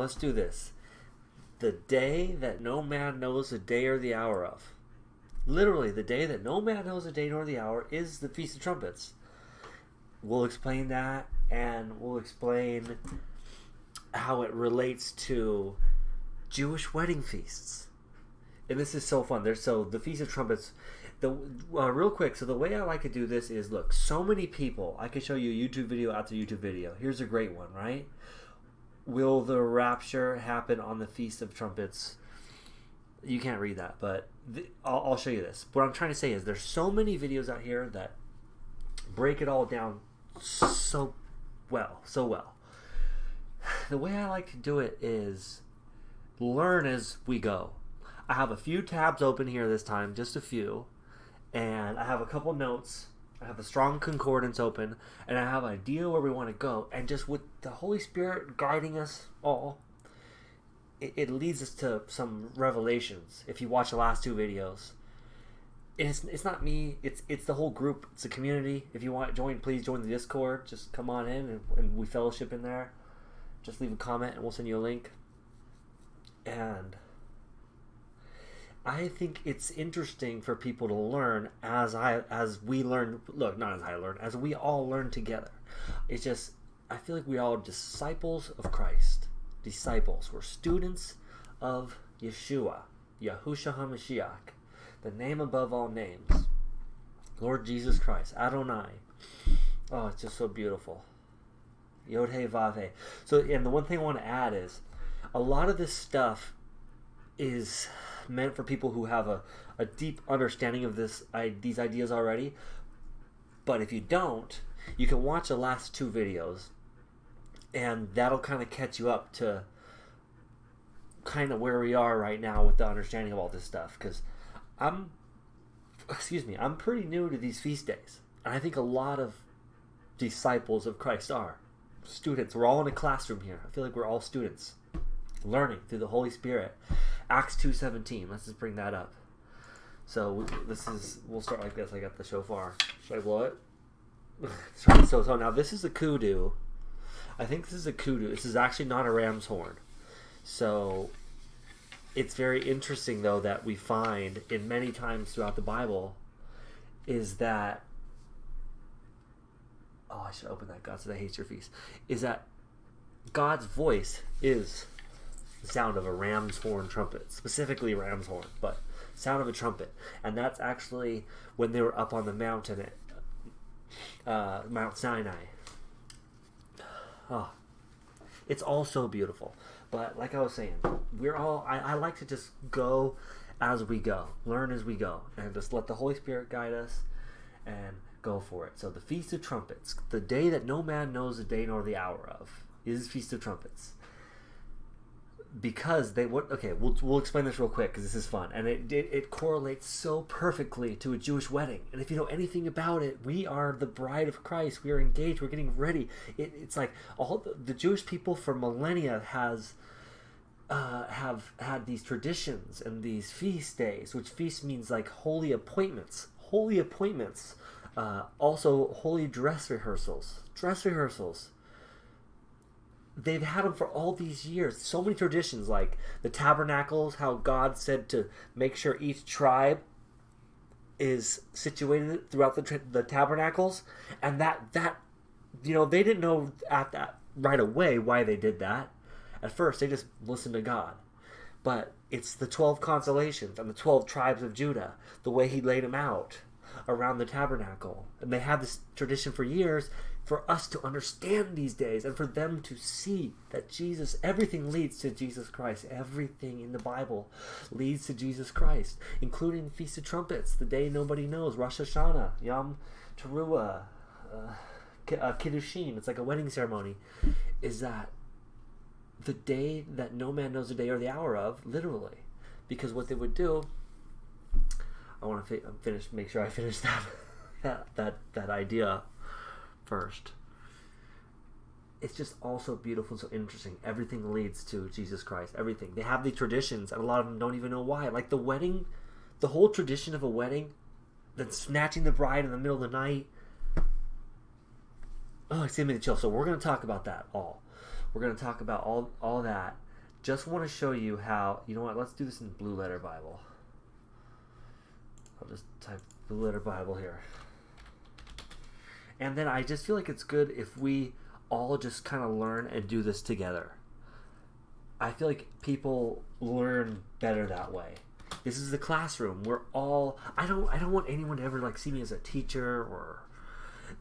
let's do this. The day that no man knows the day or the hour of. Literally, the day that no man knows the day nor the hour is the Feast of Trumpets. We'll explain that, and we'll explain how it relates to Jewish wedding feasts. And this is so fun. So the Feast of Trumpets, real quick, so the way I like to do this is, look, so many people, I can show you YouTube video after YouTube video. Here's a great one, right? Will the rapture happen on the Feast of Trumpets? You can't read that, but I'll show you this. What I'm trying to say is there's so many videos out here that break it all down so well. The way I like to do it is learn as we go. I have a few tabs open here this time, just a few, and I have a couple notes. I have a strong concordance open, and I have an idea where we want to go, and just with the Holy Spirit guiding us all, it leads us to some revelations. If you watch the last two videos, it's not me, it's the whole group, it's a community. If you want to join, please join the Discord. Just come on in, and we fellowship in there. Just leave a comment, and we'll send you a link. And I think it's interesting for people to learn as we learn. Look, not as I learn, as we all learn together. It's just, I feel like we all are disciples of Christ. Disciples. We're students of Yeshua, Yahushua HaMashiach, the name above all names, Lord Jesus Christ, Adonai. Oh, it's just so beautiful. Yod He Vav He. So, and the one thing I want to add is, a lot of this stuff is meant for people who have a deep understanding of these ideas already. But if you don't, you can watch the last two videos, and that'll kind of catch you up to kind of where we are right now with the understanding of all this stuff. Because I'm pretty new to these feast days, and I think a lot of disciples of Christ are students. We're all in a classroom here. I feel like we're all students learning through the Holy Spirit. Acts 2:17. Let's just bring that up. So we'll start like this. I got the shofar. Should I blow it? So now this is a kudu. I think this is a kudu. This is actually not a ram's horn. So it's very interesting, though, that we find in many times throughout the Bible is that, oh, I should open that. God said, I hate your feast. Is that God's voice is the sound of a ram's horn trumpet, specifically ram's horn, but sound of a trumpet. And that's actually when they were up on the mountain at Mount Sinai. Oh, it's all so beautiful. But like I was saying, I like to just go as we go, learn as we go, and just let the Holy Spirit guide us and go for it. So the Feast of Trumpets, the day that no man knows the day nor the hour of, is Feast of Trumpets. Because we'll explain this real quick because this is fun, and it correlates so perfectly to a Jewish wedding. And if you know anything about it, we are the bride of Christ. We are engaged. We're getting ready. It's like all the Jewish people for millennia have had these traditions and these feast days, which feast means like holy appointments. Holy appointments. Also holy dress rehearsals. They've had them for all these years. So many traditions, like the Tabernacles, how God said to make sure each tribe is situated throughout the Tabernacles, and that they didn't know at that right away why they did that. At first, they just listened to God. But it's the 12 consolations and the 12 tribes of Judah, the way He laid them out around the tabernacle. And they had this tradition for years for us to understand these days and for them to see that everything leads to Jesus Christ. Everything in the Bible leads to Jesus Christ, including Feast of Trumpets, the day nobody knows, Rosh Hashanah, Yom Teruah, Kiddushin. It's like a wedding ceremony. Is that the day that no man knows the day or the hour of, literally. Because what they would do, I want to make sure I finish that idea first. It's just all so beautiful and so interesting. Everything leads to Jesus Christ. Everything. They have these traditions, and a lot of them don't even know why. Like the wedding, the whole tradition of a wedding, then snatching the bride in the middle of the night. Oh, it's giving me the chill. So we're going to talk about that all. We're going to talk about all that just want to show you how, you know what, let's do this in Blue Letter Bible. I'll just type Blue Letter Bible here. And then I just feel like it's good if we all just kind of learn and do this together. I feel like people learn better that way. This is the classroom. We're all, I don't want anyone to ever like see me as a teacher or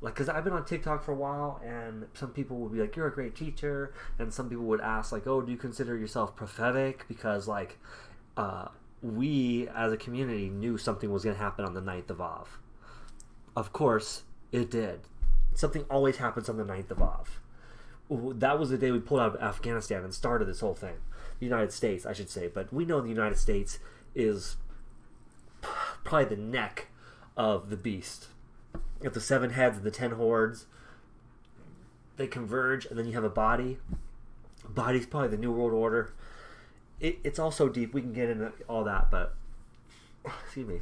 like, because I've been on TikTok for a while, and some people would be like, you're a great teacher, and some people would ask like, oh, do you consider yourself prophetic? Because like we as a community knew something was going to happen on the 9th of Av. Of course it did. Something always happens on the 9th of Av. That was the day we pulled out of Afghanistan and started this whole thing. The United States, I should say. But we know the United States is probably the neck of the beast. You have the 7 heads and the 10 hordes. They converge, and then you have a body. Body's probably the New World Order. It's all so deep. We can get into all that, but excuse me.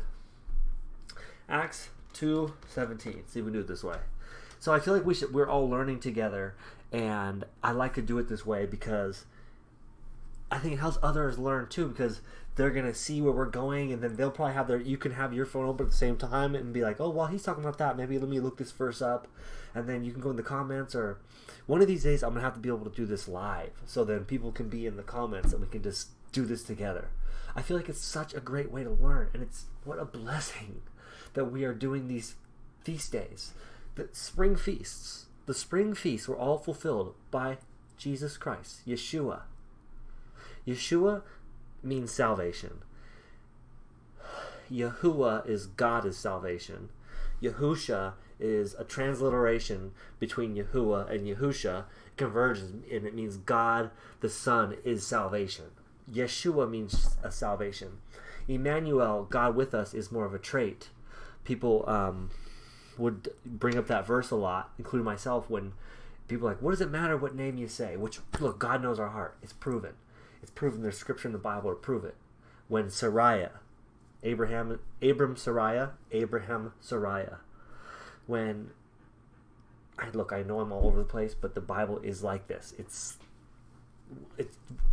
Acts 2:17. See if we do it this way. So I feel like we're all learning together, and I like to do it this way because I think it helps others learn too, because they're going to see where we're going, and then they'll probably have you can have your phone open at the same time and be like, oh, well, he's talking about that. Maybe let me look this verse up, and then you can go in the comments, or one of these days I'm going to have to be able to do this live, so then people can be in the comments and we can just do this together. I feel like it's such a great way to learn, and it's what a blessing that we are doing these feast days. The spring feasts were all fulfilled by Jesus Christ, Yeshua. Yeshua means salvation. Yahuwah is God is salvation. Yahusha is a transliteration between Yahuwah and Yahusha. It converges, and it means God the Son is salvation. Yeshua means a salvation. Emmanuel, God with us, is more of a trait. People would bring up that verse a lot, including myself, when people are like, what does it matter what name you say? Which, look, God knows our heart. It's proven. It's proven. There's scripture in the Bible to prove it. When Abraham Sariah. When, I know I'm all over the place, but the Bible is like this. It's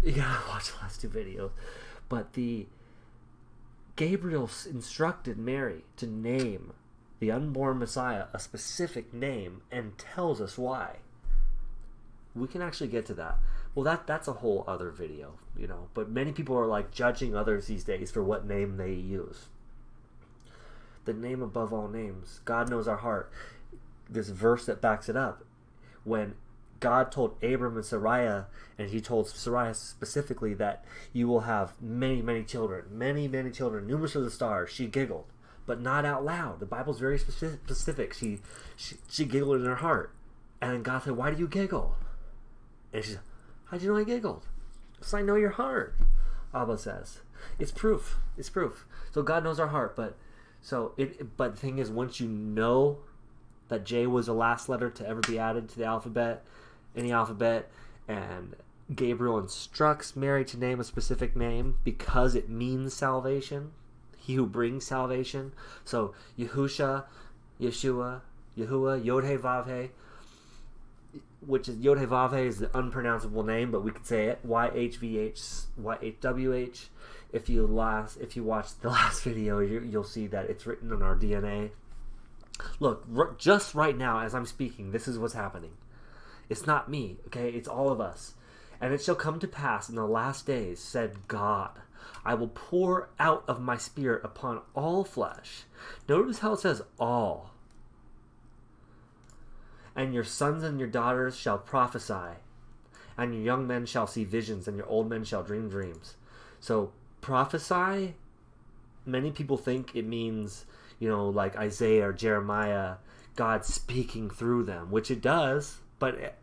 you gotta watch the last 2 videos. But Gabriel instructed Mary to name the unborn Messiah a specific name and tells us why. We can actually get to that. Well, that's a whole other video, But many people are like judging others these days for what name they use. The name above all names. God knows our heart. This verse that backs it up. When God told Abram and Sarai, and he told Sarai specifically that you will have many, many children, numerous of the stars, she giggled, but not out loud. The Bible's very specific. She giggled in her heart. And then God said, why do you giggle? And she said, how'd you know I giggled? Because I know your heart, Abba says. It's proof. It's proof. So God knows our heart. But the thing is, once you know that J was the last letter to ever be added to the alphabet, any alphabet, and Gabriel instructs Mary to name a specific name because it means salvation, he who brings salvation. So Yahusha, Yeshua, Yahuwah, Yod-Heh-Vav-Heh, which is Yod-Heh-Vav-Heh is the unpronounceable name, but we could say it, YHVH, YHWH. If you watch the last video, you'll see that it's written on our DNA. Look, just right now as I'm speaking, this is what's happening. It's not me, okay? It's all of us. And it shall come to pass in the last days, said God, I will pour out of my spirit upon all flesh. Notice how it says all. And your sons and your daughters shall prophesy, and your young men shall see visions, and your old men shall dream dreams. So prophesy, many people think it means, like Isaiah or Jeremiah, God speaking through them, which it does, but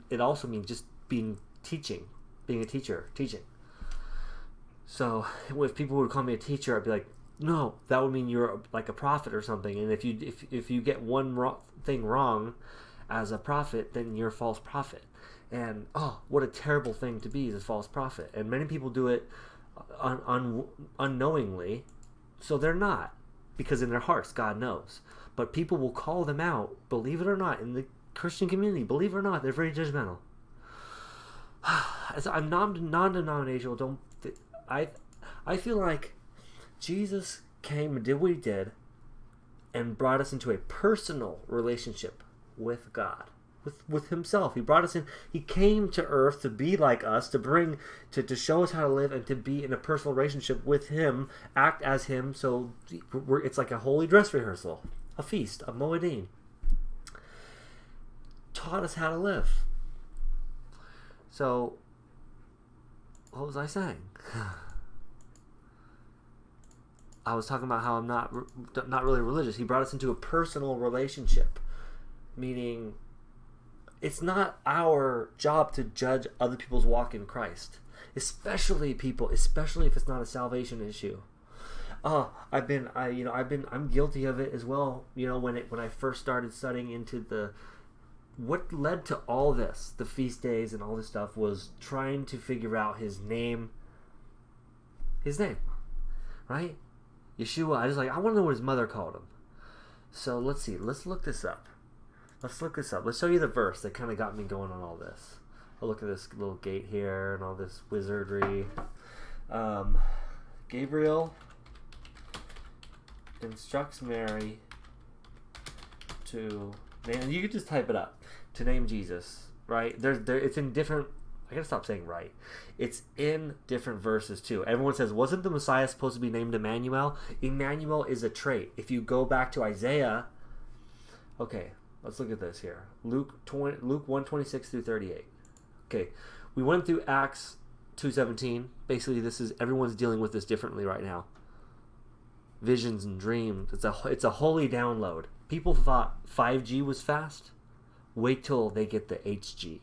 it also means just being a teacher, teaching. So if people would call me a teacher, I'd be like, no, that would mean you're like a prophet or something. And if you get one thing wrong as a prophet, then you're a false prophet. And what a terrible thing to be as a false prophet. And many people do it unknowingly, so they're not, because in their hearts God knows. But people will call them out, believe it or not, in the Christian community, believe it or not, they're very judgmental. as I'm non-denominational. I I feel like Jesus came and did what he did and brought us into a personal relationship with God, with himself. He brought us in. He came to earth to be like us, to show us how to live and to be in a personal relationship with him, act as him. So it's like a holy dress rehearsal, a feast, a moedim. Taught us how to live. So, what was I saying? I was talking about how I'm not really religious. He brought us into a personal relationship, meaning it's not our job to judge other people's walk in Christ, especially if it's not a salvation issue. I'm guilty of it as well. When I first started studying into what led to all this, the feast days and all this stuff, was trying to figure out his name, right? Yeshua. I want to know what his mother called him. So let's see. Let's look this up. Let's show you the verse that kind of got me going on all this. I'll look at this little gate here and all this wizardry. Gabriel instructs Mary to name. You could just type it up to name Jesus. Right? It's in different. I gotta stop saying right. It's in different verses too. Everyone says, wasn't the Messiah supposed to be named Emmanuel? Emmanuel is a trait. If you go back to Isaiah, okay, let's look at this here. Luke 1:26 through 38. Okay, we went through Acts 2:17. Basically, everyone's dealing with this differently right now. Visions and dreams. It's a holy download. People thought 5G was fast. Wait till they get the HG.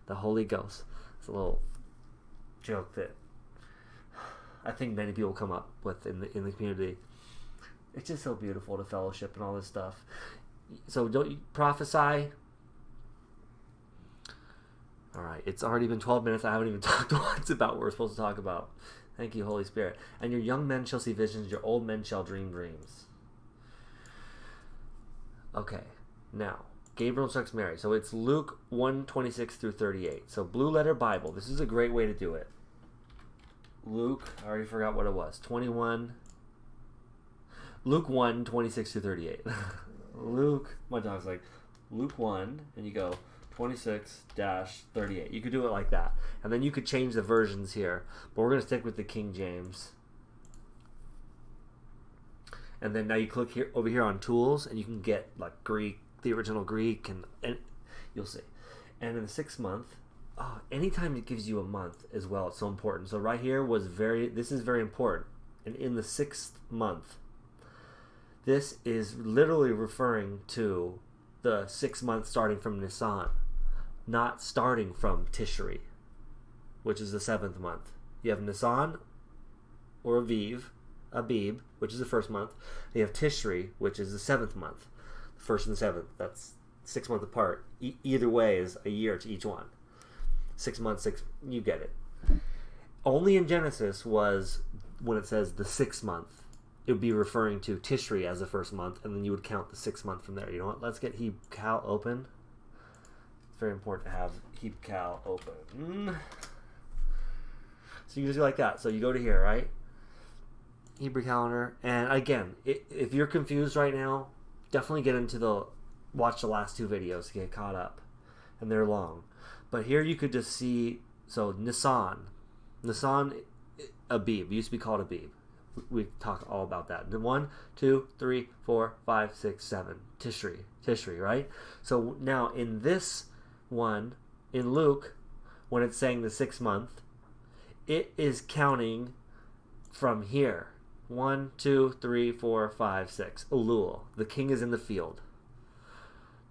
The Holy Ghost. It's a little joke that I think many people come up with in the community. It's just so beautiful to fellowship and all this stuff. So don't you prophesy? All right, it's already been 12 minutes. I haven't even talked once about what we're supposed to talk about. Thank you, Holy Spirit. And your young men shall see visions. Your old men shall dream dreams. Okay, now. Gabriel instructs Mary. So it's Luke 1:26 through 38. So Blue Letter Bible. This is a great way to do it. Luke, I already forgot what it was. Luke 1:26 through 38. My dog's like, Luke 1, and you go 26-38. You could do it like that. And then you could change the versions here. But we're going to stick with the King James. And then now you click here over here on Tools, and you can get like Greek, the original Greek, and you'll see. And in the 6th month, anytime it gives you a month as well, it's so important. So right here this is very important. And in the 6th month, this is literally referring to the 6th month starting from Nisan, not starting from Tishri, which is the 7th month. You have Nisan or Abib, which is the 1st month. You have Tishri, which is the 7th month. 1st and 7th. That's 6 months apart. Either way is a year to each one. 6 months, you get it. Only in Genesis was when it says the 6th month, it would be referring to Tishri as the 1st month, and then you would count the 6th month from there. You know what? Let's get Heb-Cal open. It's very important to have Heb-Cal open. So you just do like that. So you go to here, right? Hebrew calendar. And again, if you're confused right now, definitely watch the last 2 videos to get caught up. And they're long. But here you could just see, so Nisan, Abib, used to be called Abib. We talk all about that. 1, 2, 3, 4, 5, 6, 7. Tishri, right? So now in this one, in Luke, when it's saying the 6th month, it is counting from here. 1, 2, 3, 4, 5, 6. Elul. The king is in the field.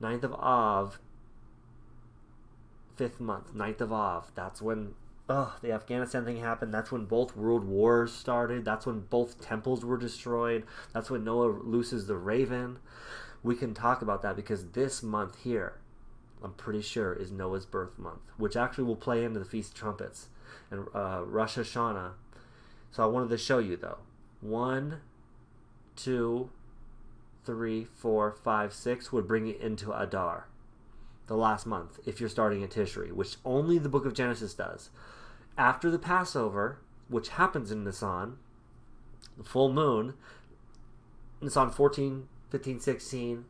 9th of Av. 5th month. 9th of Av. That's when the Afghanistan thing happened. That's when both world wars started. That's when both temples were destroyed. That's when Noah looses the raven. We can talk about that because this month here, I'm pretty sure, is Noah's birth month, which actually will play into the Feast of Trumpets and Rosh Hashanah. So I wanted to show you though. 1, 2, 3, 4, 5, 6 would bring it into Adar. the last month, if you're starting at Tishri, which only the book of Genesis does. After the Passover, which happens in Nisan, the full moon, Nisan 14, 15, 16.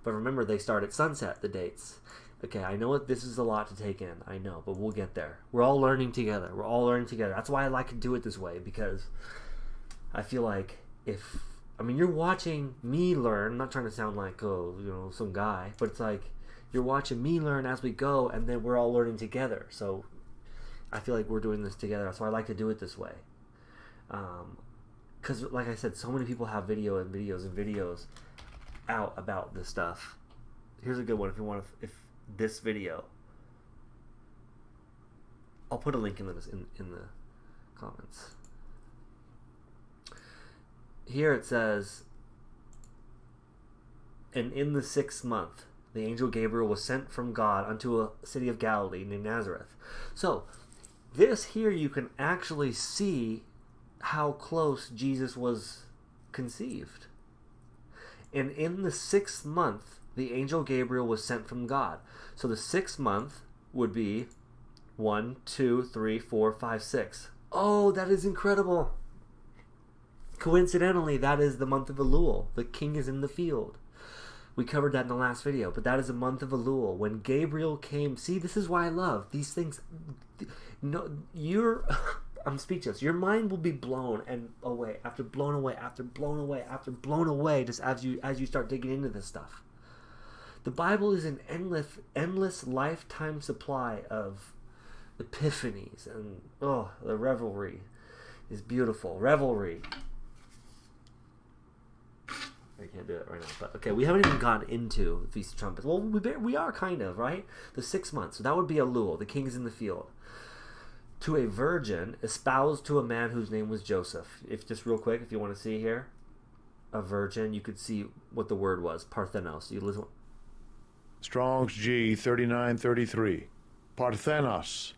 But remember, they start at sunset, the dates. Okay, I know this is a lot to take in. I know, but we'll get there. We're all learning together. We're all learning together. That's why I like to do it this way, because I feel like you're watching me learn. I'm not trying to sound like, some guy, but it's like you're watching me learn as we go, and then we're all learning together. So I feel like we're doing this together. That's why I like to do it this way. Because, like I said, so many people have videos out about this stuff. Here's a good one if you want to. If this video, I'll put a link in the comments. Here it says, and in the 6th month, the angel Gabriel was sent from God unto a city of Galilee named Nazareth. So, this here you can actually see how close Jesus was conceived. And in the 6th month, the angel Gabriel was sent from God. So the 6th month would be 1, 2, 3, 4, 5, 6. Oh, that is incredible. Coincidentally, that is the month of Elul. The king is in the field. We covered that in the last video, but that is a month of Elul. When Gabriel came, see, this is why I love these things. No, I'm speechless. Your mind will be blown away after blown away after blown away after blown away, just as you start digging into this stuff. The Bible is an endless lifetime supply of epiphanies, and the revelry is beautiful. Revelry. I can't do it right now, but okay, we haven't even gone into the Feast of Trumpets. Well, we are kind of, right? The 6th month, so that would be Elul. The king is in the field. To a virgin espoused to a man whose name was Joseph. Just real quick, if you want to see here, a virgin, you could see what the word was, parthenos. You listen. Strong's G 3933. Parthenos.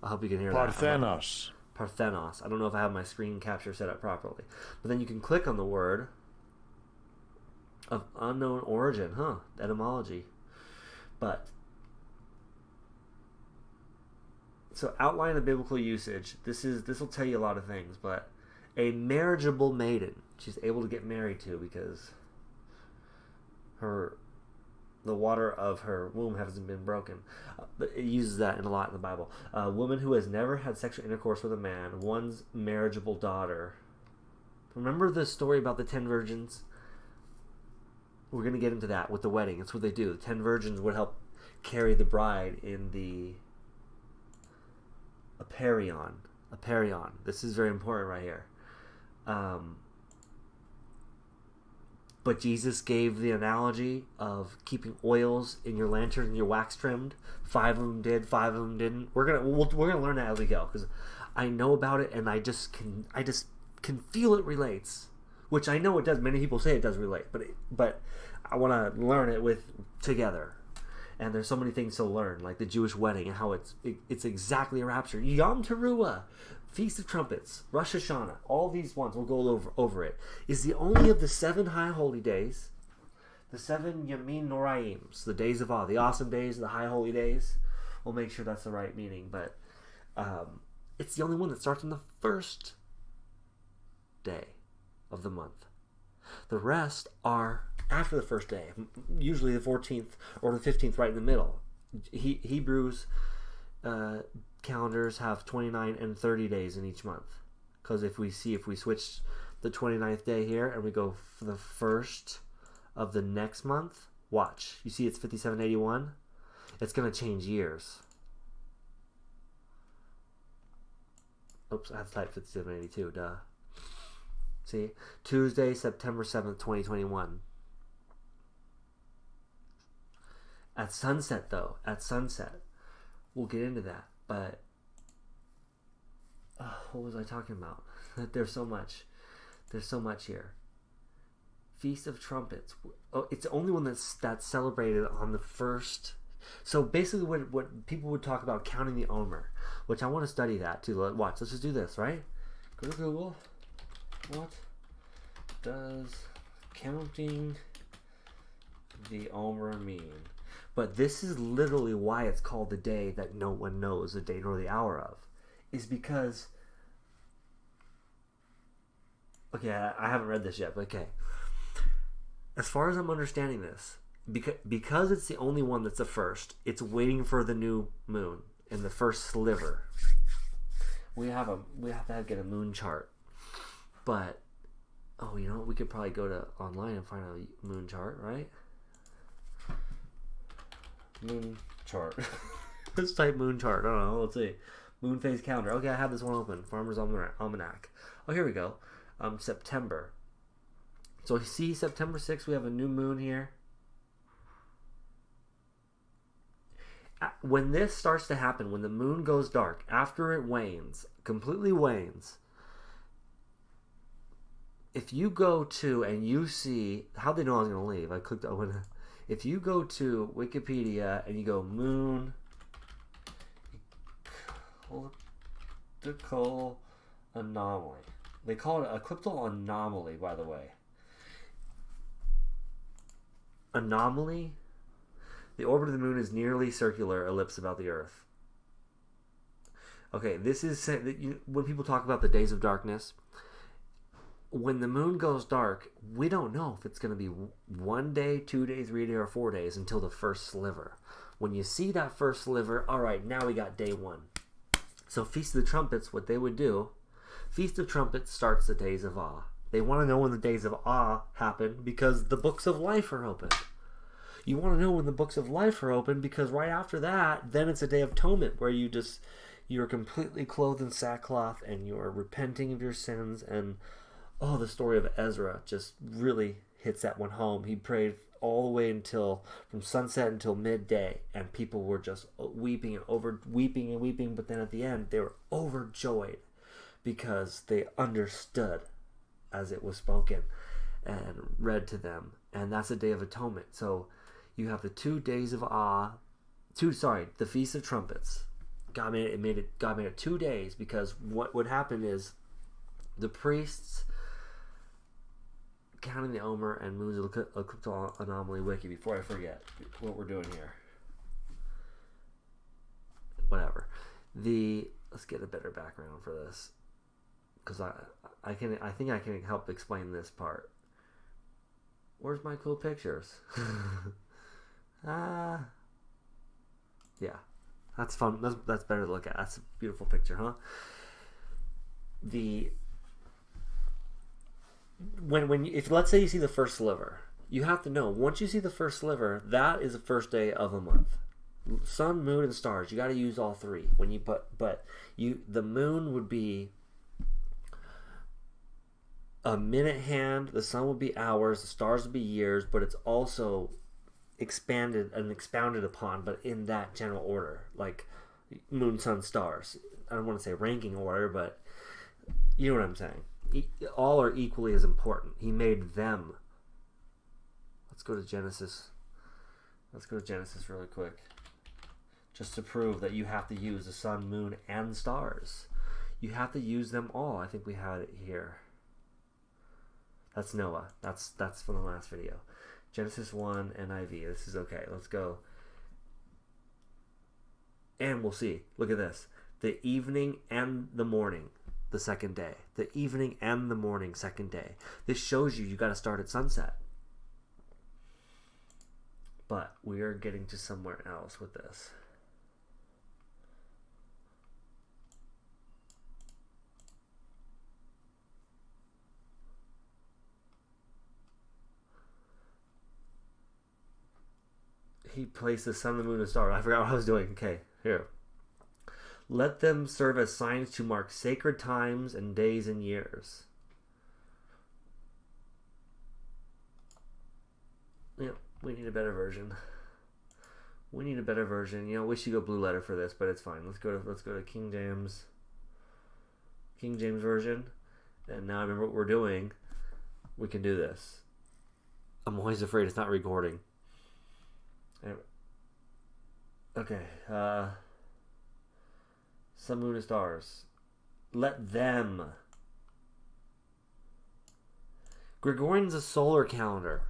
I hope you can hear Parthenos. that. Parthenos. I don't know if I have my screen capture set up properly. But then you can click on the word of unknown origin, etymology. But so outline of biblical usage. This will tell you a lot of things, but a marriageable maiden she's able to get married to because the water of her womb hasn't been broken. But it uses that a lot in the Bible. A woman who has never had sexual intercourse with a man, one's marriageable daughter. Remember the story about the 10 virgins? We're going to get into that with the wedding. That's what they do. The 10 virgins would help carry the bride in the aperion. This is very important right here. But Jesus gave the analogy of keeping oils in your lantern and your wax trimmed. 5 of them did, 5 of them didn't. We're gonna learn that as we go, because I know about it and I just can feel it relates. Which I know it does. Many people say it does relate, but I want to learn it together. And there's so many things to learn, like the Jewish wedding and how it's exactly a rapture. Yom Teruah, Feast of Trumpets, Rosh Hashanah, all these ones, we'll go over it, is the only of the 7 high holy days, the 7 Yamin Noraims, the days of awe, the awesome days, the high holy days. We'll make sure that's the right meaning, but it's the only one that starts on the first day of the month. The rest are after the first day, usually the 14th or the 15th, right in the middle. Hebrews calendars have 29 and 30 days in each month, because if we switch the 29th day here and we go for the first of the next month, watch, you see it's 5781. It's going to change years. Oops, I have to type 5782, duh. See, Tuesday, September 7th, 2021. At sunset, we'll get into that. But what was I talking about? There's so much here. Feast of Trumpets. Oh, it's the only one that's celebrated on the first. So basically, what people would talk about counting the Omer, which I want to study that too. Watch. Let's just do this, right? Go to Google. What does counting the Omer mean? But this is literally why it's called the day that no one knows the day nor the hour of. Is because... Okay, I haven't read this yet, but okay. As far as I'm understanding this, because it's the only one that's the first, it's waiting for the new moon in the first sliver. We have to get a moon chart. But, oh, you know what? We could probably go to online and find a moon chart, right? Moon chart. Let's type moon chart. I don't know. Let's see. Moon phase calendar. Okay, I have this one open. Farmer's Almanac. Oh, here we go. September. So you see September 6th, we have a new moon here. When this starts to happen, when the moon goes dark, after it wanes, completely wanes, if you go to and you see, how'd they know I was going to leave? I clicked open. If you go to Wikipedia and you go moon ecliptical anomaly. They call it ecliptical anomaly, by the way. Anomaly? The orbit of the moon is nearly circular ellipse about the Earth. Okay, this is when people talk about the days of darkness. When the moon goes dark, we don't know if it's going to be 1 day, 2 days, 3 days, or 4 days until the first sliver. When you see that first sliver, all right, now we got day 1. So Feast of the Trumpets, what they would do, Feast of Trumpets starts the days of awe. They want to know when the days of awe happen because the books of life are open. You want to know when the books of life are open because right after that, then it's a day of atonement where you're completely clothed in sackcloth and you are repenting of your sins. And the story of Ezra just really hits that one home. He prayed all the way from sunset until midday, and people were just weeping and weeping. But then at the end, they were overjoyed because they understood as it was spoken and read to them. And that's a day of atonement. So you have the 2 days of awe, the Feast of Trumpets. God made it 2 days because what would happen is the priests, counting the Omer and Moon's ecliptical anomaly wiki, before I forget what we're doing here. Whatever. Let's get a better background for this, because I think I can help explain this part. Where's my cool pictures? Yeah, that's fun. That's better to look at. That's a beautiful picture, huh? If let's say you see the first sliver, you have to know once you see the first sliver, that is the first day of a month. Sun, moon, and stars. You got to use all three when you the moon would be a minute hand, the sun would be hours, the stars would be years, but it's also expanded and expounded upon, but in that general order, like moon, sun, stars. I don't want to say ranking order, but you know what I'm saying. All are equally as important. He made them. Let's go to Genesis. Really quick, just to prove that you have to use the sun, moon, and stars. You have to use them all. I think we had it here. That's Noah. That's from the last video. Genesis 1 NIV. This is okay. Let's go. And we'll see. Look at this. The evening and the morning, the second day. The evening and the morning, second day. This shows you got to start at sunset. But we are getting to somewhere else with this. He placed the sun, the moon, and stars. I forgot what I was doing. Okay, here. Let them serve as signs to mark sacred times and days and years. Yeah, we need a better version. You know, we should go blue letter for this, but it's fine. Let's go to King James version. And now I remember what we're doing. We can do this. I'm always afraid it's not recording. Okay, sun, moon, and stars. Let them. Gregorian's a solar calendar.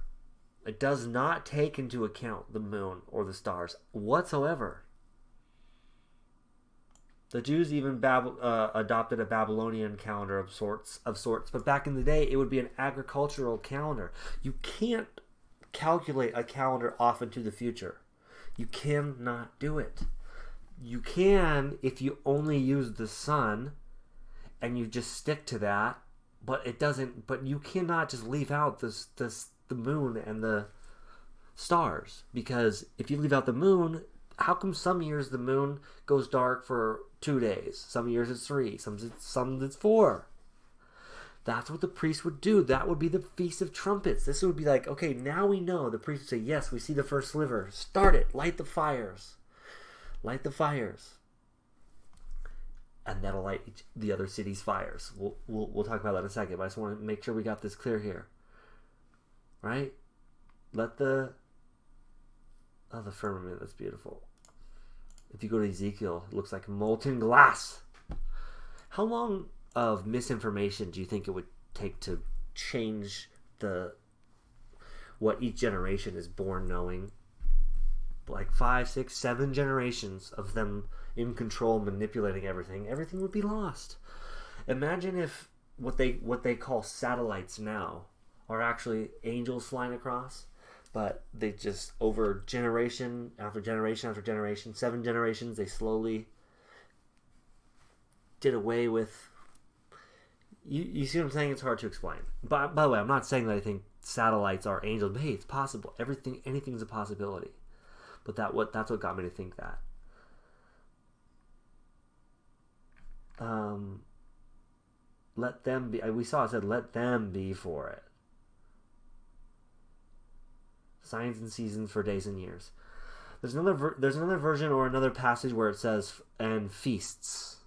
It does not take into account the moon or the stars whatsoever. The Jews even adopted a Babylonian calendar of sorts, but back in the day, it would be an agricultural calendar. You can't calculate a calendar off into the future. You cannot do it. You can if you only use the sun and you just stick to that, but it doesn't. But you cannot just leave out the moon and the stars, because if you leave out the moon, how come some years the moon goes dark for 2 days? Some years it's 3. Some it's 4. That's what the priest would do. That would be the Feast of Trumpets. This would be like, okay, now we know. The priest would say, yes, we see the first sliver. Start it. Light the fires. Light the fires. And that'll light the other city's fires. We'll talk about that in a second, but I just want to make sure we got this clear here. Right? Let the firmament, that's beautiful. If you go to Ezekiel, it looks like molten glass. How long of misinformation do you think it would take to change what each generation is born knowing? Like 5, 6, 7 generations of them in control, manipulating everything. Everything would be lost. Imagine if what they call satellites now are actually angels flying across. But they just, over generation after generation after generation, 7 generations, they slowly did away with... You see what I'm saying? It's hard to explain. By the way, I'm not saying that I think satellites are angels. But hey, it's possible. Anything's a possibility. But that's what got me to think that. Let them be... We saw it said, let them be for it. Signs and seasons for days and years. There's another version or another passage where it says, and feasts.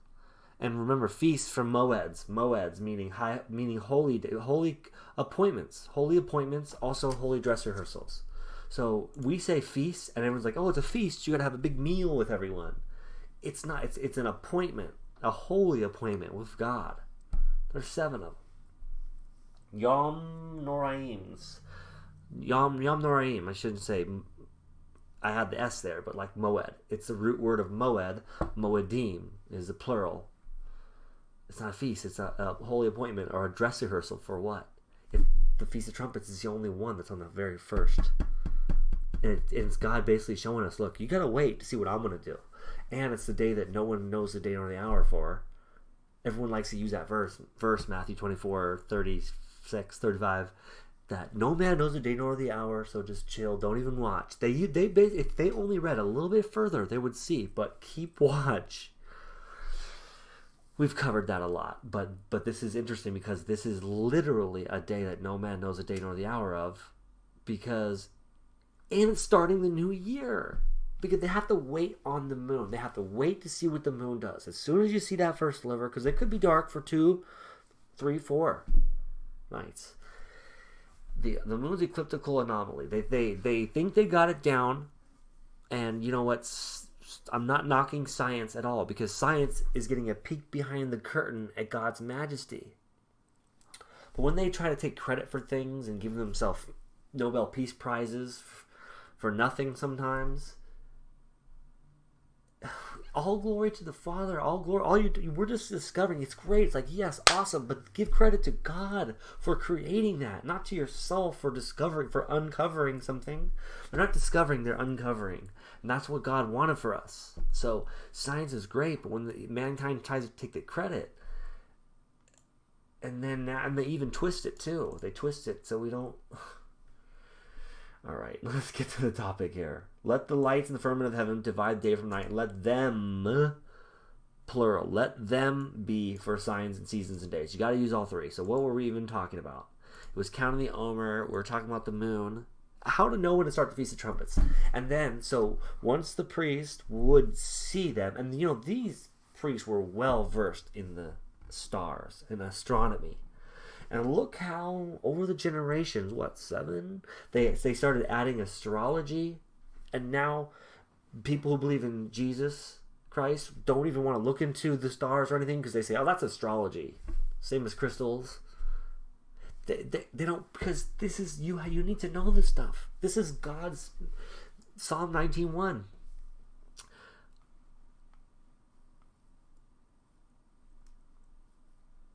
And remember, feasts from moeds. Moeds meaning holy appointments. Holy appointments, also holy dress rehearsals. So we say feast, and everyone's like, oh, it's a feast. You got to have a big meal with everyone. It's not. It's an appointment, a holy appointment with God. There's 7 of them. Yom Noraims. Yom Noraim, I shouldn't say, I had the S there, but like Moed. It's the root word of Moed. Moedim is the plural. It's not a feast, it's a holy appointment or a dress rehearsal for what? If the Feast of Trumpets is the only one that's on the very first. And it's God basically showing us, look, you gotta wait to see what I'm gonna do. And it's the day that no one knows the day nor the hour for. Everyone likes to use that verse, Matthew 24, 36, 35. That no man knows the day nor the hour, so just chill. Don't even watch. If they only read a little bit further, they would see. But keep watch. We've covered that a lot, but this is interesting because this is literally a day that no man knows the day nor the hour of, and it's starting the new year. Because they have to wait on the moon. They have to wait to see what the moon does. As soon as you see that first sliver, because it could be dark for 2, 3, 4 nights. The moon's ecliptical anomaly. They think they got it down, and you know what? I'm not knocking science at all, because science is getting a peek behind the curtain at God's majesty. But when they try to take credit for things and give themselves Nobel Peace Prizes for nothing sometimes, all glory to the Father, all glory, we're just discovering. It's great. It's like, yes, awesome, but give credit to God for creating that, not to yourself for uncovering something. They're not discovering, they're uncovering. And that's what God wanted for us. So science is great, but when mankind tries to take the credit, and they even twist it too. They twist it so we don't... All right, let's get to the topic here. Let the lights in the firmament of heaven divide day from night, and let them, plural, let them be for signs and seasons and days. You got to use all 3. So what were we even talking about? It was counting the Omer. We were talking about the moon. How to know when to start the Feast of Trumpets. And then, so once the priest would see them, and these priests were well versed in the stars and astronomy. And look how, over the generations, 7? They started adding astrology. And now, people who believe in Jesus Christ don't even want to look into the stars or anything, because they say, oh, that's astrology. Same as crystals. They don't, because this is you need to know this stuff. This is God's Psalm 19:1.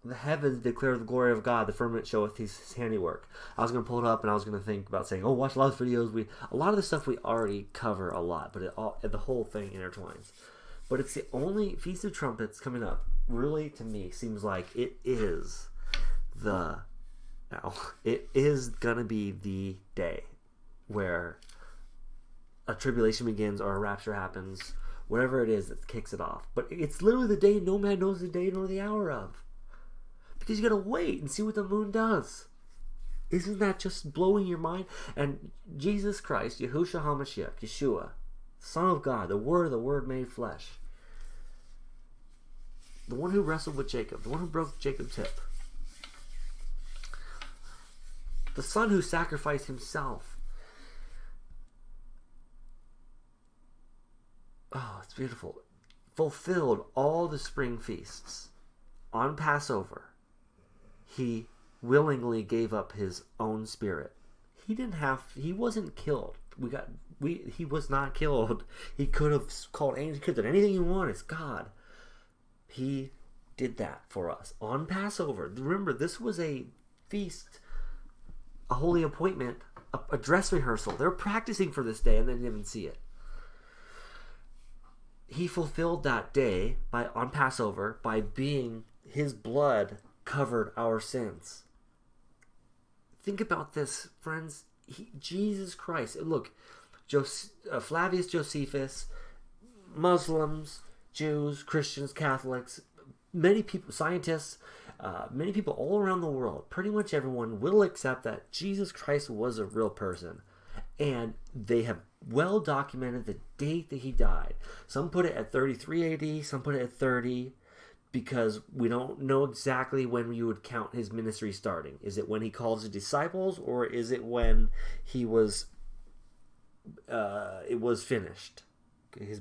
The heavens declare the glory of God, the firmament showeth his handiwork. I was going to pull it up and I was going to think about saying, watch a lot of videos. A lot of the stuff we already cover a lot, but the whole thing intertwines. But it's the only Feast of Trumpets coming up, really, to me, seems like it is going to be the day where a tribulation begins or a rapture happens, whatever it is that kicks it off. But it's literally the day no man knows the day nor the hour of. Because you gotta wait and see what the moon does. Isn't that just blowing your mind? And Jesus Christ, Yahushua HaMashiach, Yeshua, Son of God, the Word made flesh, the one who wrestled with Jacob, the one who broke Jacob's hip, the Son who sacrificed himself. Oh, it's beautiful. Fulfilled all the spring feasts. On Passover, he willingly gave up his own spirit. He wasn't killed. He was not killed. He could have called angels, he could have done anything he wanted. It's God. He did that for us on Passover. Remember, this was a feast, a holy appointment, a dress rehearsal. They're practicing for this day and they didn't even see it. He fulfilled that day on Passover by being his blood covered our sins. Think about this, friends. Jesus Christ. Look, Flavius Josephus, Muslims, Jews, Christians, Catholics, many people, scientists, many people all around the world, pretty much everyone will accept that Jesus Christ was a real person. And they have well documented the date that he died. Some put it at 33 AD, some put it at 30, because we don't know exactly when you would count his ministry starting. Is it when he called his disciples, or is it when he was it was finished?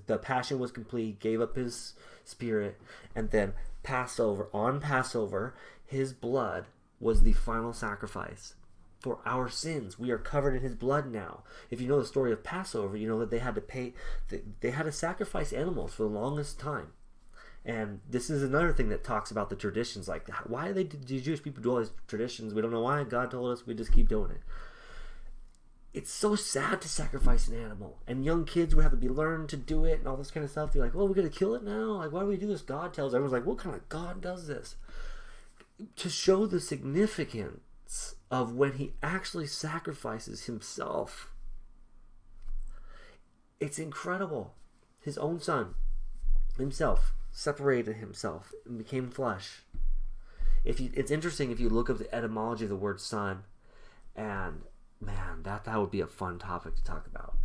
The passion was complete, gave up his spirit, and then on Passover, his blood was the final sacrifice for our sins. We are covered in his blood now. If you know the story of Passover, you know that they had to sacrifice animals for the longest time. And this is another thing that talks about the traditions. Like, why do Jewish people do all these traditions? We don't know why. God told us. We just keep doing it. It's so sad to sacrifice an animal. And young kids would have to be learned to do it and all this kind of stuff. They're like, we're going to kill it now? Like, why do we do this? God tells. Everyone's like, what kind of God does this? To show the significance of when he actually sacrifices himself. It's incredible. His own son, himself, separated himself and became flesh. It's interesting if you look up the etymology of the word son, and man, that would be a fun topic to talk about.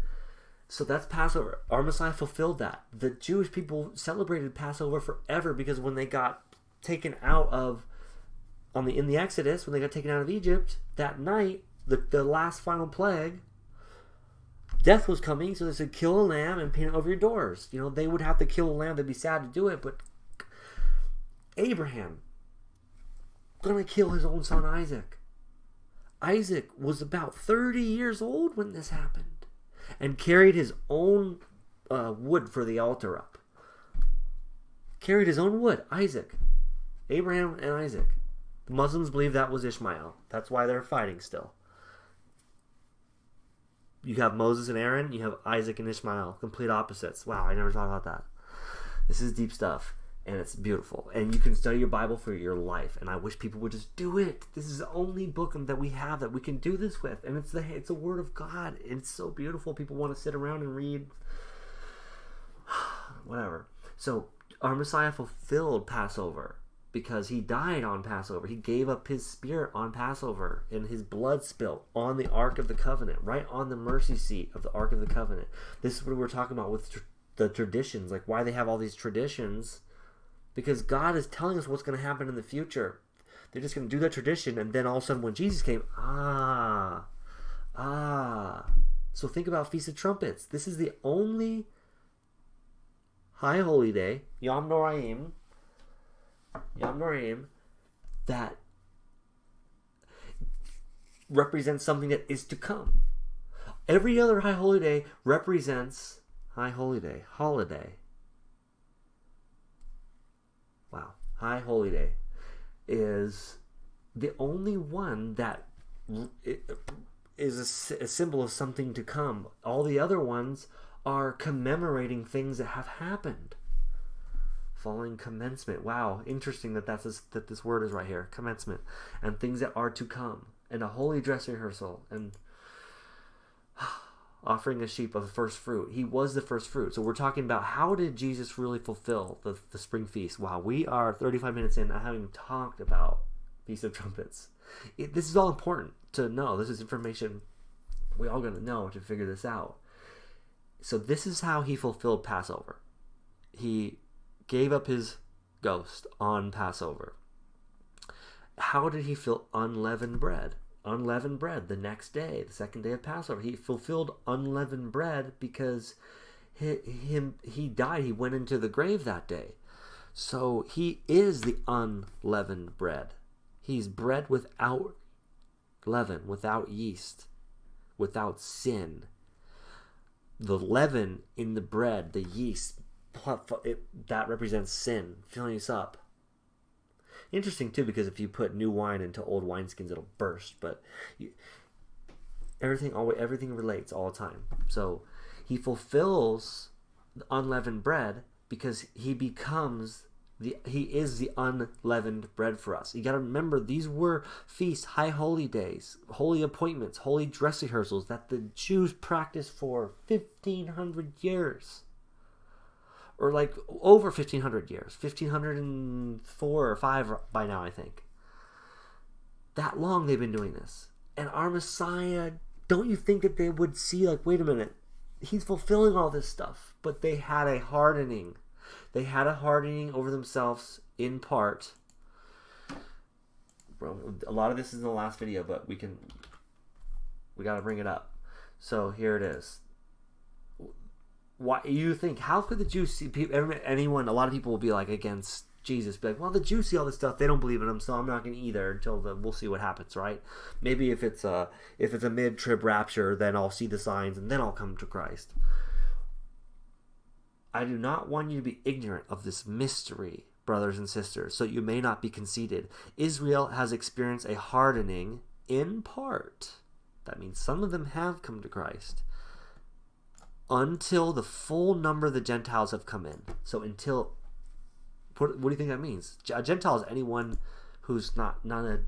So that's Passover. Our Messiah fulfilled that. The Jewish people celebrated Passover forever, because when they got taken out of in the Exodus, when they got taken out of Egypt, that night, the last final plague, death was coming, so they said, kill a lamb and paint it over your doors. You know, they would have to kill a lamb. They'd be sad to do it, but Abraham going to kill his own son Isaac. Isaac was about 30 years old when this happened and carried his own wood for the altar up. Carried his own wood, Isaac. Abraham and Isaac. The Muslims believe that was Ishmael. That's why they're fighting still. You have Moses and Aaron, you have Isaac and Ishmael, complete opposites. Wow, I never thought about that. This is deep stuff, and it's beautiful. And you can study your Bible for your life, and I wish people would just do it. This is the only book that we have that we can do this with, and it's the Word of God. It's so beautiful. People want to sit around and read. Whatever. So, our Messiah fulfilled Passover, because he died on Passover. He gave up his spirit on Passover, and his blood spilt on the Ark of the Covenant, right on the mercy seat of the Ark of the Covenant. This is what we're talking about with the traditions, like why they have all these traditions, because God is telling us what's going to happen in the future. They're just going to do that tradition, and then all of a sudden when Jesus came, So think about Feast of Trumpets. This is the only High Holy Day, Yom Noraim, that represents something that is to come. Every other high holy day represents holiday. Wow. High holy day is the only one that is a symbol of something to come. All the other ones are commemorating things that have happened. Following commencement. Wow, interesting that this word is right here. Commencement. And things that are to come. And a holy dress rehearsal. And offering a sheep of the first fruit. He was the first fruit. So we're talking about how did Jesus really fulfill the spring feast. Wow, we are 35 minutes in. I haven't even talked about Feast of Trumpets. This is all important to know. This is information we all got to know to figure this out. So this is how he fulfilled Passover. He gave up his ghost on Passover. How did he fill unleavened bread? Unleavened bread the next day, the second day of Passover. He fulfilled unleavened bread because he died. He went into the grave that day. So he is the unleavened bread. He's bread without leaven, without yeast, without sin. The leaven in the bread, the yeast, that represents sin, filling us up. Interesting too, because if you put new wine into old wineskins, it'll burst. But everything relates all the time. So he fulfills the unleavened bread because he is the unleavened bread for us. You got to remember, these were feasts, high holy days, holy appointments, holy dress rehearsals that the Jews practiced for 1,500 years. Or like over 1,500 years. 1,504 or 5 by now, I think. That long they've been doing this. And our Messiah, don't you think that they would see, like, wait a minute, he's fulfilling all this stuff. But they had a hardening. They had a hardening over themselves in part. A lot of this is in the last video, but we got to bring it up. So here it is. Why you think? How could the Jews see anyone? A lot of people will be like against Jesus, be like, well, the Jews see all this stuff, they don't believe in him, so I'm not going to either until we'll see what happens, right? Maybe if it's a mid-trib rapture, then I'll see the signs and then I'll come to Christ. I do not want you to be ignorant of this mystery, brothers and sisters, so you may not be conceited. Israel has experienced a hardening in part. That means some of them have come to Christ. Until the full number of the Gentiles have come in. So until, what do you think that means? A Gentile is anyone who's not a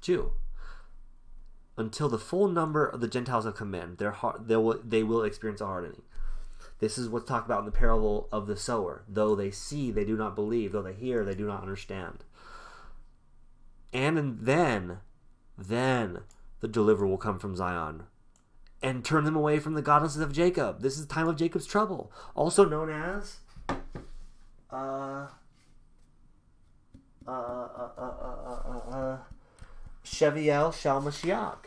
Jew. Until the full number of the Gentiles have come in, they will experience a hardening. This is what's talked about in the parable of the sower. Though they see, they do not believe. Though they hear, they do not understand. And then the deliverer will come from Zion and turn them away from the godlessness of Jacob. This is the time of Jacob's trouble, also known as Sheviel Shal Mashiach.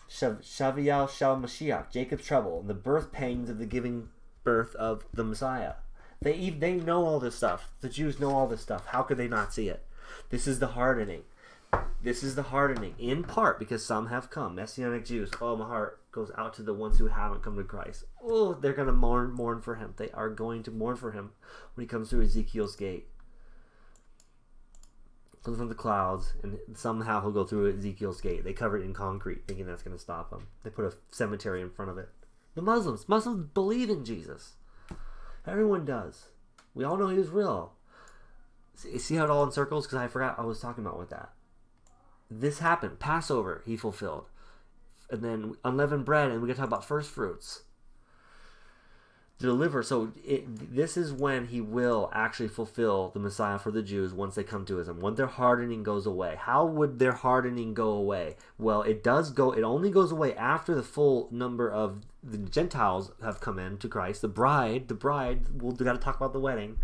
Sheviel Shal Mashiach, Jacob's trouble, and the birth pangs of the giving birth of the Messiah. They know all this stuff. The Jews know all this stuff. How could they not see it? This is the hardening. This is the hardening, in part because some have come. Messianic Jews. Oh, my heart goes out to the ones who haven't come to Christ. Oh, they're going to mourn for him. They are going to mourn for him when he comes through Ezekiel's gate. Comes from the clouds, and somehow he'll go through Ezekiel's gate. They cover it in concrete, thinking that's going to stop him. They put a cemetery in front of it. The Muslims believe in Jesus. Everyone does. We all know he was real. See how it all encircles? Because I forgot I was talking about with that. This happened. Passover, he fulfilled. And then unleavened bread, and we got to talk about first fruits. Deliver. So this is when he will actually fulfill the Messiah for the Jews once they come to him. When their hardening goes away. How would their hardening go away? Well, it only goes away after the full number of the Gentiles have come in to Christ. The bride, we've got to talk about the wedding.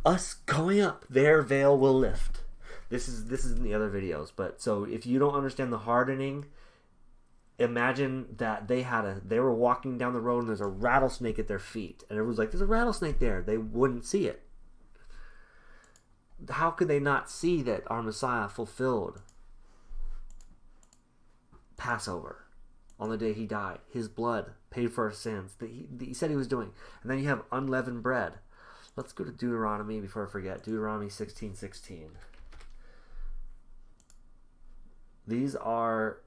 Us going up, their veil will lift. This is in the other videos, but so if you don't understand the hardening, imagine that they were walking down the road and there's a rattlesnake at their feet, and everyone's like, "There's a rattlesnake there." They wouldn't see it. How could they not see that our Messiah fulfilled Passover on the day he died. His blood paid for our sins that he said he was doing. And then you have unleavened bread. Let's go to Deuteronomy before I forget. Deuteronomy 16:16. These are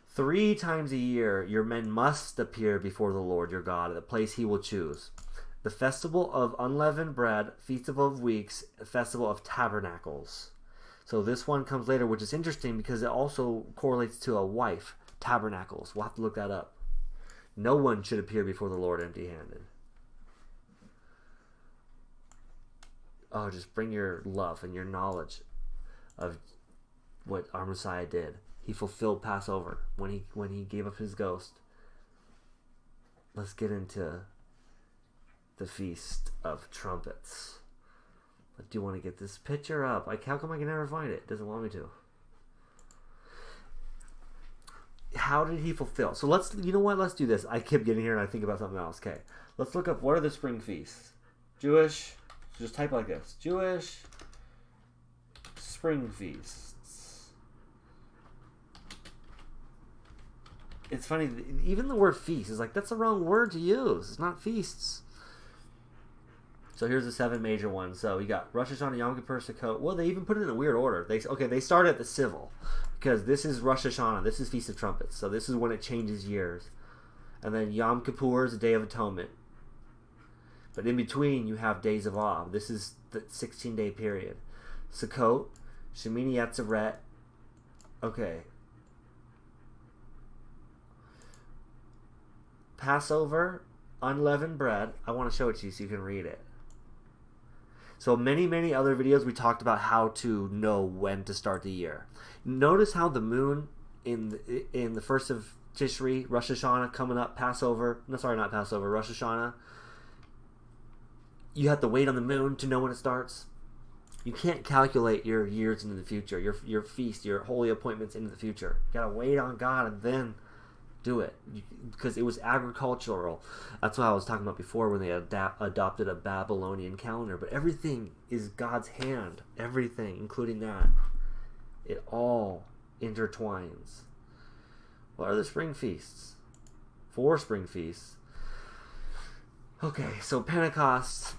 3 times a year your men must appear before the Lord your God at the place he will choose. The festival of unleavened bread, festival of weeks, festival of tabernacles. So this one comes later, which is interesting because it also correlates to a wife, tabernacles. We'll have to look that up. No one should appear before the Lord empty-handed. Oh, just bring your love and your knowledge of what our Messiah did. He fulfilled Passover when he gave up his ghost. Let's get into the Feast of Trumpets. I do want to get this picture up. How come I can never find it? It doesn't want me to. How did he fulfill? So let's do this. I keep getting here and I think about something else. Okay, let's look up what are the spring feasts. Jewish, just type like this. Jewish spring feasts. It's funny, even the word feast is like, that's the wrong word to use. It's not feasts. So here's the 7 major ones. So you got Rosh Hashanah, Yom Kippur, Sukkot. Well, they even put it in a weird order. They start at the civil because this is Rosh Hashanah. This is Feast of Trumpets. So this is when it changes years. And then Yom Kippur is the Day of Atonement. But in between, you have Days of Awe. This is the 16-day period. Sukkot, Shemini Atzeret. Okay. Passover, unleavened bread. I want to show it to you so you can read it. So many other videos we talked about how to know when to start the year. Notice how the moon in the first of Tishri, Rosh Hashanah coming up, Passover. No, sorry, not Passover, Rosh Hashanah. You have to wait on the moon to know when it starts. You can't calculate your years into the future, your feast, your holy appointments into the future. You gotta wait on God and then do it, because it was agricultural. That's what I was talking about before when they adopted a Babylonian calendar. But everything is God's hand. Everything, including that. It all intertwines. What are the spring feasts? 4 spring feasts. Okay, so Pentecost.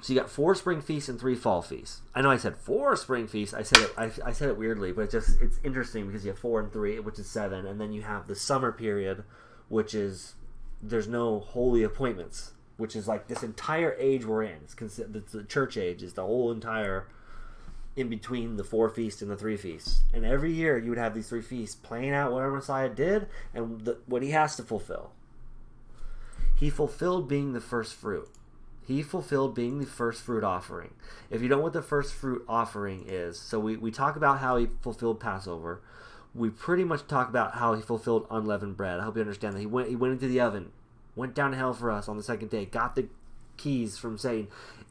So you got 4 spring feasts and 3 fall feasts. I know I said 4 spring feasts. I said it weirdly, but it's interesting because you have 4 and 3, which is 7, and then you have the summer period, which is there's no holy appointments, which is like this entire age we're in. The church age is the whole entire in between the 4 feasts and the 3 feasts. And every year you would have these 3 feasts playing out what our Messiah did and what he has to fulfill. He fulfilled being the first fruit. He fulfilled being the first fruit offering. If you don't know what the first fruit offering is, so we talk about how he fulfilled Passover. We pretty much talk about how he fulfilled unleavened bread. I hope you understand that. He went into the oven, went down to hell for us on the 2nd day, got the keys from Satan.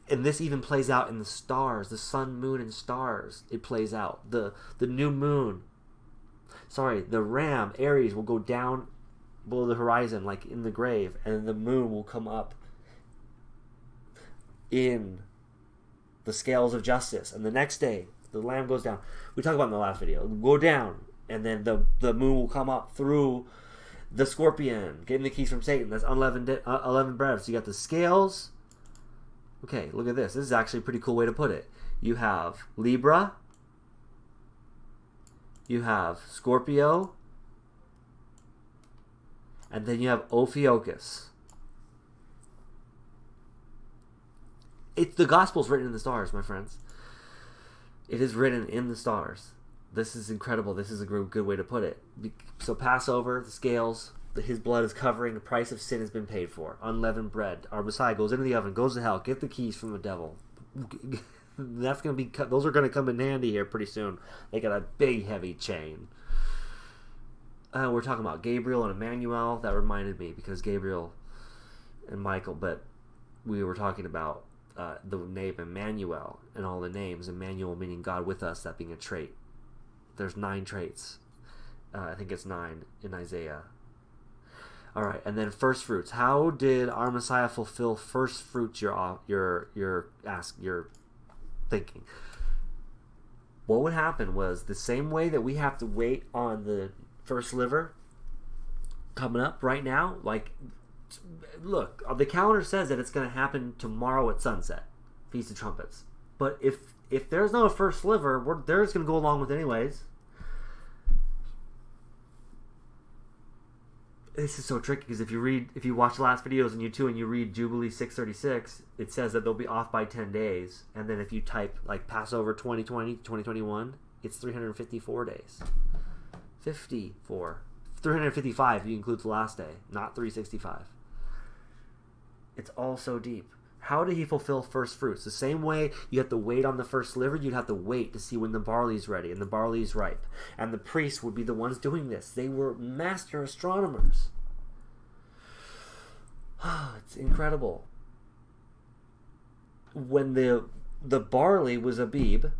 And this even plays out in the stars, the sun, moon, and stars. It plays out. The new moon, the ram, Aries, will go down below the horizon like in the grave, and the moon will come up in the scales of justice, and the next day the lamb goes down. We talked about in the last video. It'll go down, and then the moon will come up through the scorpion, getting the keys from Satan. That's unleavened bread. So you got the scales. Okay, look at this. This is actually a pretty cool way to put it. You have Libra, you have Scorpio, and then you have Ophiuchus. The gospel's written in the stars, my friends. It is written in the stars. This is incredible. This is a good way to put it. So Passover, the scales, his blood is covering. The price of sin has been paid for. Unleavened bread. Our Messiah goes into the oven, goes to hell, get the keys from the devil. That's going to be. Those are going to come in handy here pretty soon. They got a big, heavy chain. We're talking about Gabriel and Emmanuel. That reminded me because Gabriel and Michael, but we were talking about the name Emmanuel and all the names. Emmanuel meaning God with us, that being a trait. There's 9 traits. I think it's 9 in Isaiah. All right, and then first fruits. How did our Messiah fulfill first fruits? You're thinking. what would happen was the same way that we have to wait on the first sliver coming up right now. Like, look, the calendar says that it's going to happen tomorrow at sunset, Feast of Trumpets. But if there's no first sliver, they're just going to go along with it anyways. This is so tricky because if you watch the last videos on YouTube and you read Jubilee 636, it says that they'll be off by 10 days. And then if you type like Passover 2020, 2021, it's 354 days. 355 if you include the last day, not 365. It's all so deep. How did he fulfill first fruits? The same way you have to wait on the first sliver, you'd have to wait to see when the barley's ready and the barley's ripe. And the priests would be the ones doing this. They were master astronomers. It's incredible. When the barley was Abib,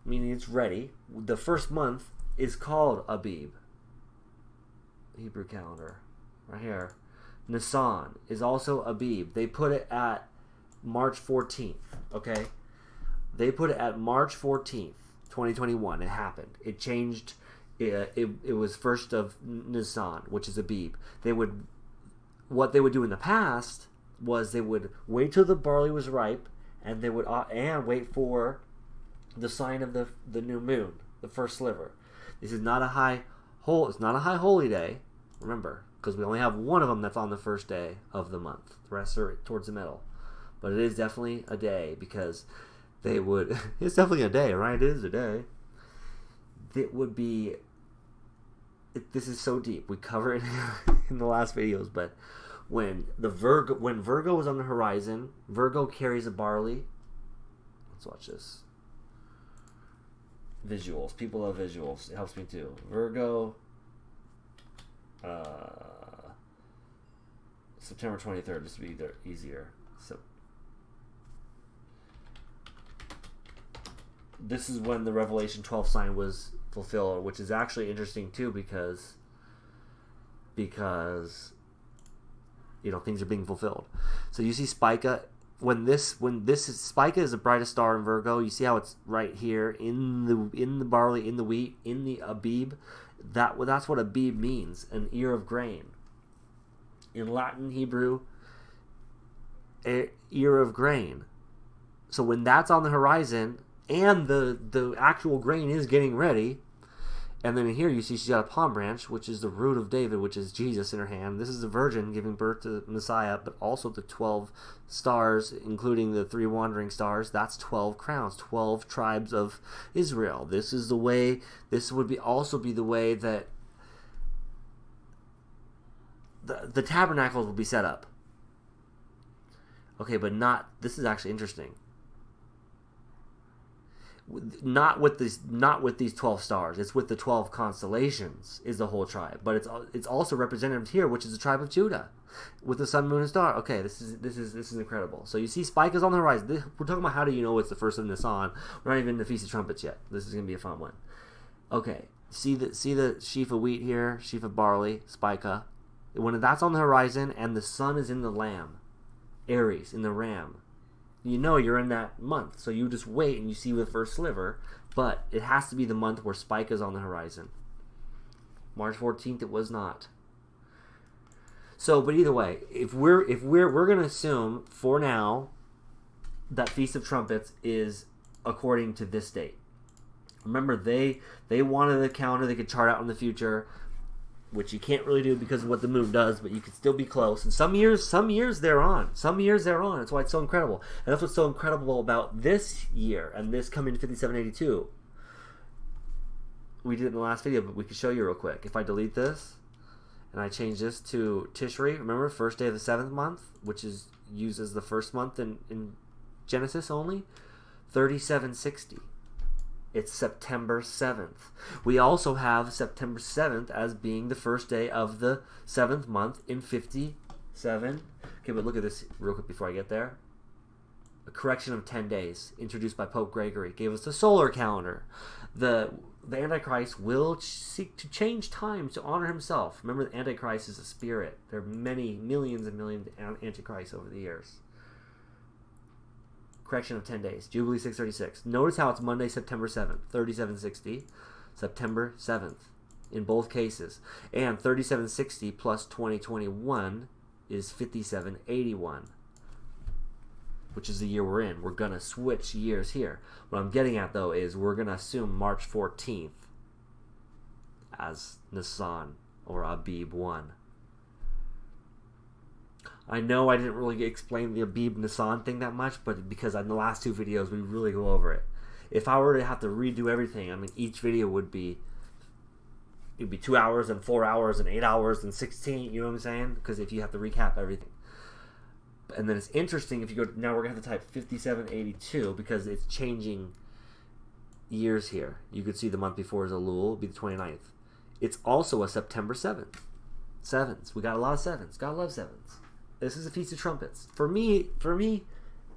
meaning it's ready, the first month is called Abib. Hebrew calendar. Right here. Nisan is also Abib. They put it at March 14th, okay? They put it at March 14th, 2021. It happened. It changed. It was first of Nisan, which is Abib. What they would do in the past was they would wait till the barley was ripe, and they would wait for the sign of the new moon, the first sliver. This is not a it's not a high holy day, remember, because we only have one of them that's on the first day of the month. The rest are towards the middle. But it is definitely a day because they would... It's definitely a day, right? It is a day. It would be... This is so deep. We cover it in the last videos, but when Virgo is on the horizon, Virgo carries a barley. Let's watch this. Visuals. People love visuals. It helps me too. Virgo... September 23rd, just to be easier. So this is when the Revelation 12 sign was fulfilled, which is actually interesting too because things are being fulfilled. So you see Spica Spica is the brightest star in Virgo. You see how it's right here in the barley, in the wheat, in the Abib. That's what Abib means, an ear of grain. In Latin, Hebrew, ear of grain. So when that's on the horizon and the actual grain is getting ready, and then here you see she's got a palm branch, which is the root of David, which is Jesus in her hand. This is the virgin giving birth to the Messiah, but also the 12 stars, including the 3 wandering stars. That's 12 crowns, 12 tribes of Israel. This is the way, this would also be the way that the tabernacles will be set up. Okay, but this is actually interesting. Not with these 12 stars. It's with the 12 constellations is the whole tribe. But it's also represented here, which is the tribe of Judah, with the sun, moon, and star. Okay, this is incredible. So you see Spica's on the horizon. We're talking about how do you know it's the first of Nisan. We're not even in the Feast of Trumpets yet. This is gonna be a fun one. Okay, see the sheaf of wheat here, sheaf of barley, Spica. When that's on the horizon and the sun is in the lamb, Aries in the ram, you know you're in that month. So you just wait and you see the first sliver, but it has to be the month where Spica's on the horizon. March 14th it was not. So, but either way, if we're going to assume for now that Feast of Trumpets is according to this date. Remember, they wanted a calendar they could chart out in the future, which you can't really do because of what the moon does, but you can still be close. And some years they're on. That's why it's so incredible. And that's what's so incredible about this year and this coming to 5782. We did it in the last video, but we can show you real quick. If I delete this and I change this to Tishri, remember, first day of the 7th month, which is used as the first month in Genesis only, 3760. It's September 7th. We also have September 7th as being the first day of the 7th month in 57. Okay, but look at this real quick before I get there. A correction of 10 days introduced by Pope Gregory gave us the solar calendar. The Antichrist will seek to change time to honor himself. Remember, the Antichrist is a spirit. There are many, millions and millions of Antichrists over the years. correction of 10 days. Jubilee 636. Notice how it's Monday, September 7th, 3760, September 7th in both cases. And 3760 plus 2021 is 5781, which is the year we're in. We're going to switch years here. What I'm getting at, though, is we're going to assume March 14th as Nisan or Abib 1. I know I didn't really explain the Abib Nisan thing that much, but because in the last two videos we really go over it. If I were to have to redo everything, I mean, each video would be 2 hours and 4 hours and 8 hours and 16. You know what I'm saying? Because if you have to recap everything, and then it's interesting if you go now, we're gonna have to type 5782 because it's changing years here. You could see the month before is Elul, be the 29th. It's also a September 7th. Sevens. We got a lot of sevens. Gotta love sevens. This is a Feast of Trumpets. For me,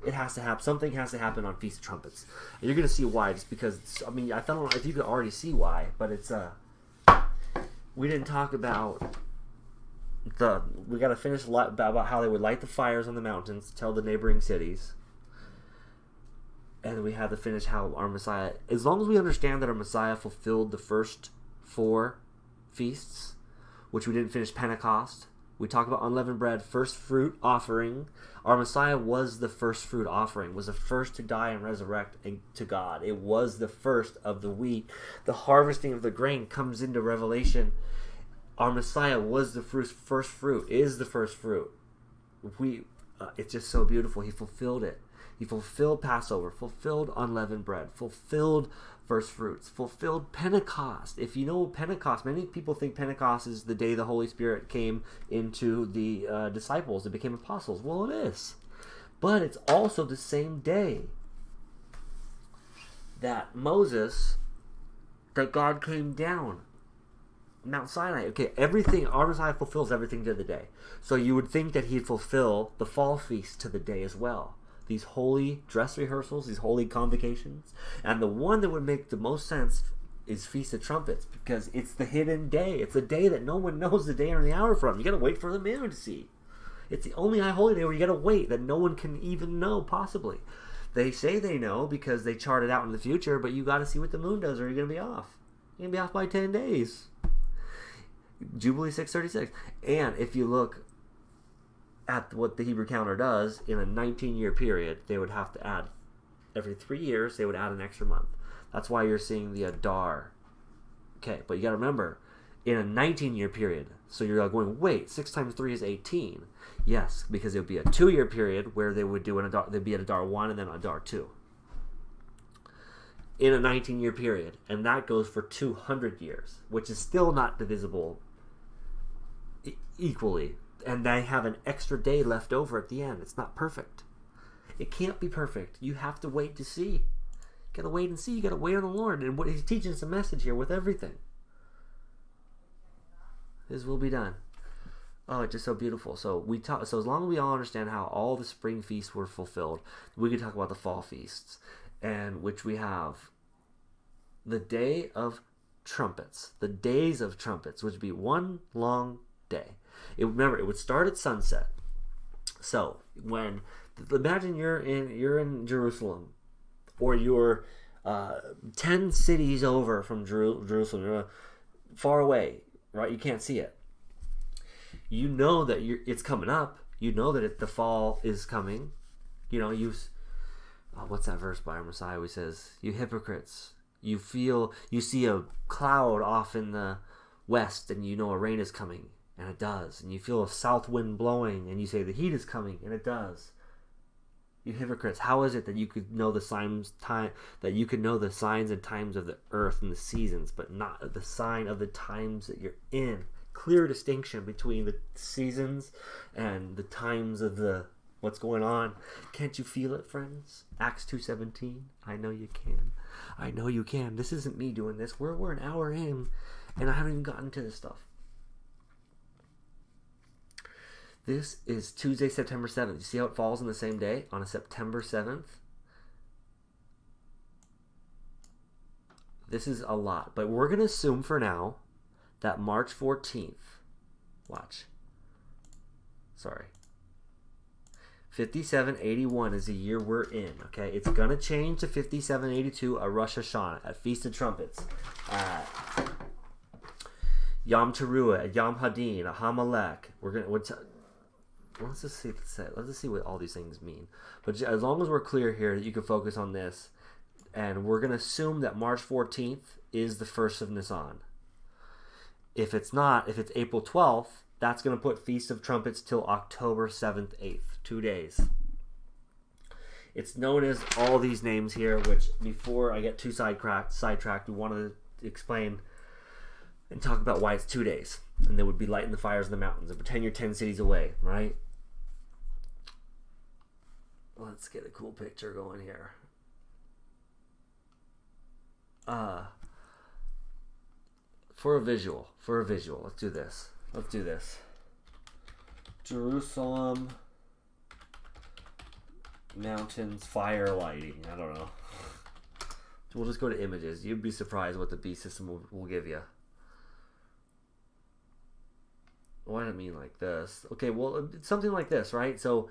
it has to happen. Something has to happen on Feast of Trumpets. And you're going to see why, just because, I mean, I don't know if you could already see why, but it's, we didn't talk about we got to finish about how they would light the fires on the mountains, tell the neighboring cities. And we had to finish how our Messiah, as long as we understand that our Messiah fulfilled the first 4 feasts, which we didn't finish Pentecost. We talk about unleavened bread, first fruit offering. Our Messiah was the first fruit offering, was the first to die and resurrect to God. It was the first of the wheat. The harvesting of the grain comes into Revelation. Our Messiah was the first fruit, is the first fruit. It's just so beautiful. He fulfilled it. He fulfilled Passover, fulfilled unleavened bread, fulfilled first fruits, fulfilled Pentecost. If you know Pentecost, many people think Pentecost is the day the Holy Spirit came into the disciples and became apostles. Well, it is. But it's also the same day that God came down Mount Sinai. Okay, everything, our Messiah fulfills everything to the day. So you would think that he'd fulfill the fall feast to the day as well. These holy dress rehearsals, these holy convocations. And the one that would make the most sense is Feast of Trumpets, because it's the hidden day. It's a day that no one knows the day or the hour from. You got to wait for the moon to see. It's the only high holy day where you got to wait, that no one can even know, possibly. They say they know because they chart it out in the future, but you got to see what the moon does or you're going to be off. You're going to be off by 10 days. Jubilee 636. And if you look at what the Hebrew calendar does, in a 19-year period, they would have to add, every 3 years, they would add an extra month. That's why you're seeing the Adar. Okay, but you got to remember, in a 19-year period, so you're going, wait, 6 times 3 is 18. Yes, because it would be a 2-year period where they would do an Adar, there'd be an Adar 1 and then Adar 2. In a 19-year period, and that goes for 200 years, which is still not divisible equally. And they have an extra day left over at the end. It's not perfect. It can't be perfect. You have to wait to see. You gotta wait and see. You gotta wait on the Lord. And what he's teaching us a message here with everything. His will be done. Oh, it's just so beautiful. So as long as we all understand how all the spring feasts were fulfilled, we can talk about the fall feasts, and which we have the day of trumpets, the days of trumpets, which would be one long day. Remember, it would start at sunset. So imagine you're in Jerusalem, or you're 10 cities over from Jerusalem, you're far away, right? You can't see it. You know that it's coming up. You know that the fall is coming. You know, what's that verse by our Messiah? He says, "You hypocrites, you see a cloud off in the west, and you know a rain is coming." And it does. And you feel a south wind blowing, and you say the heat is coming, and it does. You hypocrites, how is it that you could know the signs and times of the earth and the seasons, but not the sign of the times that you're in? Clear distinction between the seasons and the times of what's going on. Can't you feel it, friends? Acts 2:17. I know you can. I know you can. This isn't me doing this. We're an hour in, and I haven't even gotten to this stuff. This is Tuesday, September 7th. You see how it falls on the same day, on a September 7th? This is a lot, but we're going to assume for now that March 14th, watch, sorry, 5781 is the year we're in. Okay, it's gonna change to 5782 at Rosh Hashanah, at Feast of Trumpets, at Yom Teruah, at Yom Hadin, at Hamalek. Let's just see what all these things mean. But as long as we're clear here, that you can focus on this, and we're gonna assume that March 14th is the first of Nisan. If it's not, if it's April 12th, that's going to put Feast of Trumpets till October 7th, 8th. 2 days. It's known as all these names here, which before I get too sidetracked, we want to explain and talk about why it's 2 days. And they would be lighting the fires in the mountains and pretend you're 10 cities away, right? Let's get a cool picture going here. For a visual, let's do this. Jerusalem mountains fire lighting. I don't know. We'll just go to images. You'd be surprised what the B system will give you. Why do I mean like this? Okay, well, it's something like this, right? So,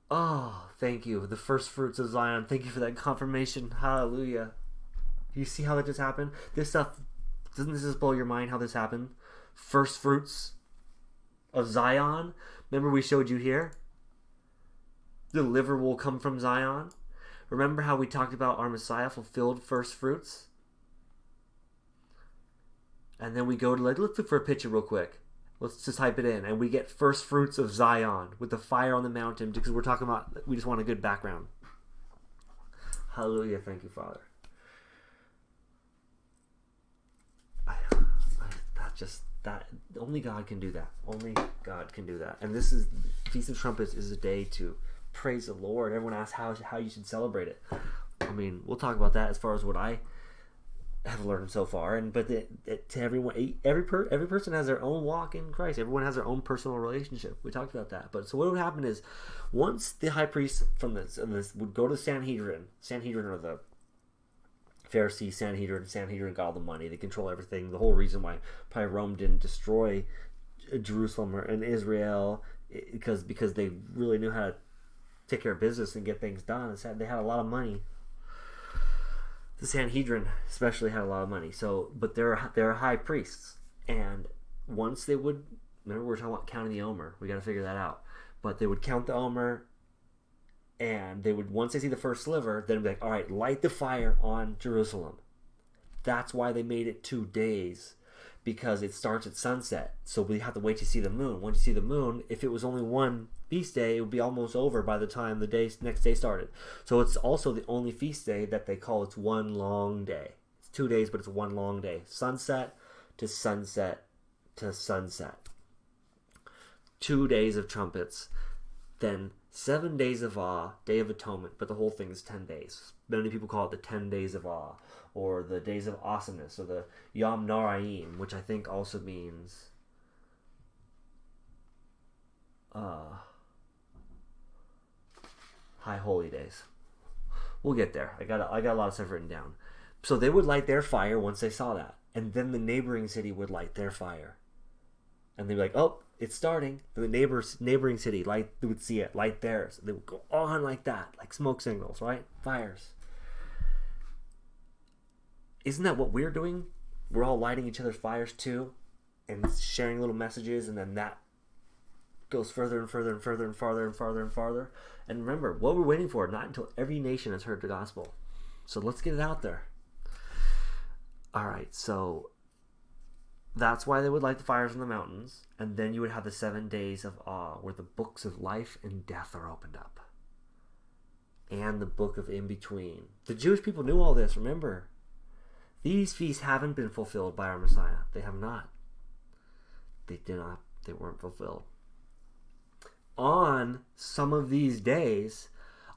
oh, thank you. The first fruits of Zion. Thank you for that confirmation. Hallelujah. You see how that just happened? This stuff, doesn't this just blow your mind how this happened? First fruits of Zion. Remember we showed you here? The liver will come from Zion. Remember how we talked about our Messiah fulfilled first fruits? And then we go to, let's look for a picture real quick. Let's just type it in. And we get first fruits of Zion with the fire on the mountain, because we're talking about, we just want a good background. Hallelujah. Thank you, Father. That only God can do that. Only God can do that. And this is Feast of Trumpets is a day to praise the Lord. Everyone asks how you should celebrate it. I mean, we'll talk about that as far as what I have learned so far. But to everyone, every person has their own walk in Christ. Everyone has their own personal relationship. We talked about that. But so what would happen is, once the high priest from this would go to the Sanhedrin are the Pharisees, Sanhedrin got all the money. They control everything. The whole reason why probably Rome didn't destroy Jerusalem and Israel, because they really knew how to take care of business and get things done. They had a lot of money. The Sanhedrin especially had a lot of money. So, but they're high priests, and once they would, remember we're talking about counting the omer. We got to figure that out. But they would count the omer. And they would, once they see the first sliver, then be like, all right, light the fire on Jerusalem. That's why they made it 2 days, because it starts at sunset. So we have to wait to see the moon. Once you see the moon, if it was only one feast day, it would be almost over by the time the next day started. So it's also the only feast day that they call it's one long day. It's 2 days, but it's one long day. Sunset to sunset to sunset. 2 days of trumpets. Then 7 days of awe, Day of Atonement, but the whole thing is 10 days. Many people call it the 10 days of awe, or the days of awesomeness, or the Yom Naraim, which I think also means high holy days. We'll get there. I got a lot of stuff written down. So they would light their fire once they saw that, and then the neighboring city would light their fire, and they'd be like, "Oh, it's starting." And the neighboring city, they would see it, light theirs. They would go on like that, like smoke signals, right? Fires. Isn't that what we're doing? We're all lighting each other's fires too, and sharing little messages, and then that goes further and further and further and farther and farther and farther. And remember, what we're waiting for, not until every nation has heard the gospel. So let's get it out there. All right, so that's why they would light the fires in the mountains, and then you would have the 7 days of awe, where the books of life and death are opened up, and the book of in between. The Jewish people knew all this. Remember, these feasts haven't been fulfilled by our Messiah. They have not. They did not. They weren't fulfilled. On some of these days,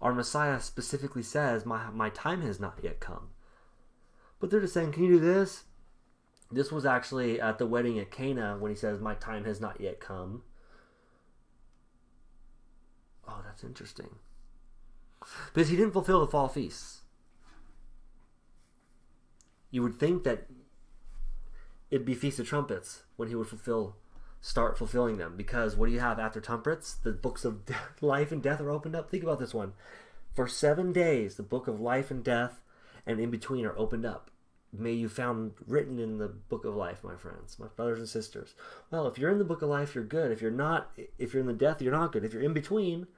our Messiah specifically says, "My time has not yet come." But they're just saying, "Can you do this?" This was actually at the wedding at Cana when he says, "My time has not yet come." Oh, that's interesting. Because he didn't fulfill the fall feasts. You would think that it'd be Feast of Trumpets when he would fulfill start fulfilling them. Because what do you have after trumpets? The books of life and death are opened up. Think about this one. For 7 days, the book of life and death and in between are opened up. May you found written in the book of life, my friends, my brothers and sisters. Well, if you're in the book of life, you're good. If you're not, if you're in the death, you're not good. If you're in between,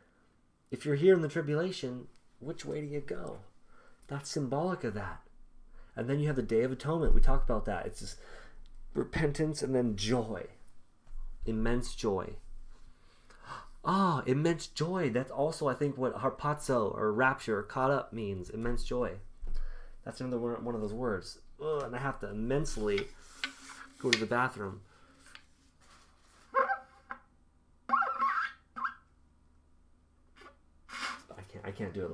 if you're here in the tribulation, which way do you go? That's symbolic of that. And then you have the Day of Atonement. We talked about that. It's just repentance and then joy. Immense joy. Ah, immense joy. That's also, I think, what harpazo or rapture or caught up means. Immense joy. That's another one of those words. Ugh, and I have to immensely go to the bathroom. I can't do it.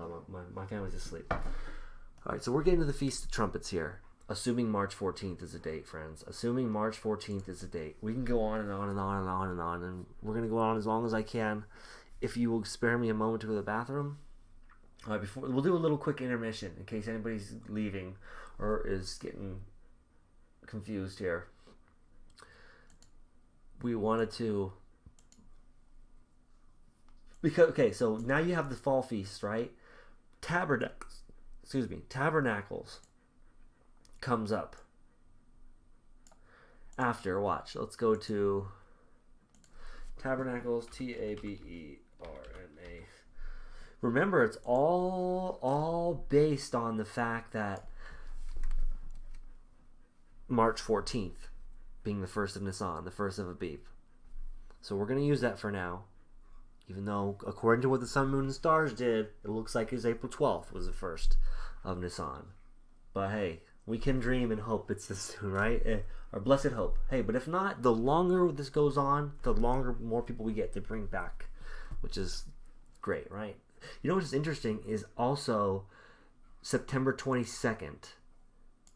My family's asleep. All right, so we're getting to the Feast of Trumpets here. Assuming March 14th is a date, friends. Assuming March 14th is a date. We can go on and on and on and on and on, and we're going to go on as long as I can. If you will spare me a moment to go to the bathroom. All right, we'll do a little quick intermission in case anybody's leaving or is getting confused here. We wanted to... Because, okay, so now you have the fall feast, right? Tabernacles comes up after. Watch, let's go to Tabernacles, Taberna. Remember, it's all based on the fact that March 14th being the first of Nisan, the first of Abib. So we're going to use that for now. Even though, according to what the sun, moon, and stars did, it looks like it's April 12th was the first of Nisan. But hey, we can dream and hope it's this soon, right? Our blessed hope. Hey, but if not, the longer this goes on, the longer more people we get to bring back, which is great, right? You know what's interesting is also September 22nd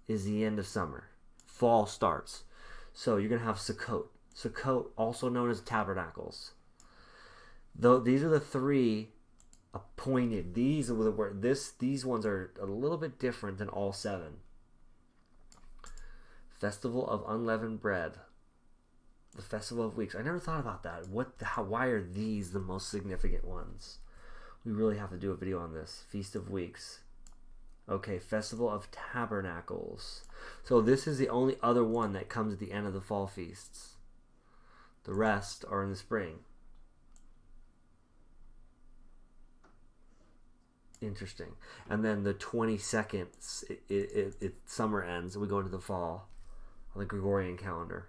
is the end of summer. Fall starts. So you're going to have Sukkot. Sukkot, also known as Tabernacles. Though these are the three appointed. These ones are a little bit different than all seven. Festival of Unleavened Bread. The Festival of Weeks. I never thought about that. Why are these the most significant ones? We really have to do a video on this. Feast of Weeks. Okay, Festival of Tabernacles. So this is the only other one that comes at the end of the fall feasts. The rest are in the spring. Interesting. And then the 22nd, summer ends, and we go into the fall on the Gregorian calendar.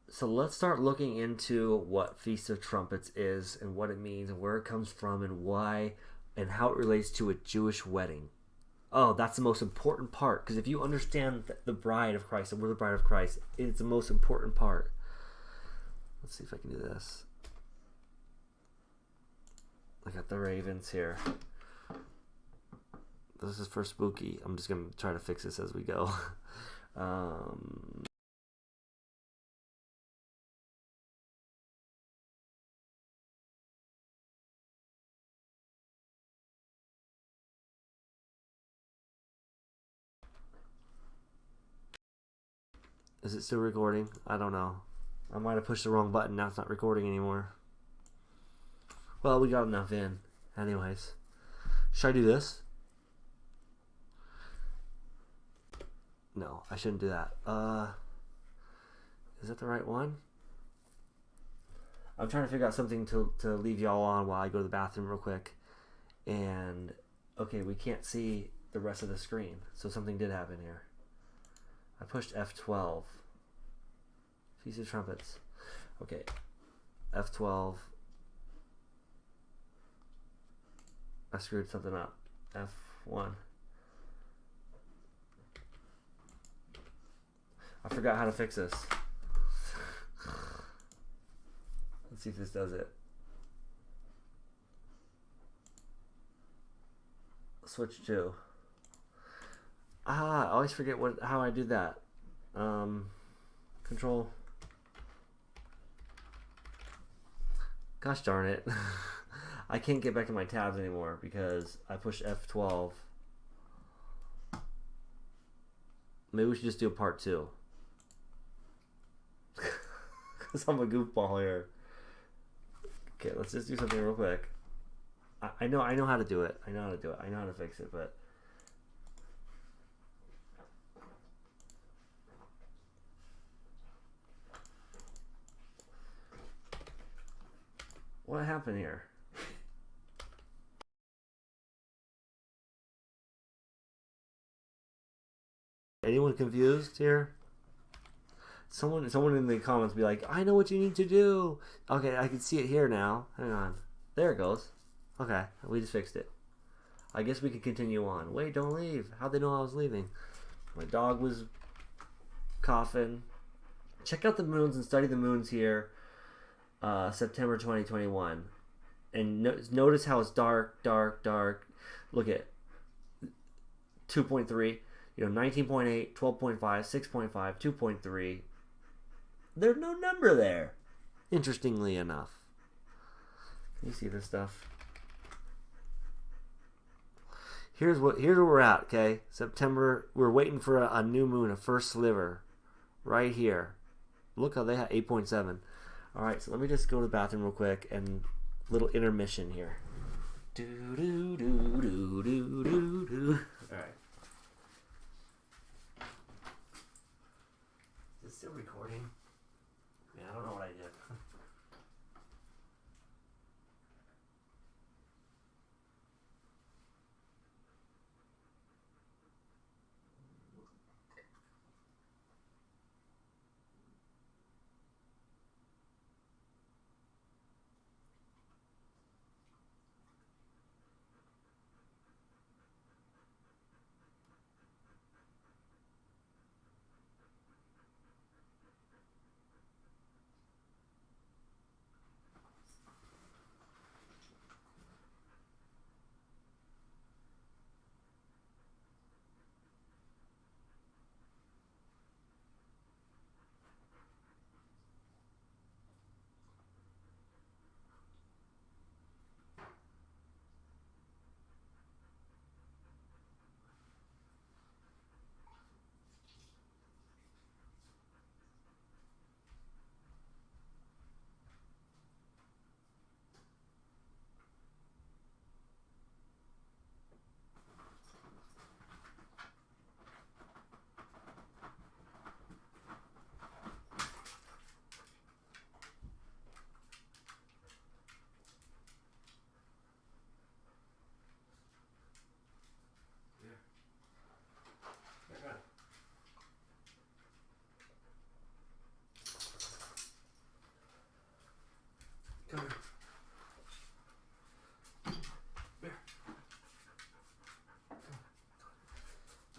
So let's start looking into what Feast of Trumpets is and what it means and where it comes from and why and how it relates to a Jewish wedding. Oh, that's the most important part, because if you understand the bride of Christ and we're the bride of Christ, it's the most important part. Let's see if I can do this. I got the ravens here. This is for spooky. I'm just going to try to fix this as we go. Is it still recording? I don't know. I might have pushed the wrong button. Now it's not recording anymore. Well, we got enough in. Anyways. Should I do this? No, I shouldn't do that. Is that the right one? I'm trying to figure out something to leave y'all on while I go to the bathroom real quick. And, okay, we can't see the rest of the screen. So something did happen here. I pushed F12. Feast of Trumpets. Okay. F12. I screwed something up. F1. I forgot how to fix this. Let's see if this does it. Switch to. I always forget how I do that. Control. Gosh darn it. I can't get back to my tabs anymore because I pushed F12. Maybe we should just do a part 2. Because I'm a goofball here. Okay, let's just do something real quick. I know how to do it. I know how to fix it, but what happened here? Anyone confused here? Someone in the comments be like, I know what you need to do. Okay, I can see it here now. Hang on. There it goes. Okay, we just fixed it. I guess we can continue on. Wait, don't leave. How'd they know I was leaving? My dog was coughing. Check out the moons and study the moons here. September 2021. And notice how it's dark, dark, dark. Look at 2.3. 19.8, 12.5, 6.5, 2.3. There's no number there. Interestingly enough. Can you see this stuff? Here's where we're at, okay? September, we're waiting for a new moon, a first sliver. Right here. Look how they have 8.7. Alright, so let me just go to the bathroom real quick and little intermission here. Do do do do do do do. Alright. Is it still recording? Man, I don't know what I did. Come here. Bear.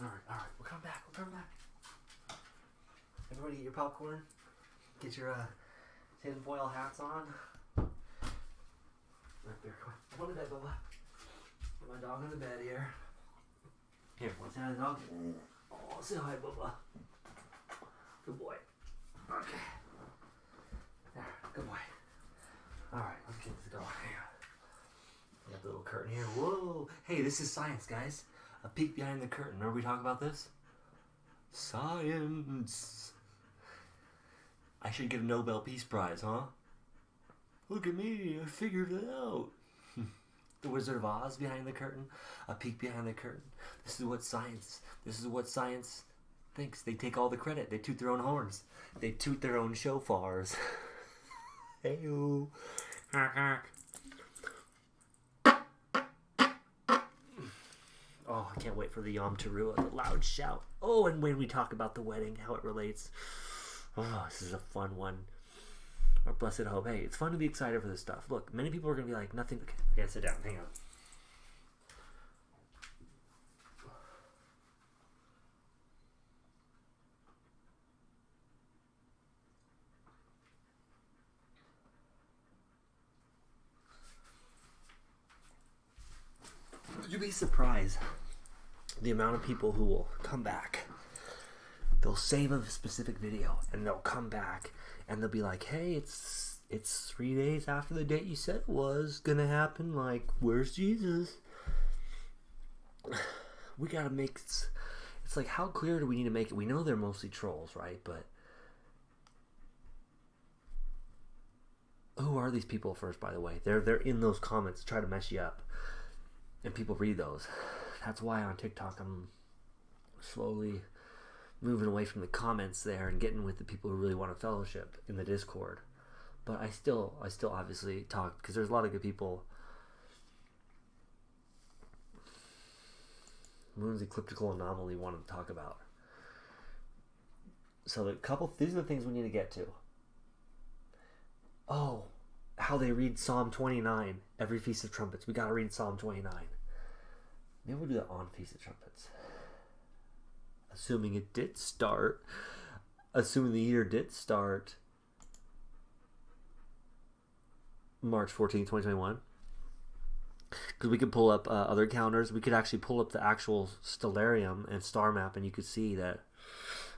Alright. We'll come back. Everybody get your popcorn. Get your tinfoil hats on. Right there. Come on to bed, Bubba. Get my dog on the bed here. Here, let's have the dog. Oh, say hi, Bubba. Good boy. Okay. There, good boy. Alright, let's get this going. We got the little curtain here. Whoa! Hey, this is science, guys. A peek behind the curtain. Remember we talked about this? Science! I should get a Nobel Peace Prize, huh? Look at me, I figured it out. The Wizard of Oz behind the curtain. A peek behind the curtain. This is what science thinks. They take all the credit. They toot their own horns. They toot their own shofars. Hey-oo. Oh, I can't wait for the Yom Teruah, the loud shout. Oh, and when we talk about the wedding, how it relates. Oh, this is a fun one. Our blessed hope. Hey, it's fun to be excited for this stuff. Look, many people are going to be like, nothing. Okay, I gotta sit down. Hang on. You'd be surprised the amount of people who will come back. They'll save a specific video and they'll come back and they'll be like, hey, it's 3 days after the date you said it was gonna happen. Like, where's Jesus? We gotta make it's like, how clear do we need to make it? We know they're mostly trolls, right? But are these people first, by the way? They're in those comments to try to mess you up. And people read those. That's why on TikTok I'm slowly moving away from the comments there and getting with the people who really want to fellowship in the Discord. But I still obviously talk, because there's a lot of good people. Moon's ecliptical anomaly wanted to talk about. So these are the things we need to get to. Oh, how they read Psalm 29 every Feast of Trumpets. We got to read Psalm 29. Maybe we'll do that on Feast of Trumpets. Assuming it did start. Assuming the year did start March 14, 2021. Because we could pull up other counters. We could actually pull up the actual stellarium and star map, and you could see that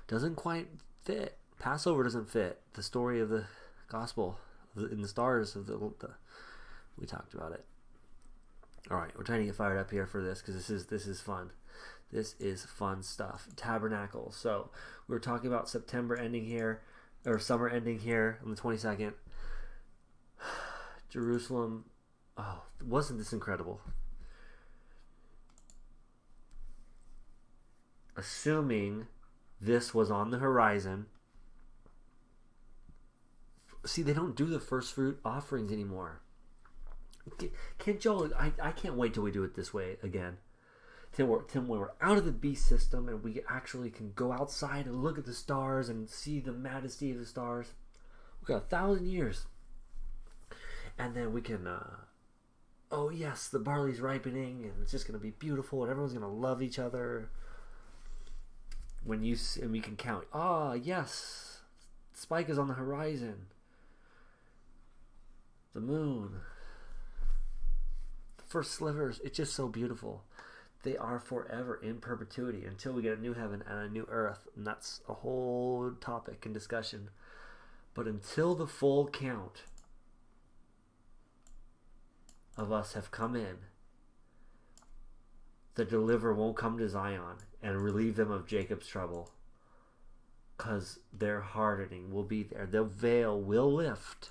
doesn't quite fit. Passover doesn't fit the story of the gospel in the stars of the we talked about it. All right, we're trying to get fired up here for this, because this is fun. This is fun stuff. Tabernacles. So we were talking about September ending here, or summer ending here on the 22nd. Jerusalem. Oh, wasn't this incredible? Assuming this was on the horizon. See, they don't do the first fruit offerings anymore. Can't Joel? I can't wait till we do it this way again. Till when we're out of the beast system and we actually can go outside and look at the stars and see the majesty of the stars. We've got 1,000 years. And then we can, oh yes, the barley's ripening and it's just going to be beautiful and everyone's going to love each other. And we can count. Ah, yes, spike is on the horizon. The moon. The first slivers. It's just so beautiful. They are forever in perpetuity until we get a new heaven and a new earth. And that's a whole topic and discussion. But until the full count of us have come in, the deliverer won't come to Zion and relieve them of Jacob's trouble, because their hardening will be there. The veil will lift.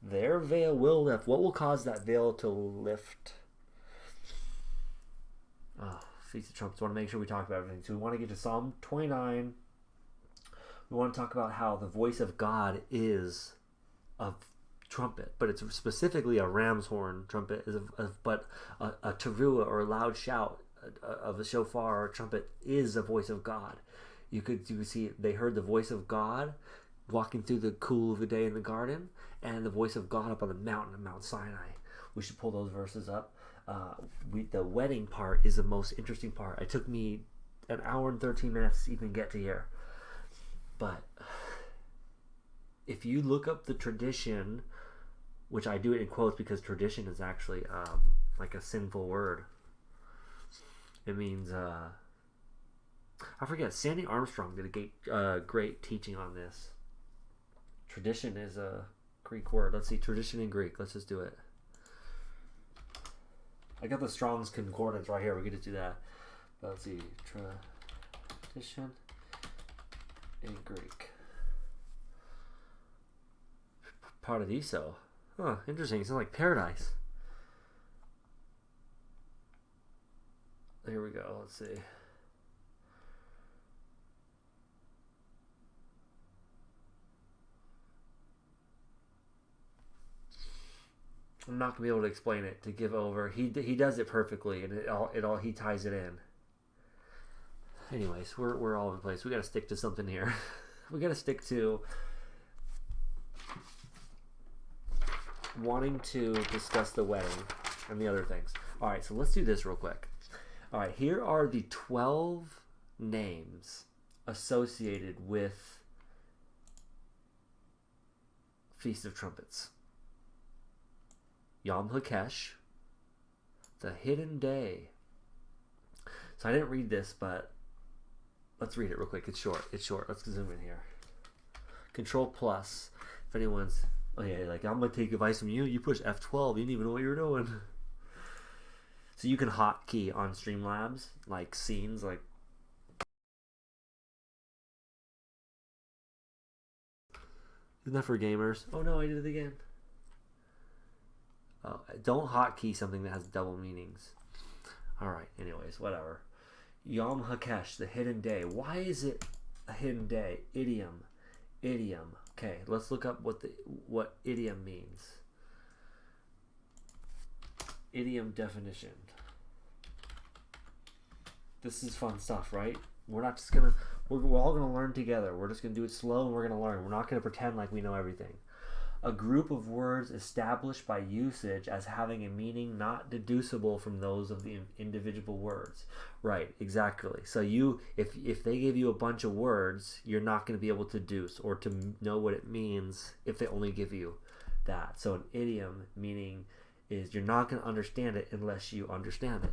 Their veil will lift. What will cause that veil to lift? Oh, Feast of Trumpets. I want to make sure we talk about everything. So we want to get to Psalm 29. We want to talk about how the voice of God is a trumpet, but it's specifically a ram's horn trumpet, but a teruah, or a loud shout of a shofar or a trumpet, is the voice of God. You could see they heard the voice of God walking through the cool of the day in the garden, and the voice of God up on the mountain of Mount Sinai. We should pull those verses up. The wedding part is the most interesting part. It took me an hour and 13 minutes to even get to here. But if you look up the tradition, which I do it in quotes because tradition is actually like a sinful word. It means, I forget, Sandy Armstrong did a great teaching on this. Tradition is a Greek word. Let's see, tradition in Greek. Let's just do it. I got the Strong's Concordance right here. We could just do that. But let's see, tradition in Greek. Paradiso. Huh, interesting. It sounds like paradise. Here we go. Let's see. I'm not gonna be able to explain it, to give over. He does it perfectly, and he ties it in. Anyways, we're all over the place. We gotta stick to something here. We gotta stick to wanting to discuss the wedding and the other things. All right, so let's do this real quick. All right, here are the 12 names associated with Feast of Trumpets. Yom HaKesh, the hidden day. So I didn't read this, but let's read it real quick. It's short. Let's zoom in here. Control plus. If anyone's, oh yeah, like, I'm gonna take advice from you. You push F12. You didn't even know what you were doing. So you can hotkey on Streamlabs, like scenes, like. Isn't that for gamers? Oh no, I did it again. Oh, don't hotkey something that has double meanings. Alright, anyways, whatever. Yom HaKesh, the hidden day. Why is it a hidden day? Idiom. Okay, let's look up what idiom means. Idiom definition. This is fun stuff, right? We're not just gonna... We're all gonna learn together. We're just gonna do it slow and we're gonna learn. We're not gonna pretend like we know everything. A group of words established by usage as having a meaning not deducible from those of the individual words. Right, exactly. So if they give you a bunch of words, you're not going to be able to deduce or to know what it means if they only give you that. So an idiom meaning is you're not going to understand it unless you understand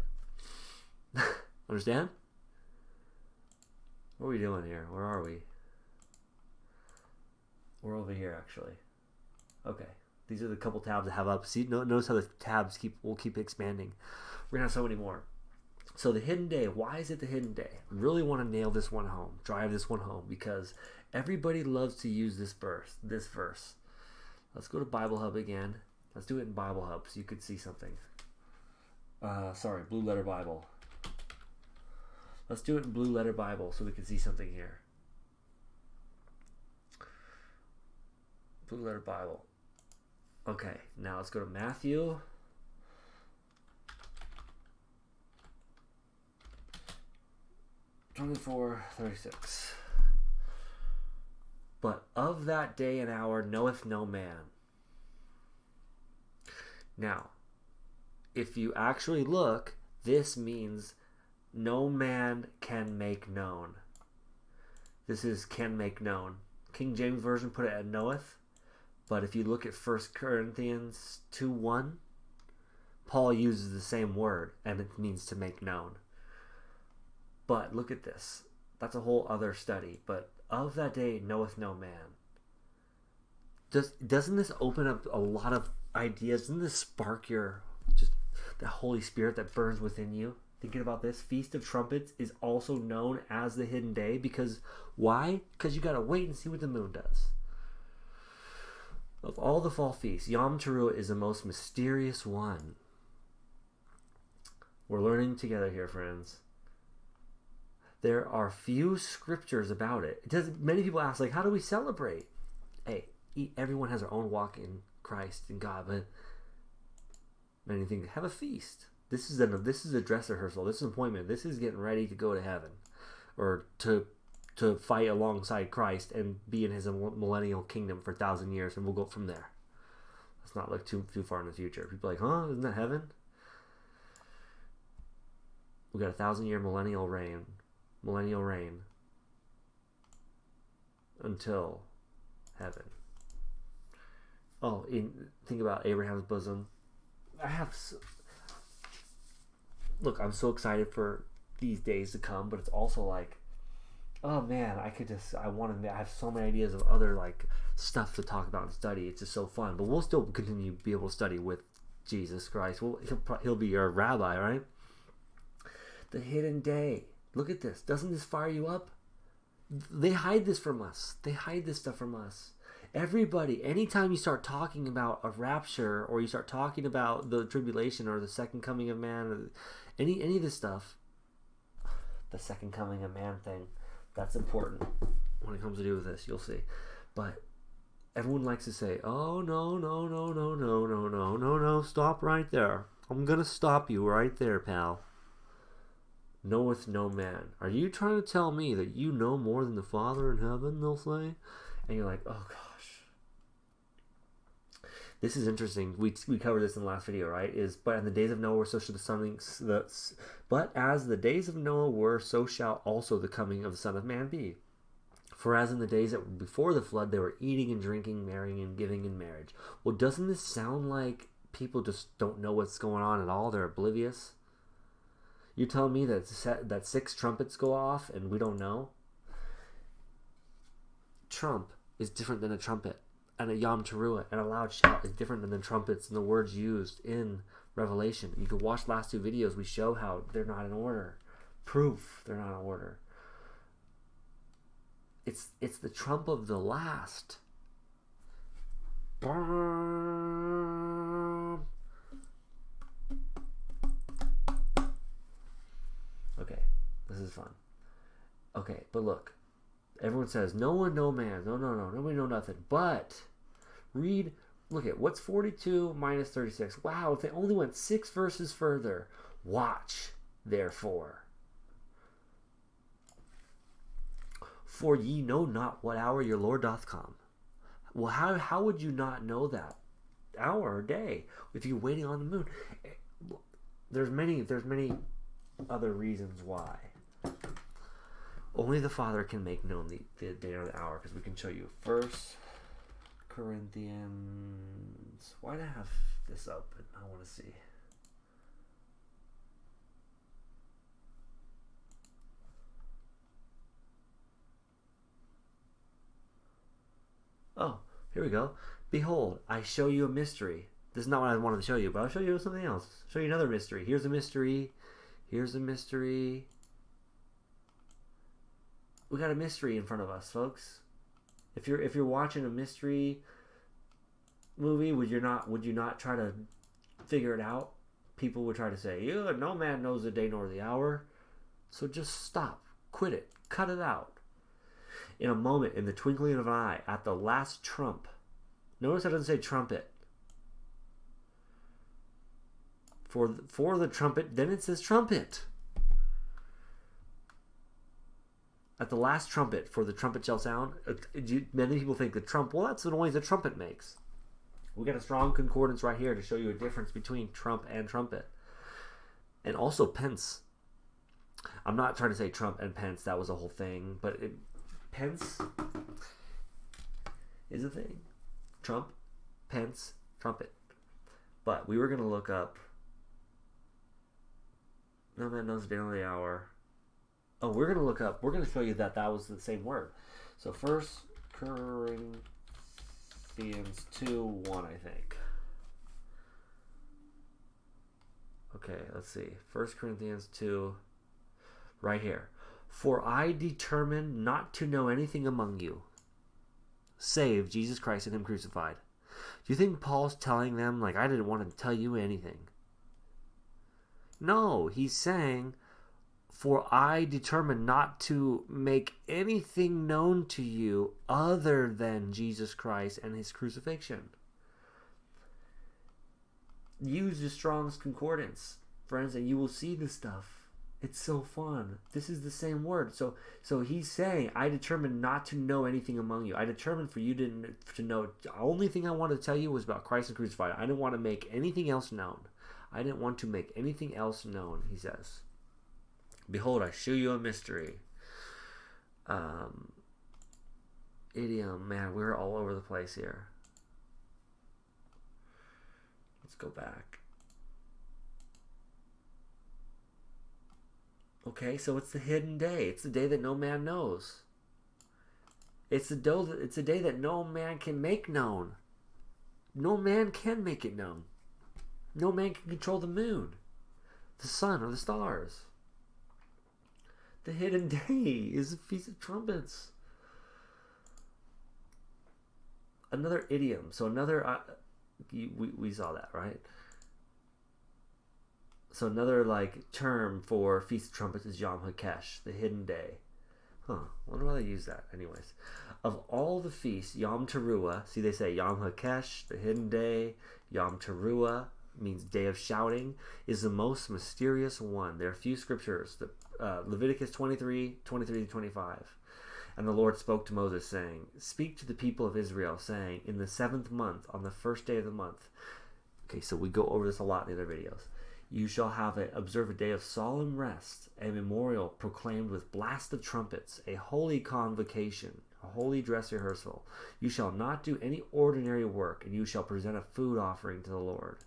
it. Understand? What are we doing here? Where are we? We're over here, actually. Okay, these are the couple tabs I have up. See, notice how the tabs will keep expanding. We're gonna have so many more. So the hidden day. Why is it the hidden day? I really want to nail this one home, drive this one home, because everybody loves to use this verse. Let's go to Bible Hub again. Let's do it in Bible Hub so you could see something. Sorry, Blue Letter Bible. Let's do it in Blue Letter Bible so we can see something here. Blue Letter Bible. Okay, now let's go to Matthew. (24:36). But of that day and hour knoweth no man. Now, if you actually look, this means no man can make known. This is can make known. King James Version put it at knoweth. But if you look at 1 Corinthians 2:1, Paul uses the same word, and it means to make known. But look at this. That's a whole other study. But of that day knoweth no man. Doesn't this open up a lot of ideas? Doesn't this spark your, just the Holy Spirit that burns within you? Thinking about this, Feast of Trumpets is also known as the hidden day because, why? Because you got to wait and see what the moon does. Of all the fall feasts, Yom Teruah is the most mysterious one. We're learning together here, friends. There are few scriptures about it. Many people ask, like, how do we celebrate? Hey, everyone has their own walk in Christ and God, but many think, have a feast. This is a dress rehearsal. This is an appointment. This is getting ready to go to heaven, or to fight alongside Christ and be in his millennial kingdom for 1,000 years, and we'll go from there. Let's not look too far in the future. People are like, huh? Isn't that heaven? We got 1,000-year millennial reign until heaven. Oh, think about Abraham's bosom. Look, I'm so excited for these days to come, but it's also like, oh man, I have so many ideas of other like stuff to talk about and study. It's just so fun. But we'll still continue to be able to study with Jesus Christ. He'll be our rabbi, right? The hidden day. Look at this. Doesn't this fire you up? They hide this from us. They hide this stuff from us. Everybody, anytime you start talking about a rapture, or you start talking about the tribulation or the second coming of man, or any of this stuff, the second coming of man thing, that's important when it comes to do with this. You'll see. But everyone likes to say, oh, no, stop right there. I'm going to stop you right there, pal. Knoweth no man. Are you trying to tell me that you know more than the Father in heaven, they'll say? And you're like, oh, gosh. This is interesting. We covered this in the last video, right? But in the days of Noah were so shall but as the days of Noah were, so shall also the coming of the Son of Man be. For as in the days that were before the flood, they were eating and drinking, marrying and giving in marriage. Well, doesn't this sound like people just don't know what's going on at all? They're oblivious. You telling me that 6 trumpets go off and we don't know? Trump is different than a trumpet, and a Yom Teruah and a loud shout is different than the trumpets and the words used in Revelation. You can watch the last 2 videos. We show how they're not in order. Proof they're not in order. It's the trump of the last. Okay, this is fun. Okay, but look, everyone says no one, no man, no, nobody know nothing. But read, look at what's 42 minus 36. Wow, if they only went 6 verses further. Watch, therefore, for ye know not what hour your Lord doth come. Well, how would you not know that hour or day if you're waiting on the moon? There's many other reasons why. Only the Father can make known the day or the hour, because we can show you. 1 Corinthians. Why do I have this up? I want to see. Oh, here we go. Behold, I show you a mystery. This is not what I wanted to show you, but I'll show you something else. Show you another mystery. Here's a mystery. Here's a mystery. We got a mystery in front of us, folks. If you're watching a mystery movie, would you not try to figure it out? People would try to say, "Yeah, no man knows the day nor the hour." So just stop. Quit it. Cut it out. In a moment, in the twinkling of an eye, at the last trump. Notice it doesn't say trumpet. For the trumpet, then it says trumpet. At the last trumpet, for the trumpet shall sound. Many people think the trump, well, that's the noise the trumpet makes. We got a strong concordance right here to show you a difference between trump and trumpet. And also pence. I'm not trying to say trump and pence, that was a whole thing, but pence is a thing. Trump, pence, trumpet. But we were going to look up. No man knows the day or the hour. Oh, we're going to look up. We're going to show you that was the same word. So 1 Corinthians 2:1, I think. Okay, let's see. 1 Corinthians 2, right here. For I determined not to know anything among you, save Jesus Christ and Him crucified. Do you think Paul's telling them, like, I didn't want to tell you anything? No, he's saying, for I determined not to make anything known to you other than Jesus Christ and His crucifixion. Use the Strong's Concordance, friends, and you will see this stuff. It's so fun. This is the same word. So he's saying, I determined not to know anything among you. I determined for you to know. The only thing I wanted to tell you was about Christ and crucified. I didn't want to make anything else known. I didn't want to make anything else known, he says. Behold, I show you a mystery. Idiom, man, we're all over the place here. Let's go back. Okay, so it's the hidden day. It's the day that no man knows. It's a day that no man can make known. No man can make it known. No man can control the moon, the sun, or the stars. The hidden day is the Feast of Trumpets. Another idiom. So another, we saw that, right? So another term for Feast of Trumpets is Yom HaKesh, the hidden day. I wonder why they use that. Anyways, of all the feasts, Yom Teruah, see they say Yom HaKesh, the hidden day. Yom Teruah means day of shouting, is the most mysterious one. There are a few scriptures, Leviticus 23:23-25. And the Lord spoke to Moses, saying, speak to the people of Israel, saying, in the 7th month, on the 1st day of the month. Okay, so we go over this a lot in the other videos. You shall observe a day of solemn rest, a memorial proclaimed with blast of trumpets, a holy convocation, a holy dress rehearsal. You shall not do any ordinary work, and you shall present a food offering to the Lord.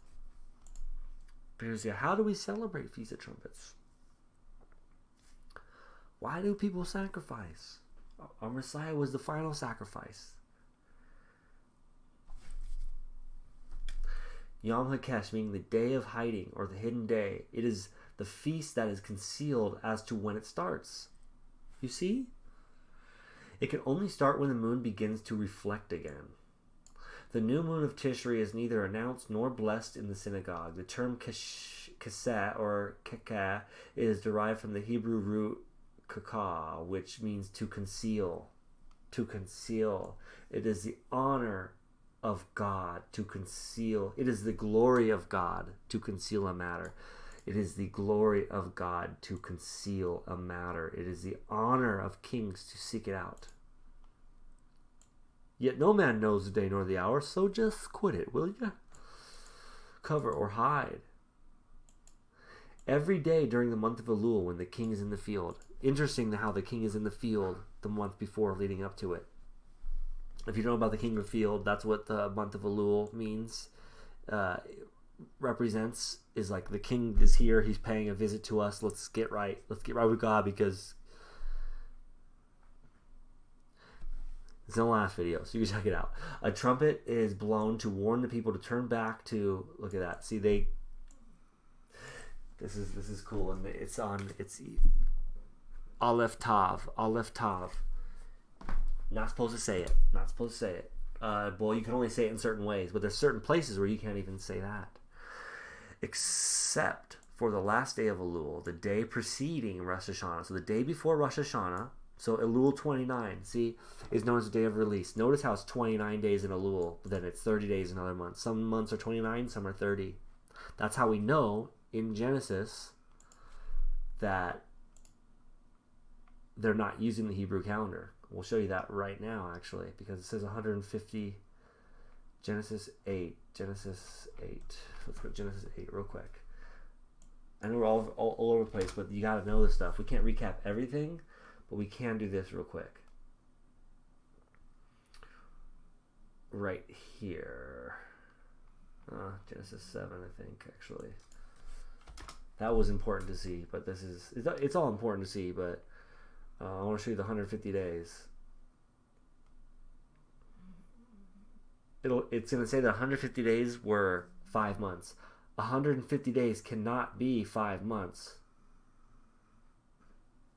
Because how do we celebrate Feast of Trumpets? Why do people sacrifice? Our Messiah was the final sacrifice. Yom HaKesh, meaning the day of hiding or the hidden day. It is the feast that is concealed as to when it starts. You see? It can only start when the moon begins to reflect again. The new moon of Tishri is neither announced nor blessed in the synagogue. The term kaseh or kekah is derived from the Hebrew root kakah, which means to conceal. To conceal. It is the honor of God to conceal. It is the glory of God to conceal a matter. It is the glory of God to conceal a matter. It is the honor of kings to seek it out. Yet no man knows the day nor the hour, so just quit it, will you? Cover or hide. Every day during the month of Elul, when the king is in the field. Interesting how the king is in the field the month before leading up to it. If you know about the king of the field, that's what the month of Elul means. Represents is like the king is here, he's paying a visit to us. Let's get right with God, because it's in the last video, so you can check it out. A trumpet is blown to warn the people to turn back to, look at that. See, this is cool, and it's Aleph Tav. Not supposed to say it. Well, you can only say it in certain ways, but there's certain places where you can't even say that. Except for the last day of Elul, the day preceding Rosh Hashanah. So the day before Rosh Hashanah, so Elul 29, see, is known as the day of release. Notice how it's 29 days in Elul, but then it's 30 days in other months. Some months are 29, some are 30. That's how we know in Genesis that they're not using the Hebrew calendar. We'll show you that right now, actually, because it says 150, Genesis 8. Let's go to Genesis 8 real quick. I know we're all over the place, but you got to know this stuff. We can't recap everything, but we can do this real quick. Right here. Genesis 7, I think, actually. That was important to see, but it's all important to see, but I want to show you the 150 days. It's going to say that 150 days were 5 months. 150 days cannot be 5 months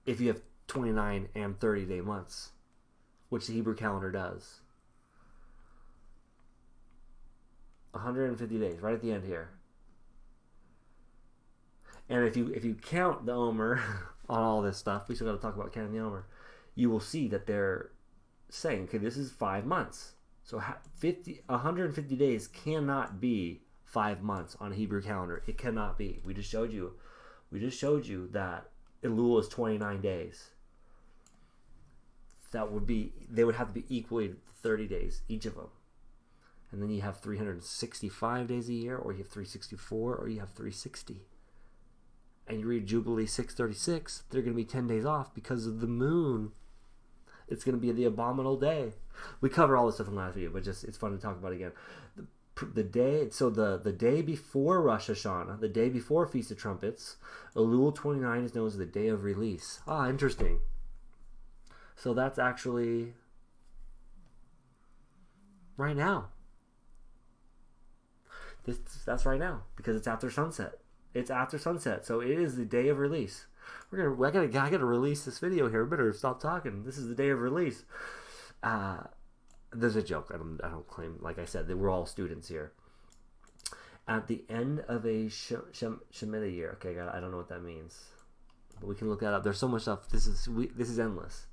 if you have 29 and 30 day months, which the Hebrew calendar does. 150 days, right at the end here. And if you count the Omer on all this stuff, we still got to talk about counting the Omer. You will see that they're saying, okay, this is 5 months. So 150 days cannot be 5 months on a Hebrew calendar. It cannot be. We just showed you that Elul is 29 days. They would have to be equally 30 days, each of them. And then you have 365 days a year, or you have 364, or you have 360. And you read Jubilee 636, they're going to be 10 days off because of the moon. It's going to be the abominable day. We covered all this stuff in the last video, but just it's fun to talk about again. The day before Rosh Hashanah, the day before Feast of Trumpets, Elul 29 is known as the day of release. Interesting. So that's actually right now. That's right now because it's after sunset. It's after sunset, so it is the day of release. I gotta release this video here. We better stop talking. This is the day of release. There's a joke. I don't claim. Like I said, we're all students here. At the end of a Shemitah year. Okay, I don't know what that means, but we can look that up. There's so much stuff. This is endless.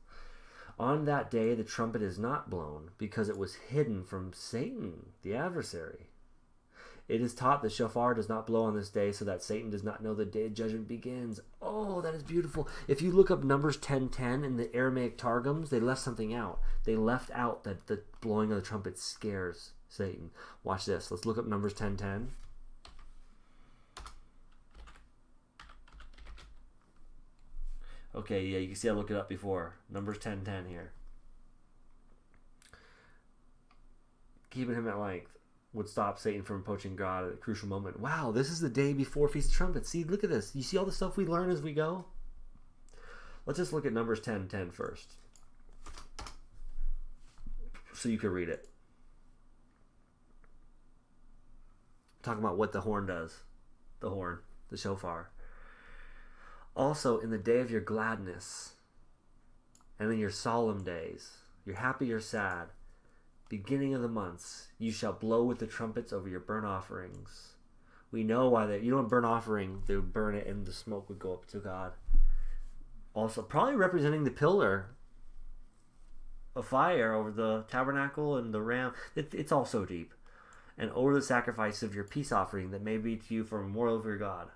On that day, the trumpet is not blown because it was hidden from Satan, the adversary. It is taught the shofar does not blow on this day so that Satan does not know the day of judgment begins. Oh, that is beautiful. If you look up Numbers 10:10 in the Aramaic Targums, they left something out. They left out that the blowing of the trumpet scares Satan. Watch this. Let's look up Numbers 10:10. Okay, yeah, you can see I looked it up before. Numbers 10:10 here. Keeping him at length would stop Satan from approaching God at a crucial moment. Wow, this is the day before Feast of Trumpets. See, look at this. You see all the stuff we learn as we go? Let's just look at Numbers 10:10 first, so you can read it. Talking about what the horn does. The horn, the shofar. Also, in the day of your gladness, and in your solemn days, you're happy or sad, beginning of the months, you shall blow with the trumpets over your burnt offerings. We know why they, burnt offering, they would burn it and the smoke would go up to God. Also, probably representing the pillar of fire over the tabernacle and the ram. It's all so deep. And over the sacrifice of your peace offering that may be to you for a memorial of your God.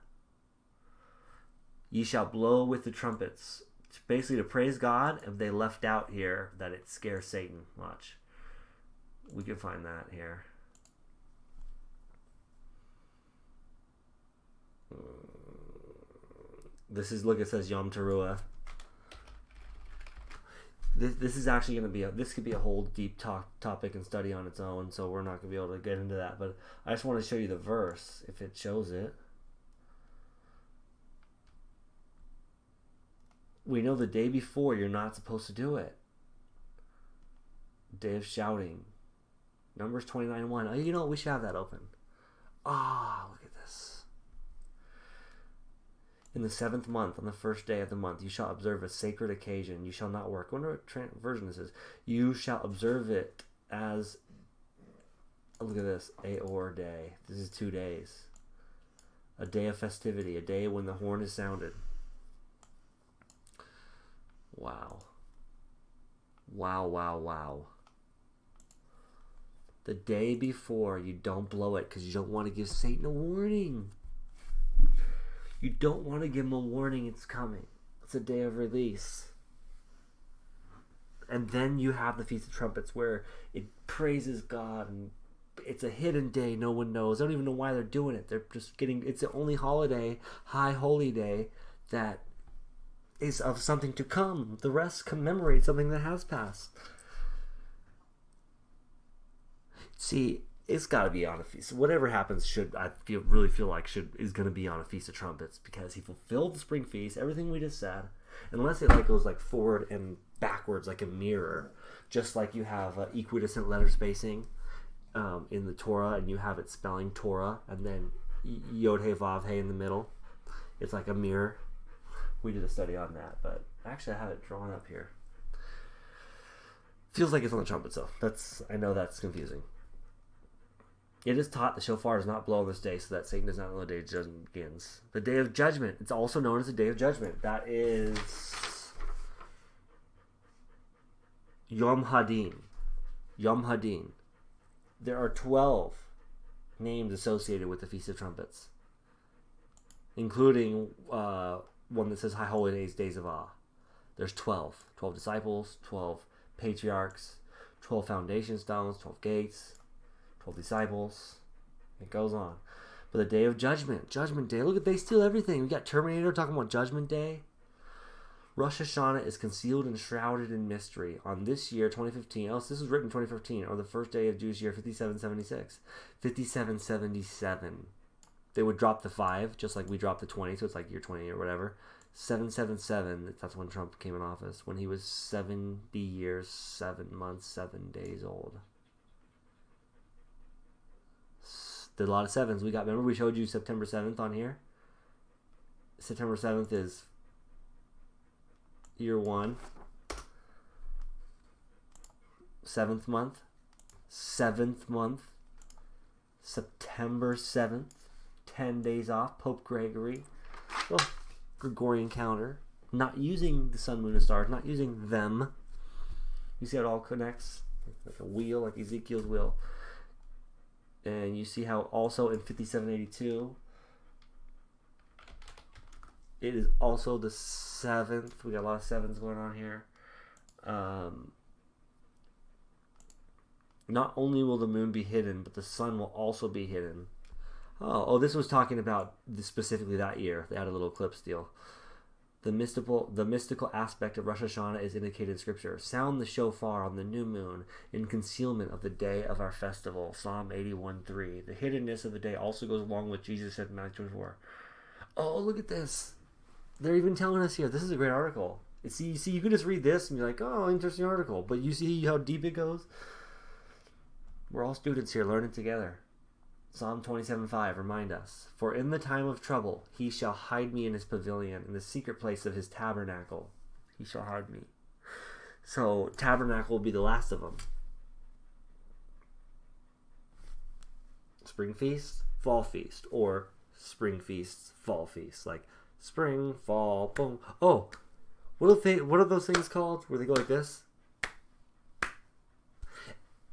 Ye shall blow with the trumpets. It's basically to praise God, and they left out here that it scares Satan much. We can find that here. This is, look, it says Yom Teruah. This is actually going to be this could be a whole deep topic and study on its own, so we're not going to be able to get into that. But I just want to show you the verse, if it shows it. We know the day before you're not supposed to do it. Day of shouting. Numbers 29:1. Oh, you know what? We should have that open. Ah, look at this. In the 7th month, on the 1st day of the month, you shall observe a sacred occasion. You shall not work. I wonder what version this is. You shall observe it as, look at this, Aor day. This is 2 days. A day of festivity, a day when the horn is sounded. Wow. Wow, wow, wow. The day before, you don't blow it because you don't want to give Satan a warning. You don't want to give him a warning it's coming. It's a day of release. And then you have the Feast of Trumpets where it praises God, and it's a hidden day no one knows. They don't even know why they're doing it. They're just getting, it's the only holiday, high holy day, that is of something to come. The rest commemorate something that has passed. See, it's got to be on a feast. Whatever happens really feel like is going to be on a Feast of Trumpets, because he fulfilled the spring feast, everything we just said. Unless it goes forward and backwards like a mirror, just like you have equidistant letter spacing in the Torah, and you have it spelling Torah, and then Yod He Vav He in the middle. It's like a mirror. We did a study on that, but actually I have it drawn up here. Feels like it's on the trumpets though. I know that's confusing. It is taught the shofar does not blow on this day, so that Satan does not know the day of judgment begins. The day of judgment. It's also known as the day of judgment. That is Yom Hadin. Yom Hadin. There are 12 names associated with the Feast of Trumpets, including one that says High Holy Days, Days of Awe. There's 12. 12 disciples, 12 patriarchs, 12 foundation stones, 12 gates, 12 disciples. It goes on. But the day of judgment, Judgment Day. Look, they steal everything. We got Terminator talking about Judgment Day. Rosh Hashanah is concealed and shrouded in mystery. On this year, 2015, this was written in 2015, or the first day of Jewish year, 5776. 5777. They would drop the 5, just like we dropped the 20, so it's like year 20 or whatever. 777, that's when Trump came in office, when he was 70 years, 7 months, 7 days old. Did a lot of 7s. Remember we showed you September 7th on here? September 7th is year 1. 7th month. 7th month. September 7th. 10 days off. Pope Gregory. Well, Gregorian calendar. Not using the sun, moon, and stars. Not using them. You see how it all connects? Like a wheel, like Ezekiel's wheel. And you see how also in 5782, it is also the 7th. We got a lot of 7s going on here. Not only will the moon be hidden, but the sun will also be hidden. Oh, this was talking about specifically that year. They had a little eclipse deal. The mystical aspect of Rosh Hashanah is indicated in Scripture. Sound the shofar on the new moon in concealment of the day of our festival. Psalm 81:3. The hiddenness of the day also goes along with Jesus said in Matthew 24. Oh, look at this. They're even telling us here. This is a great article. See, you can just read this and be like, oh, interesting article. But you see how deep it goes? We're all students here learning together. Psalm 27:5, remind us, for in the time of trouble, he shall hide me in his pavilion, in the secret place of his tabernacle. He shall hide me. So, tabernacle will be the last of them. spring feast, fall feast, or spring feast, fall feast. Like spring, fall, boom. Oh, what are those things called where they go like this?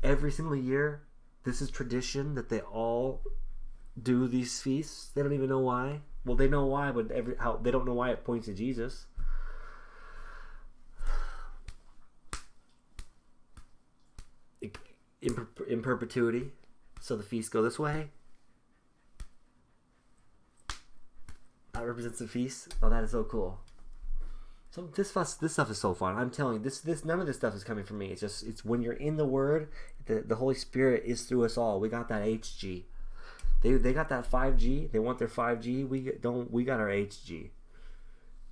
Every single year, this is tradition that they all do these feasts. They don't even know why. Well, they know why, but they don't know why it points to Jesus. In perpetuity. So the feasts go this way. That represents the feast. Oh, that is so cool. So this stuff is so fun. I'm telling you, this none of this stuff is coming from me. It's when you're in the Word, the Holy Spirit is through us all. We got that HG. They got that 5G. They want their 5G. We got our HG.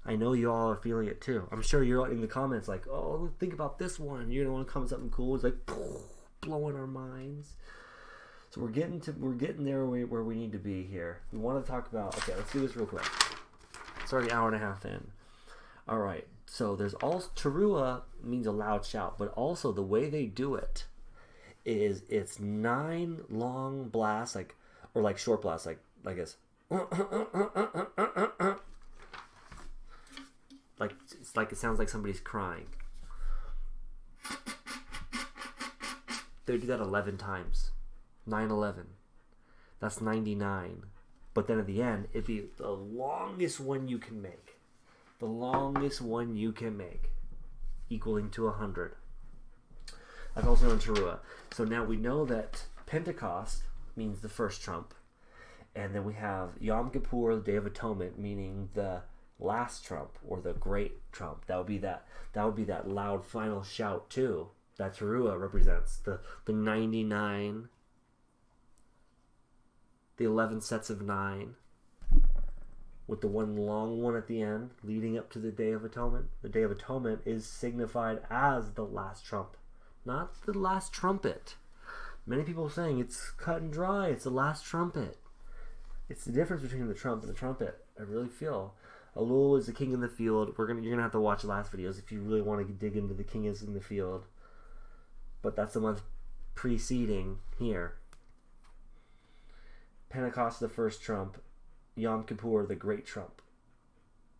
I know you all are feeling it too. I'm sure you're in the comments like, oh, think about this one. You're gonna want to comment something cool. It's like blowing our minds. So we're getting there where we need to be here. We want to talk about. Okay, let's do this real quick. It's already an hour and a half in. All right. So there's also teruah means a loud shout, but also the way they do it is it's 9 long blasts, like short blasts, like this. Like it's like it sounds like somebody's crying. They do that 11 times. 9/11. That's 99. But then at the end, it'd be the longest one you can make. The longest one you can make, equaling to 100. That's also known as teruah. So now we know that Pentecost means the first trump, and then we have Yom Kippur, the Day of Atonement, meaning the last trump or the great trump. That would be that loud final shout too. That teruah represents the 99, the 11 sets of 9, with the one long one at the end, leading up to the Day of Atonement. The Day of Atonement is signified as the last trump, not the last trumpet. Many people are saying it's cut and dry. It's the last trumpet. It's the difference between the trump and the trumpet. I really feel. Elul is the king in the field. You're gonna have to watch the last videos if you really want to dig into the king is in the field. But that's the month preceding here. Pentecost, the first trump. Yom Kippur, the great trump.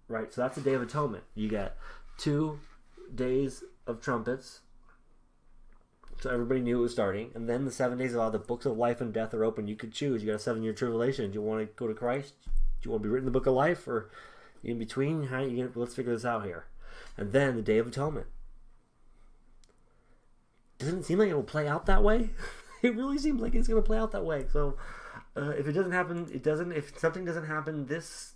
Right? So that's the Day of Atonement. You get 2 days of trumpets. So everybody knew it was starting. And then the 7 days of all the books of life and death are open. You could choose. You got a 7-year tribulation. Do you want to go to Christ? Do you want to be written in the book of life? Or in between? Let's figure this out here. And then the Day of Atonement. Doesn't it seem like it will play out that way? It really seems like it's going to play out that way. So if it doesn't happen, it doesn't. If something doesn't happen this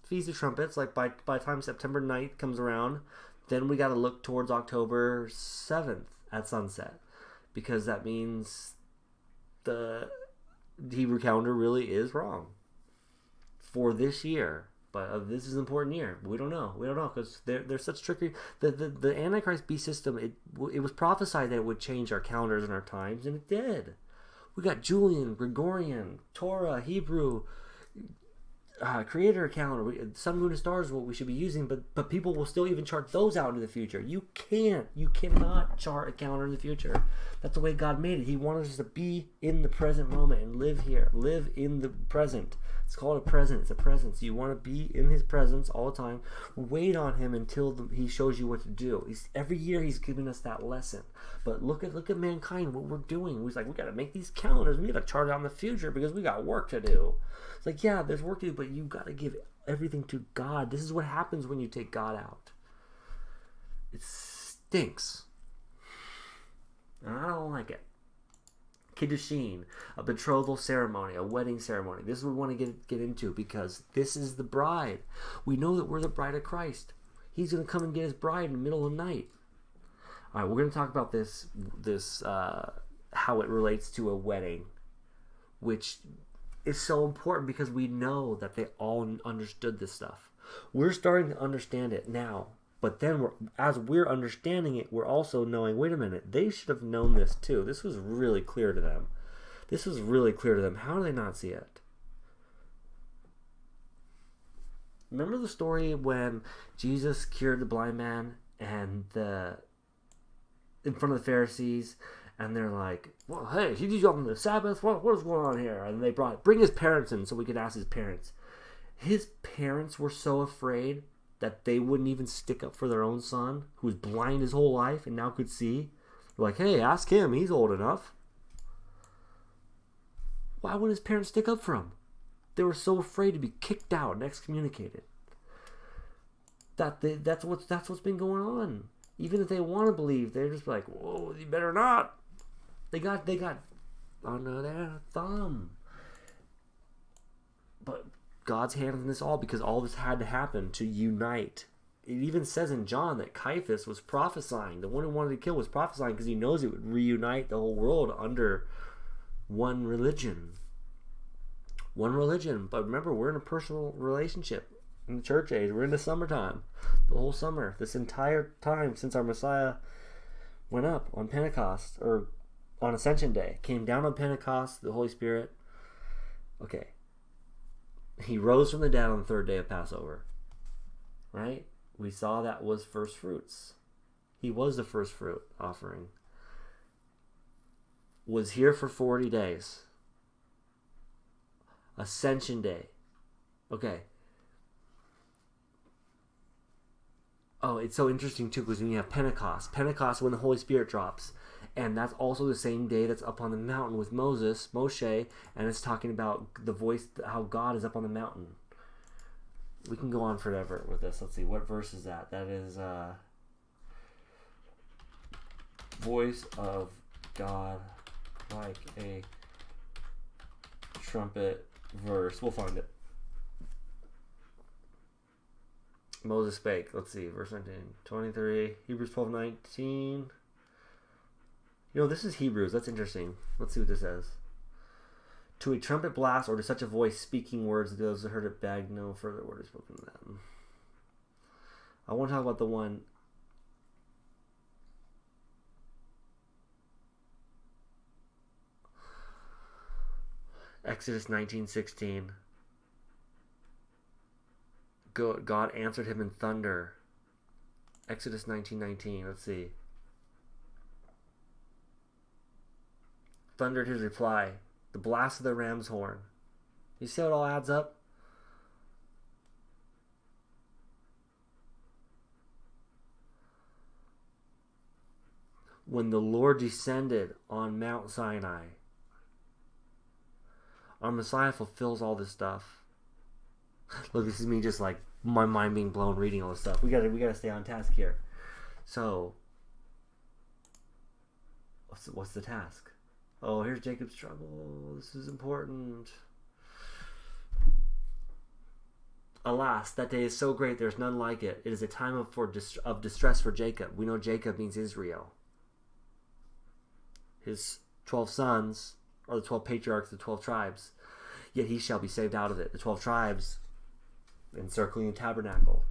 Feast of Trumpets, like by the time September 9th comes around, then we got to look towards October 7th at sunset, because that means the Hebrew calendar really is wrong for this year. But this is an important year. We don't know because they're such trickery. The Antichrist beast system. It was prophesied that it would change our calendars and our times, and it did. We got Julian, Gregorian, Torah, Hebrew, creator calendar. Sun, moon, and stars is what we should be using, but people will still even chart those out into the future. You cannot chart a calendar in the future. That's the way God made it. He wanted us to be in the present moment and live here, live in the present. It's called a present. It's a presence. You want to be in His presence all the time. Wait on Him until He shows you what to do. Every year He's giving us that lesson. But look at mankind, what we're doing. He's like, we got to make these calendars. We got to chart out in the future because we got work to do. It's like, yeah, there's work to do, but you got to give everything to God. This is what happens when you take God out. It stinks. And I don't like it. Kiddushin, a betrothal ceremony, a wedding ceremony. This is what we want to get into, because this is the bride. We know that we're the bride of Christ. He's going to come and get His bride in the middle of the night. All right, we're going to talk about this how it relates to a wedding, which is so important because we know that they all understood this stuff. We're starting to understand it now. But then, as we're understanding it, we're also knowing, wait a minute, they should have known this too. This was really clear to them. How do they not see it? Remember the story when Jesus cured the blind man and in front of the Pharisees, And they're like, well, hey, he did on the Sabbath? What is going on here? And they bring his parents in so we could ask his parents. His parents were so afraid that they wouldn't even stick up for their own son, who was blind his whole life and now could see. They're like, hey, ask him. He's old enough. Why would his parents stick up for him? They were so afraid to be kicked out and excommunicated. That's what's been going on. Even if they want to believe, they're just like, whoa, you better not. They got under their thumb. But God's hand in this all, because all this had to happen to unite. It even says in John that Caiaphas was prophesying. The one who wanted to kill was prophesying because he knows it would reunite the whole world under one religion. One religion. But remember, we're in a personal relationship in the church age. We're in the summertime. The whole summer. This entire time since our Messiah went up on Pentecost, or on Ascension Day. Came down on Pentecost, the Holy Spirit. Okay. He rose from the dead on the third day of Passover. Right? We saw that was first fruits. He was the first fruit offering. Was here for 40 days. Ascension Day. Okay. Oh, it's so interesting too, because when you have Pentecost when the Holy Spirit drops, and that's also the same day that's up on the mountain with Moshe, and it's talking about the voice, how God is up on the mountain. We can go on forever with this. Let's see, what verse is that? That is voice of God like a trumpet verse. We'll find it. Moses spake. Let's see, verse 19, 23, Hebrews 12:19. This is Hebrews. That's interesting. Let's see what this says. To a trumpet blast, or to such a voice speaking words, those who heard it begged no further word is spoken to them. I want to talk about the one. Exodus 19:16. God answered him in thunder. Exodus 19:19. Let's see. Thundered his reply. The blast of the ram's horn. You see how it all adds up? When the Lord descended on Mount Sinai, our Messiah fulfills all this stuff. Look, this is me just like my mind being blown reading all this stuff. We gotta stay on task here. So, what's the task? Oh, here's Jacob's trouble. This is important. Alas, that day is so great, there's none like it. It is a time of distress for Jacob. We know Jacob means Israel. His 12 sons are the 12 patriarchs, the 12 tribes. Yet he shall be saved out of it. The 12 tribes encircling the tabernacle.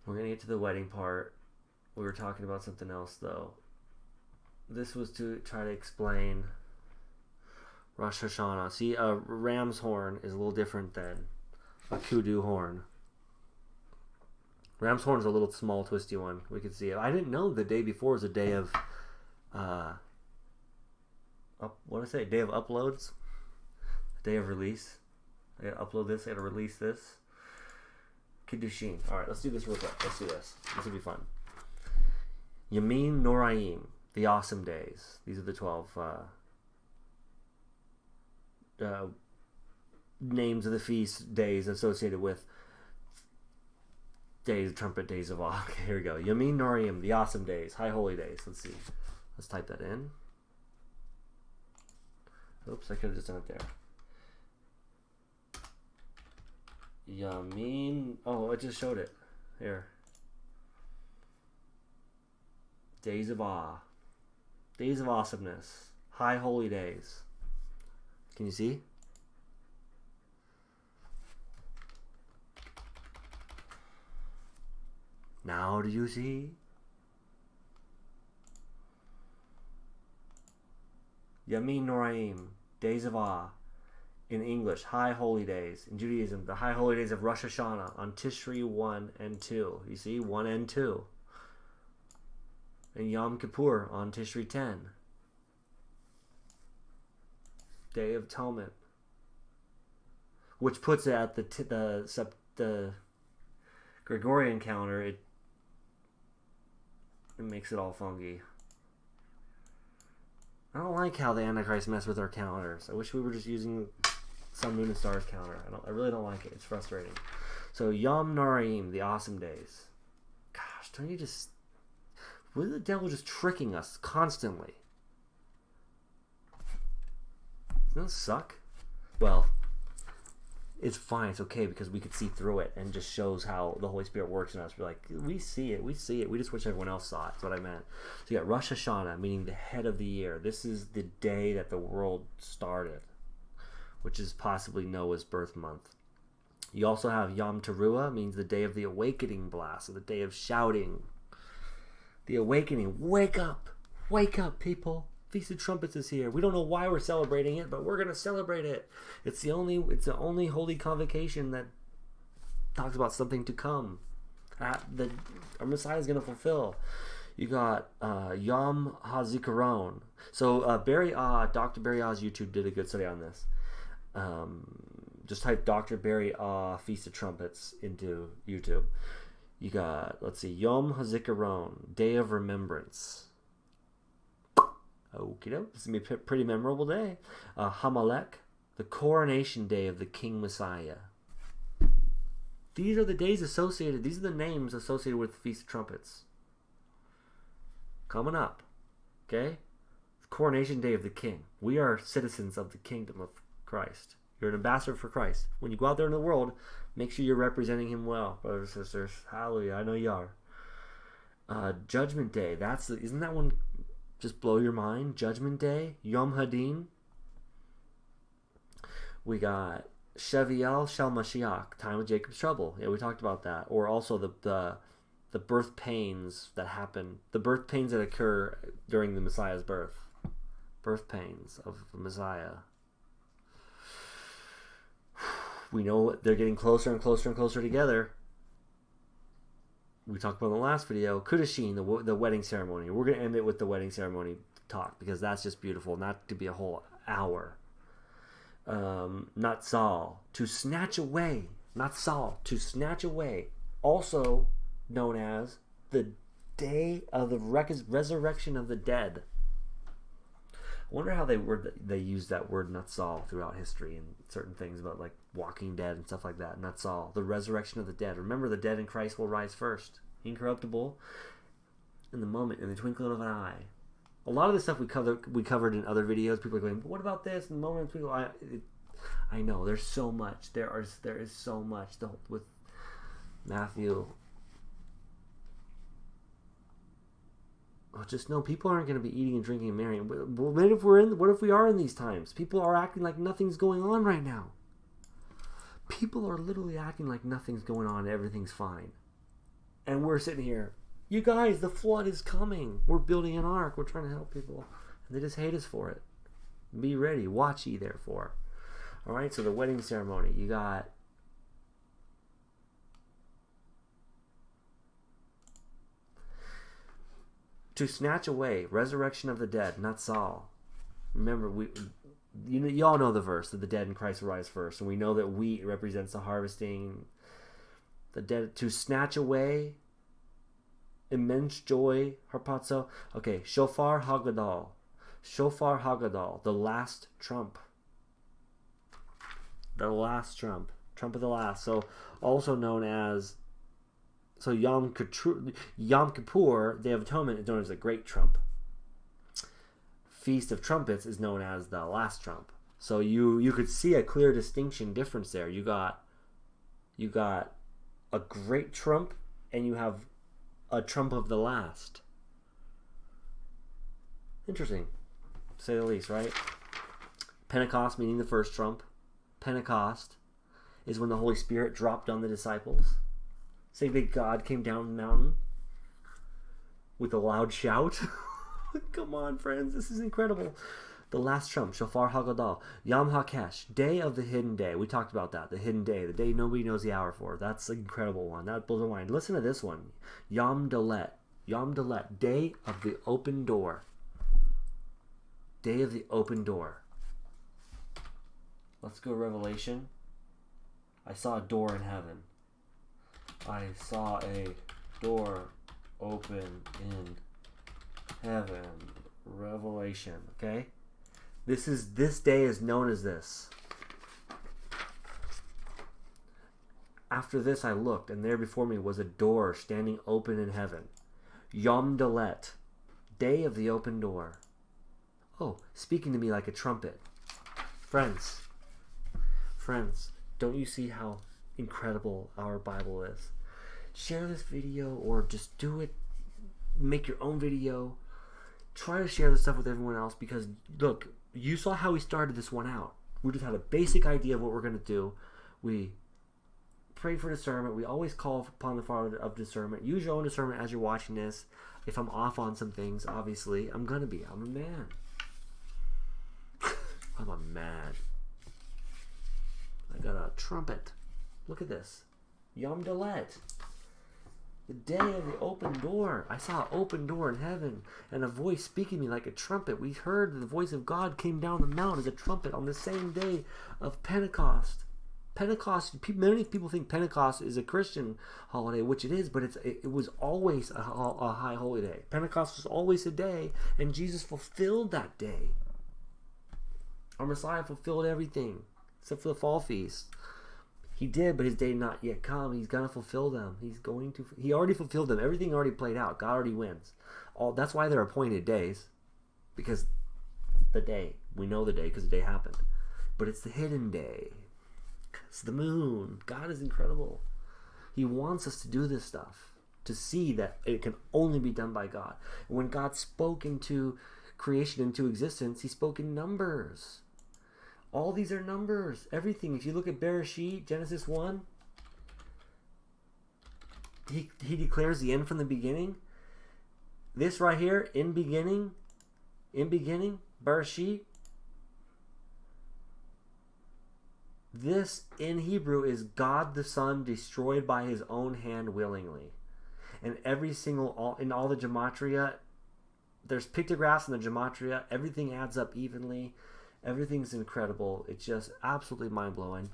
We're going to get to the wedding part. We were talking about something else, though. This was to try to explain Rosh Hashanah. See, a ram's horn is a little different than a kudu horn. Ram's horn is a little small, twisty one. We could see it. I didn't know the day before was a day of, day of uploads, a day of release. I gotta upload this. I gotta release this. Kiddushin. All right, let's do this real quick. Let's do this. This will be fun. Yamin Noraim, the awesome days. These are the 12 names of the feast days associated with days, trumpet days of awe. Okay, here we go. Yamin Noraim, the awesome days, high holy days. Let's see. Let's type that in. Oops, I could have just done it there. Yamin. Oh, it just showed it. Here. Days of awe. Days of awesomeness. High holy days. Can you see? Now do you see? Yamin Noraim. Days of awe. In English, high holy days. In Judaism, the high holy days of Rosh Hashanah on Tishri 1 and 2. You see, 1 and 2. And Yom Kippur on Tishri 10. Day of Atonement. Which puts it at the Gregorian calendar. It makes it all funky. I don't like how the Antichrist mess with our calendars. I wish we were just using Sun, Moon, and Stars calendar. I really don't like it. It's frustrating. So Yom Naraim, the awesome days. Gosh, don't you just... Why the devil just tricking us constantly? Doesn't that suck? Well, it's fine. It's okay because we could see through it and just shows how the Holy Spirit works in us. We're like, we see it. We see it. We just wish everyone else saw it. That's what I meant. So you got Rosh Hashanah, meaning the head of the year. This is the day that the world started, which is possibly Noah's birth month. You also have Yom Teruah, means the day of the awakening blast, or the day of shouting. The awakening. Wake up, people. Feast of Trumpets is here. We don't know why we're celebrating it, but we're going to celebrate it. It's the only holy convocation that talks about something to come. Our Messiah is going to fulfill. You got Yom HaZikaron. So Dr. Barry Ah's YouTube did a good study on this. Just type Dr. Barry Ah Feast of Trumpets into YouTube. You got, let's see, Yom HaZikaron, Day of Remembrance. Okie doke. This is going to be a pretty memorable day. Hamalek, the coronation day of the King Messiah. These are the days associated, these are the names associated with the Feast of Trumpets. Coming up. Okay? The coronation day of the King. We are citizens of the kingdom of Christ. You're an ambassador for Christ. When you go out there in the world, make sure you're representing him well, brothers and sisters. Hallelujah. I know you are. Judgment Day. Isn't that one just blow your mind? Judgment Day. Yom Hadin. We got Sheviel Shel Mashiach, time of Jacob's trouble. Yeah, we talked about that. Or also the birth pains that happen, the birth pains that occur during the Messiah's birth. Birth pains of the Messiah. We know they're getting closer and closer and closer together. We talked about in the last video, Kudashin, the wedding ceremony. We're going to end it with the wedding ceremony talk because that's just beautiful, not to be a whole hour. Natsal, to snatch away. Natsal, to snatch away. Also known as the day of the resurrection of the dead. I wonder how they use that word Natsal throughout history and certain things about like Walking Dead and stuff like that. Natsal, the resurrection of the dead. Remember, the dead in Christ will rise first, incorruptible, in the moment, in the twinkling of an eye. A lot of the stuff we covered in other videos. People are going, but what about this? In the moment, I know there's so much. There is so much with Matthew. Just know people aren't going to be eating and drinking and marrying. What if we are in these times? People are acting like nothing's going on right now. People are literally acting like nothing's going on and everything's fine. And we're sitting here, you guys, the flood is coming. We're building an ark. We're trying to help people. And they just hate us for it. Be ready. Watch ye therefore. Alright, so the wedding ceremony. You got to snatch away, resurrection of the dead, Natsal. Remember, you all know the verse that the dead in Christ will rise first, and we know that wheat represents the harvesting. The dead to snatch away, immense joy, harpazo. Okay, Shofar Hagadol, the last trump. The last trump of the last. So also known as. So Yom Kippur, Day of Atonement, is known as the Great Trump. Feast of Trumpets is known as the Last Trump. So you could see a clear difference there. You got a Great Trump, and you have a Trump of the Last. Interesting, to say the least, right? Pentecost, meaning the first trump. Pentecost is when the Holy Spirit dropped on the disciples. Say that God came down the mountain with a loud shout. Come on, friends. This is incredible. The last trump, Shofar Hagadol. Yom HaKesh, day of the hidden day. We talked about that. The hidden day. The day nobody knows the hour for. That's an incredible one. That blows my mind. Listen to this one. Yom Dolet, Yom Dalet, day of the open door. Day of the open door. Let's go Revelation. I saw a door in heaven. I saw a door open in heaven. Revelation. Okay? This day is known as this. After this I looked, and there before me was a door standing open in heaven. Yom Dalet, day of the open door. Oh, speaking to me like a trumpet. Friends, don't you see how incredible our Bible is? Share this video or just do it. Make your own video. Try to share this stuff with everyone else because, look, you saw how we started this one out. We just had a basic idea of what we're going to do. We pray for discernment. We always call upon the Father of discernment. Use your own discernment as you're watching this. If I'm off on some things, obviously, I'm going to be. I'm a man. I'm a man. I got a trumpet. Look at this. Yom Dalet. The day of the open door. I saw an open door in heaven and a voice speaking to me like a trumpet. We heard that the voice of God came down the mount as a trumpet on the same day of Pentecost. Pentecost, many people think Pentecost is a Christian holiday, which it is, but it was always a high holy day. Pentecost was always a day, and Jesus fulfilled that day. Our Messiah fulfilled everything, except for the fall feast. He did, but his day not yet come. He's going to fulfill them. He already fulfilled them. Everything already played out. God already wins. That's why they're appointed days, because we know the day because the day happened. But it's the hidden day. It's the moon. God is incredible. He wants us to do this stuff, to see that it can only be done by God. And when God spoke into creation, into existence, he spoke in numbers. All these are numbers. Everything. If you look at Bereshit, Genesis 1, he declares the end from the beginning. This right here, in beginning, Bereshit, this in Hebrew is God the Son destroyed by his own hand willingly. And in all the gematria, there's pictographs in the gematria. Everything adds up evenly. Everything's incredible. It's just absolutely mind-blowing.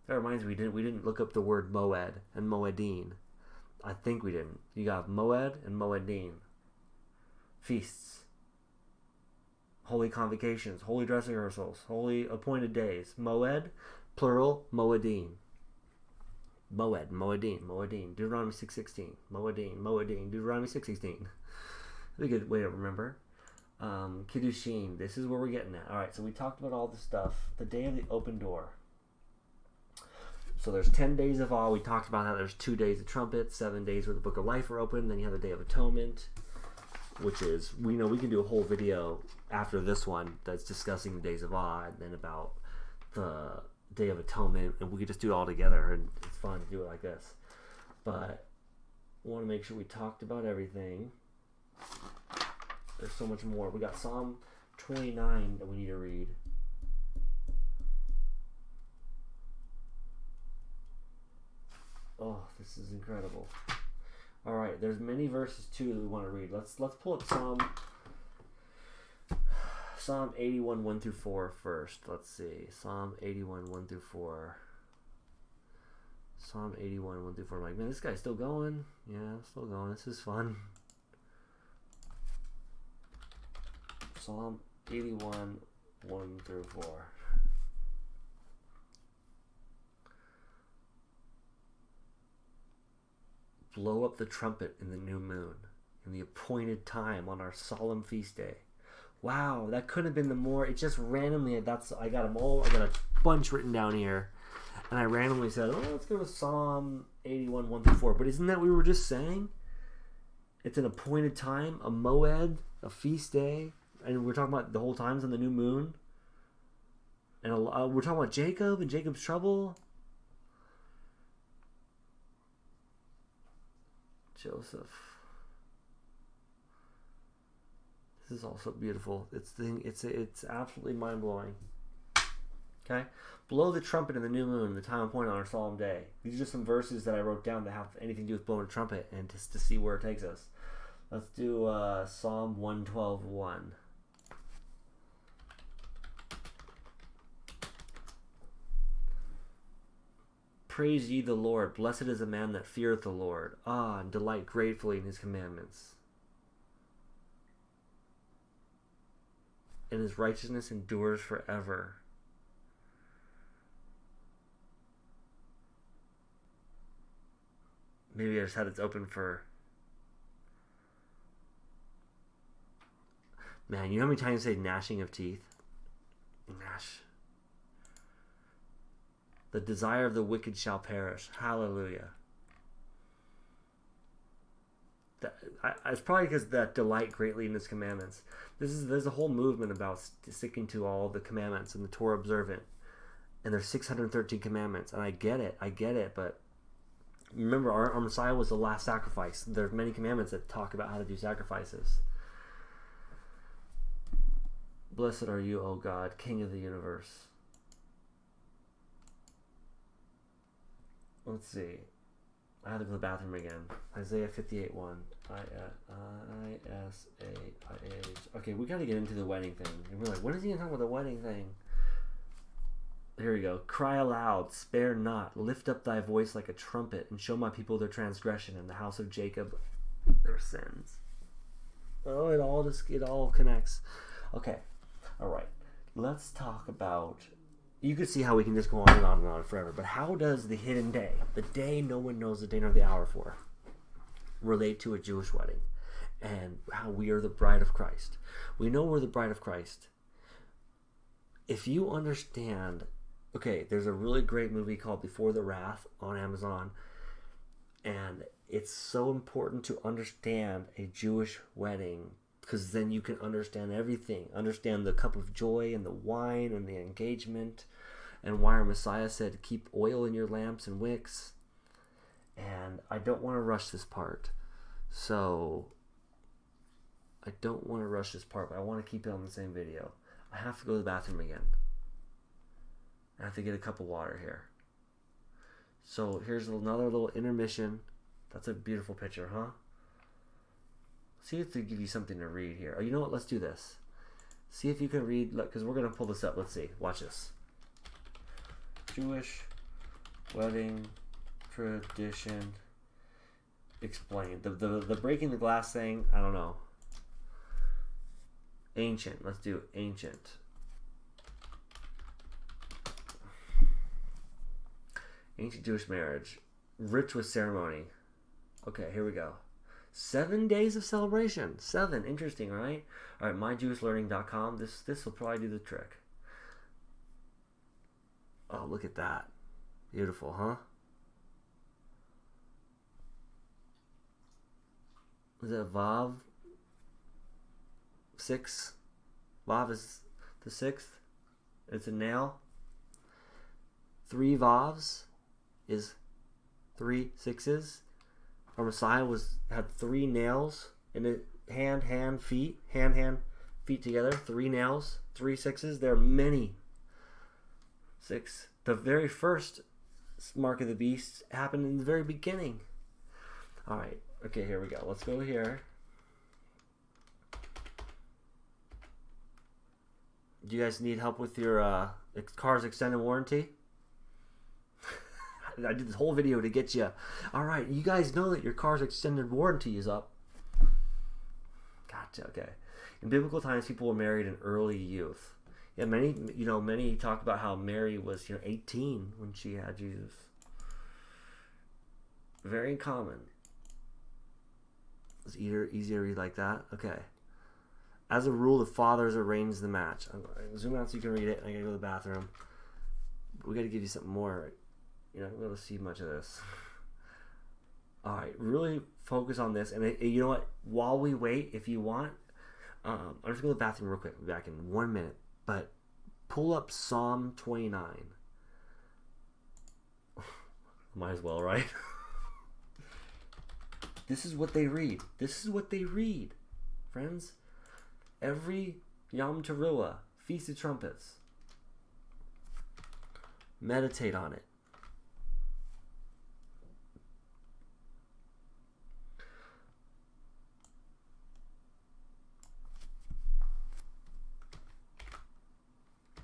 That reminds me, we didn't look up the word Moed and Moedin. I think we didn't. You got Moed and Moedin. Feasts. Holy convocations, holy dress rehearsals, holy appointed days. Moed, plural, Moedin. Moed, Moedin, Moedin. Deuteronomy 6:16. Moedin, Moedin. Deuteronomy 6:16. That's a good way to remember. Kiddushin. This is where we're getting at. All right, so we talked about all this stuff. The day of the open door. So there's 10 days of awe. We talked about how there's 2 days of trumpets, 7 days where the book of life are open. Then you have the day of atonement, which is, we know we can do a whole video after this one that's discussing the days of awe and then about the day of atonement, and we could just do it all together, and it's fun to do it like this. But I want to make sure we talked about everything. There's so much more. We got Psalm 29 that we need to read. Oh, this is incredible. All right, there's many verses too that we want to read. Let's pull up Psalm 81 1 through 4 first. Let's see. Psalm 81 1 through 4. Psalm 81 1 through 4. I'm like, man, this guy's still going. Yeah, still going. This is fun. Psalm 81 1 through 4. Blow up the trumpet in the new moon, in the appointed time on our solemn feast day. Wow, that couldn't have been the more. It just randomly. I got them all. I got a bunch written down here, and I randomly said, "Oh, let's go to Psalm 81 1 through 4." But isn't that what we were just saying? It's an appointed time, a moed, a feast day, and we're talking about the whole times on the new moon. And we're talking about Jacob and Jacob's trouble. Joseph. This is also beautiful. It's absolutely mind blowing. Okay? Blow the trumpet in the new moon, the time appointed on our solemn day. These are some verses that I wrote down that have anything to do with blowing a trumpet and just to see where it takes us. Let's do Psalm 112:1. Praise ye the Lord. Blessed is the man that feareth the Lord. And delight gratefully in his commandments. And his righteousness endures forever. Maybe I just had it open for... Man, you know how many times I say gnashing of teeth? Gnash. The desire of the wicked shall perish. Hallelujah. It's probably because that delight greatly in his commandments. There's a whole movement about sticking to all the commandments and the Torah observant. And there's 613 commandments. And I get it, but remember, our Messiah was the last sacrifice. There's many commandments that talk about how to do sacrifices. Blessed are you, O God, King of the universe. Let's see. I have to go to the bathroom again. Isaiah 58:1. I-S-A-I-H. Okay, we got to get into the wedding thing. And we're like, when is he going to talk about the wedding thing? Here we go. Cry aloud, spare not. Lift up thy voice like a trumpet, and show my people their transgression, and the house of Jacob their sins. Oh, it all connects. Okay. All right. Let's talk about... You could see how we can just go on and on forever. But how does the hidden day, the day no one knows the day nor the hour for, relate to a Jewish wedding? And how we are the bride of Christ. We know we're the bride of Christ. If you understand... Okay, there's a really great movie called Before the Wrath on Amazon. And it's so important to understand a Jewish wedding, because then you can understand everything. Understand the cup of joy and the wine and the engagement, and why our Messiah said, keep oil in your lamps and wicks. And I don't want to rush this part. So, I don't want to rush this part, but I want to keep it on the same video. I have to go to the bathroom again. I have to get a cup of water here. So, here's another little intermission. That's a beautiful picture, huh? See if they give you something to read here. Oh, you know what? Let's do this. See if you can read, because we're going to pull this up. Let's see. Watch this. Jewish wedding tradition explained. The breaking the glass thing, I don't know. Ancient. Let's do ancient. Ancient Jewish marriage. Rich with ceremony. Okay, here we go. 7 days of celebration. 7. Interesting, right? All right, myjewishlearning.com. This will probably do the trick. Oh, look at that. Beautiful, huh? Is that Vav? 6? Vav is the 6th. It's a nail. 3 Vavs is 3 6s. Our Messiah had 3 nails in it, hand, feet together. 3 nails, 3 6s. There are many 6. The very first mark of the beast happened in the very beginning. All right. Okay, here we go. Let's go here. Do you guys need help with your car's extended warranty? I did this whole video to get you. All right, you guys know that your car's extended warranty is up. Gotcha. Okay. In biblical times, people were married in early youth. Yeah, many talk about how Mary was 18 when she had Jesus. Very common. It's easier to read like that. Okay. As a rule, the fathers arrange the match. I'm going to zoom out so you can read it. I gotta go to the bathroom. We got to give you something more. You're not going to be able to see much of this. All right, really focus on this. And you know what? While we wait, if you want, I'm just going to go to the bathroom real quick. I'll be back in 1 minute. But pull up Psalm 29. Might as well, right? This is what they read. This is what they read, friends. Every Yom Teruah, Feast of Trumpets. Meditate on it.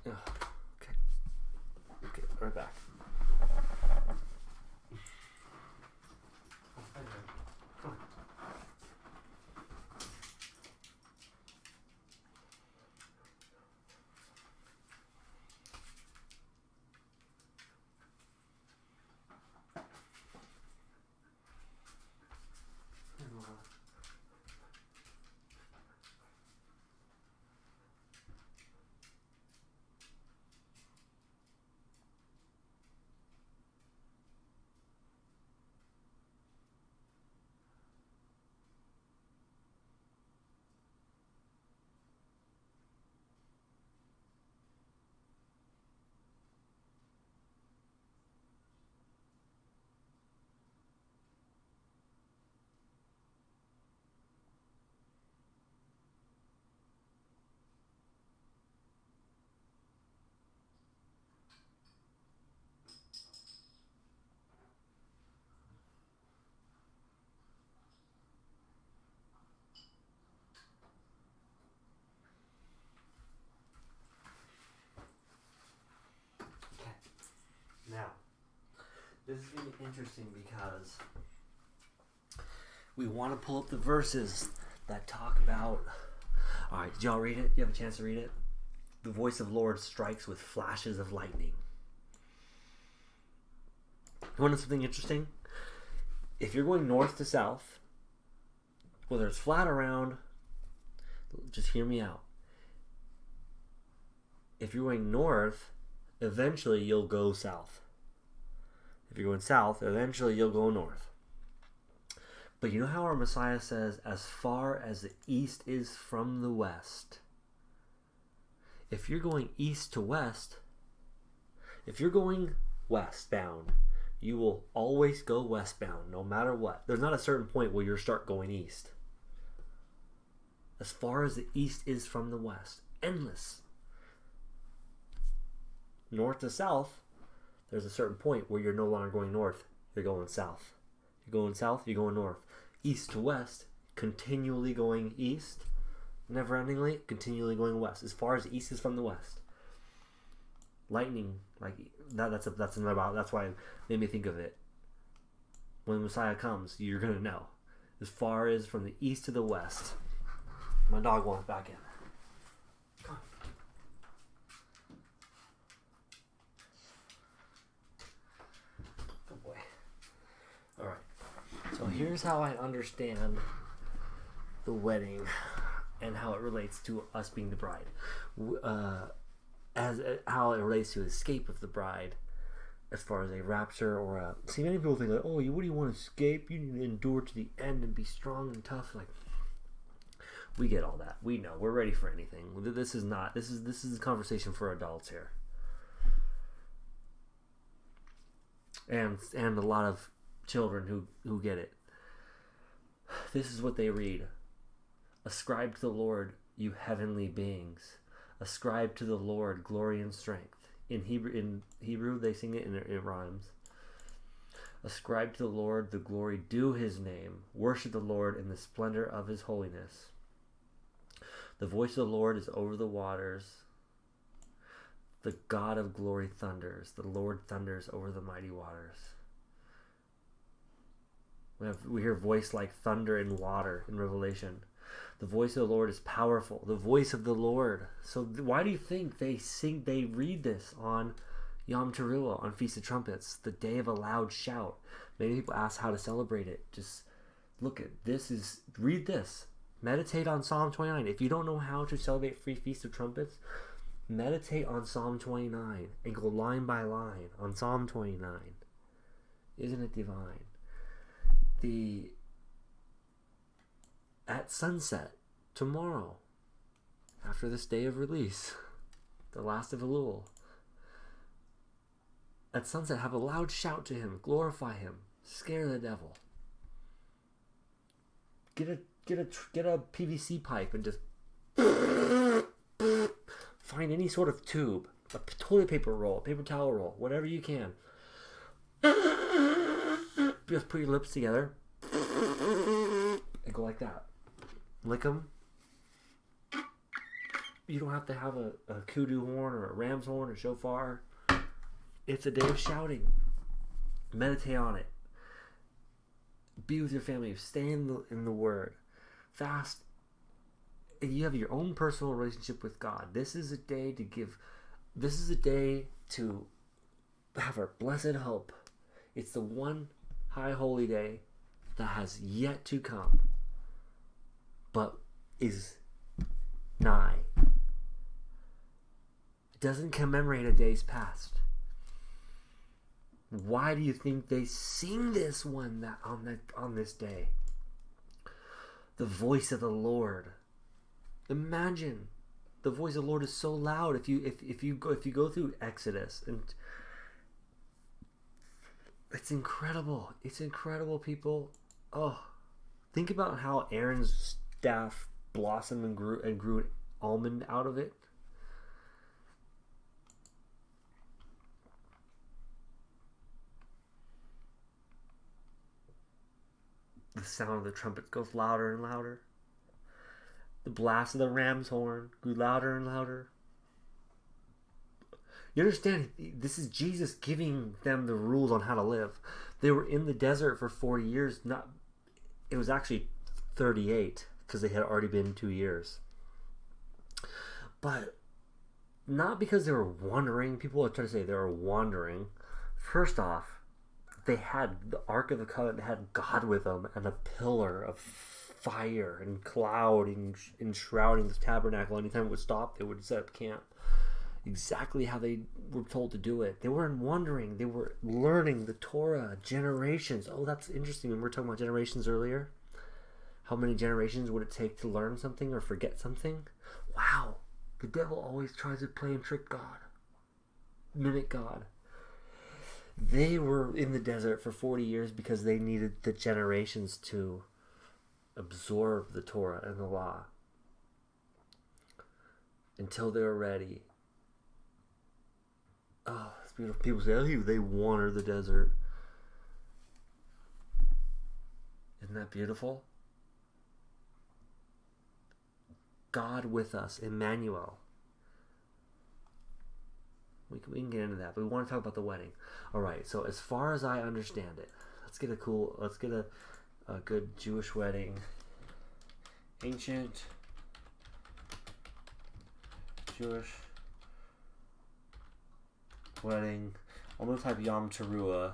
Ugh, okay. Okay, right back. Now, this is going to be interesting because we want to pull up the verses that talk about... Alright, did y'all read it? You have a chance to read it? The voice of the Lord strikes with flashes of lightning. You want to know something interesting? If you're going north to south, whether it's flat or round, just hear me out. If you're going north, eventually you'll go south. If you're going south, eventually you'll go north. But you know how our Messiah says, as far as the east is from the west. If you're going east to west, if you're going westbound, you will always go westbound, no matter what. There's not a certain point where you'll start going east. As far as the east is from the west. Endless. North to south, there's a certain point where you're no longer going north, you're going south. You're going south, you're going north. East to west, continually going east, never-endingly, continually going west. As far as the east is from the west. Lightning, like that's another. That's why it made me think of it. When the Messiah comes, you're gonna know. As far as from the east to the west. My dog wants back in. Come on. Good boy. All right. So here's how I understand the wedding and how it relates to us being the bride. As how it relates to escape of the bride, as far as a rapture or a... See, many people think like, oh, what do you want to escape? You need to endure to the end and be strong and tough. Like, we get all that. We know. We're ready for anything. This is not... This is a conversation for adults here. And a lot of children who get it. This is what they read. Ascribe to the Lord, you heavenly beings. Ascribe to the Lord glory and strength. In Hebrew they sing it and it rhymes. Ascribe to the Lord the glory due his name. Worship the Lord in the splendor of his holiness. The voice of the Lord is over the waters. The God of glory thunders. The Lord thunders over the mighty waters. We hear voice like thunder and water in Revelation. The voice of the Lord is powerful. The voice of the Lord. So why do you think they read this on Yom Teruah, on Feast of Trumpets, the day of a loud shout? Many people ask how to celebrate it. Just look at this. Read this. Meditate on Psalm 29. If you don't know how to celebrate Feast of Trumpets, meditate on Psalm 29 and go line by line on Psalm 29. Isn't it divine? At sunset tomorrow, after this day of release, the last of Elul, at sunset, have a loud shout to him, glorify him, scare the devil. Get a PVC pipe and just find any sort of tube, a toilet paper roll, a paper towel roll, whatever you can. Just put your lips together and go like that. Lick them. You don't have to have a kudu horn or a ram's horn or shofar. It's a day of shouting. Meditate on it. Be with your family. Stay in the Word. Fast. And you have your own personal relationship with God. This is a day to give. This is a day to have our blessed hope. It's the one high holy day that has yet to come, but is nigh. It doesn't commemorate a day's past. Why do you think they sing this one on this day? The voice of the Lord. Imagine, the voice of the Lord is so loud. If you go through Exodus, and it's incredible. It's incredible, people. Oh, think about how Aaron's staff blossomed and grew an almond out of it. The sound of the trumpet goes louder and louder. The blast of the ram's horn grew louder and louder. You understand, this is Jesus giving them the rules on how to live. They were in the desert for 40 years. It was actually 38 because they had already been 2 years. But not because they were wandering. People are trying to say they were wandering. First off, they had the Ark of the Covenant. They had God with them and a pillar of fire and cloud enshrouding the tabernacle. Anytime it would stop, they would set up camp. Exactly how they were told to do it. They weren't wandering. They were learning the Torah. Generations. Oh, that's interesting. When we were talking about generations earlier, how many generations would it take to learn something or forget something? Wow. The devil always tries to play and trick God. Mimic God. They were in the desert for 40 years because they needed the generations to absorb the Torah and the law until they were ready. Oh, it's beautiful. People say, oh, they wandered the desert. Isn't that beautiful? God with us, Emmanuel. We can get into that, but we want to talk about the wedding. All right, so as far as I understand it, let's get a good Jewish wedding. Ancient Jewish wedding. I'm going to type Yom Teruah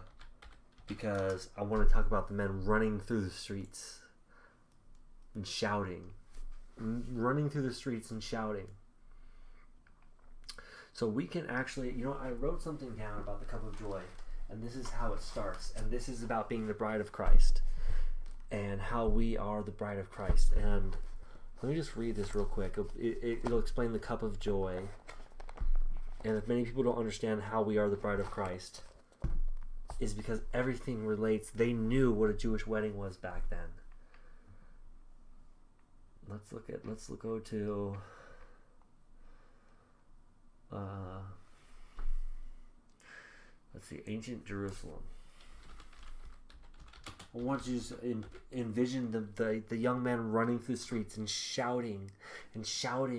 because I want to talk about the men running through the streets and shouting. Running through the streets and shouting. So we can actually, I wrote something down about the cup of joy, and this is how it starts. And this is about being the bride of Christ and how we are the bride of Christ. And let me just read this real quick. It'll explain the cup of joy. And if many people don't understand how we are the bride of Christ, is because everything relates. They knew what a Jewish wedding was back then. Let's go to let's see, ancient Jerusalem. I want you to envision the young men running through the streets and shouting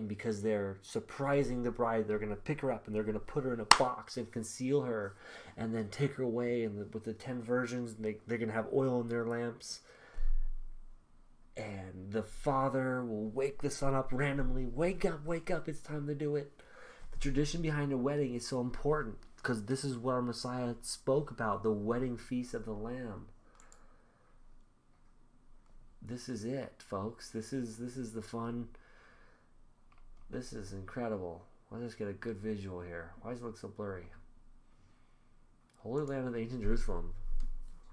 because they're surprising the bride. They're going to pick her up and they're going to put her in a box and conceal her and then take her away. And with the 10 virgins, they're going to have oil in their lamps. And the father will wake the son up randomly. Wake up, it's time to do it. The tradition behind a wedding is so important because this is what our Messiah spoke about, the wedding feast of the Lamb. This is it, folks. This is the fun. This is incredible. Let's just get a good visual here. Why does it look so blurry? Holy Land of ancient Jerusalem.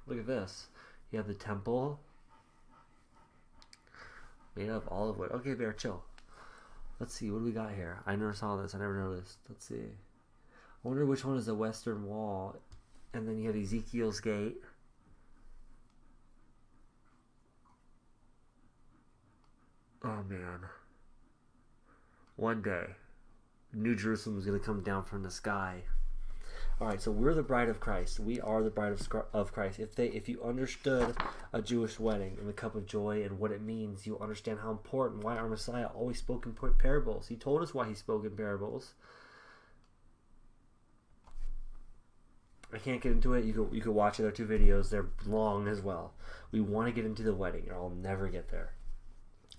Look at this. You have the temple made of olive wood. Okay, Bear, chill. Let's see, what do we got here? I never saw this. I never noticed. Let's see. I wonder which one is the western wall. And then you have Ezekiel's gate. Oh, man. One day, New Jerusalem was going to come down from the sky. All right, so we're the bride of Christ. We are the bride of Christ. If you understood a Jewish wedding and the cup of joy and what it means, you understand how important, why our Messiah always spoke in parables. He told us why he spoke in parables. I can't get into it. You could watch it. There are 2 videos. They're long as well. We want to get into the wedding, or I'll never get there.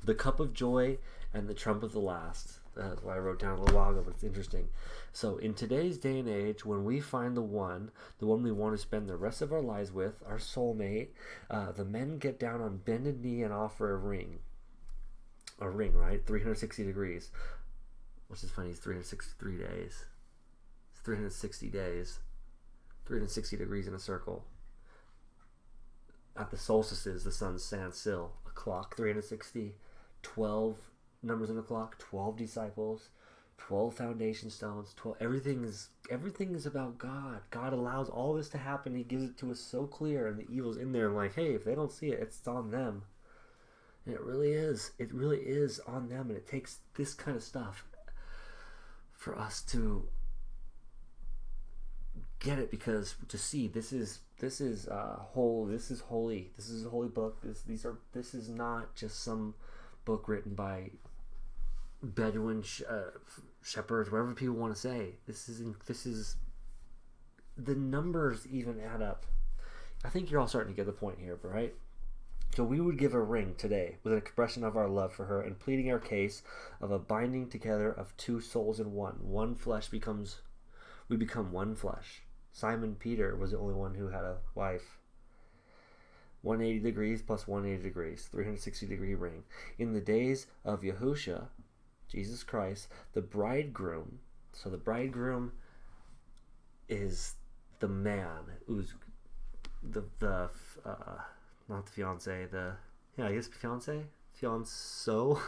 The cup of joy and the trump of the last. That's why I wrote down a little while ago, but it's interesting. So in today's day and age, when we find the one we want to spend the rest of our lives with, our soulmate, the men get down on bended knee and offer a ring. A ring, right? 360 degrees. Which is funny, it's 363 days. It's 360 days. 360 degrees in a circle. At the solstices, the sun stands still. A clock, 360, 12 numbers in the clock, 12 disciples, 12 foundation stones, 12. Everything is about God. God allows all this to happen. He gives it to us so clear, and the evil's in there. I'm like, hey, if they don't see it, it's on them. And it really is. It really is on them, and it takes this kind of stuff for us to get it, because to see this is holy. This is a holy book. This is not just some book written by Bedouin shepherds, whatever people want to say. This is the numbers even add up. I think you're all starting to get the point here, right? So we would give a ring today with an expression of our love for her and pleading our case of a binding together of 2 souls in one. One flesh we become one flesh. Simon Peter was the only one who had a wife. 180 degrees plus 180 degrees, 360 degree ring. In the days of Yahushua, Jesus Christ, the bridegroom. So the bridegroom is the man who's the not the fiance, I guess fianceau,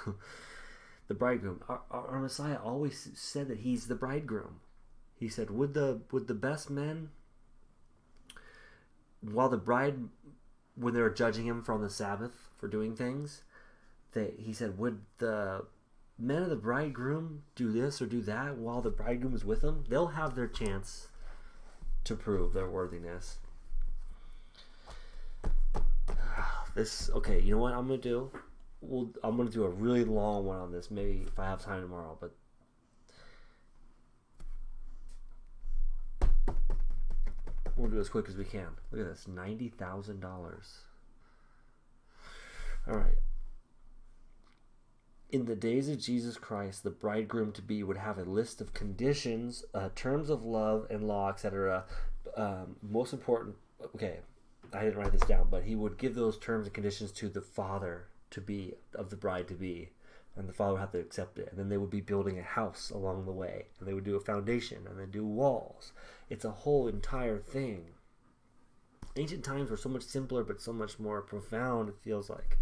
the bridegroom. Our Messiah always said that he's the bridegroom. He said, would the best men, while the bride, when they were judging him for on the Sabbath for doing things, he said, would the men of the bridegroom do this or do that while the bridegroom is with them? They'll have their chance to prove their worthiness. Okay, you know what I'm going to do? I'm going to do a really long one on this, maybe if I have time tomorrow, but we'll do it as quick as we can. Look at this, $90,000. All right. In the days of Jesus Christ, the bridegroom-to-be would have a list of conditions, terms of love and law, etc. Most important, okay, I didn't write this down, but he would give those terms and conditions to the father-to-be of the bride-to-be, and the father would have to accept it. And then they would be building a house along the way, and they would do a foundation, and then do walls. It's a whole entire thing. Ancient times were so much simpler, but so much more profound, it feels like.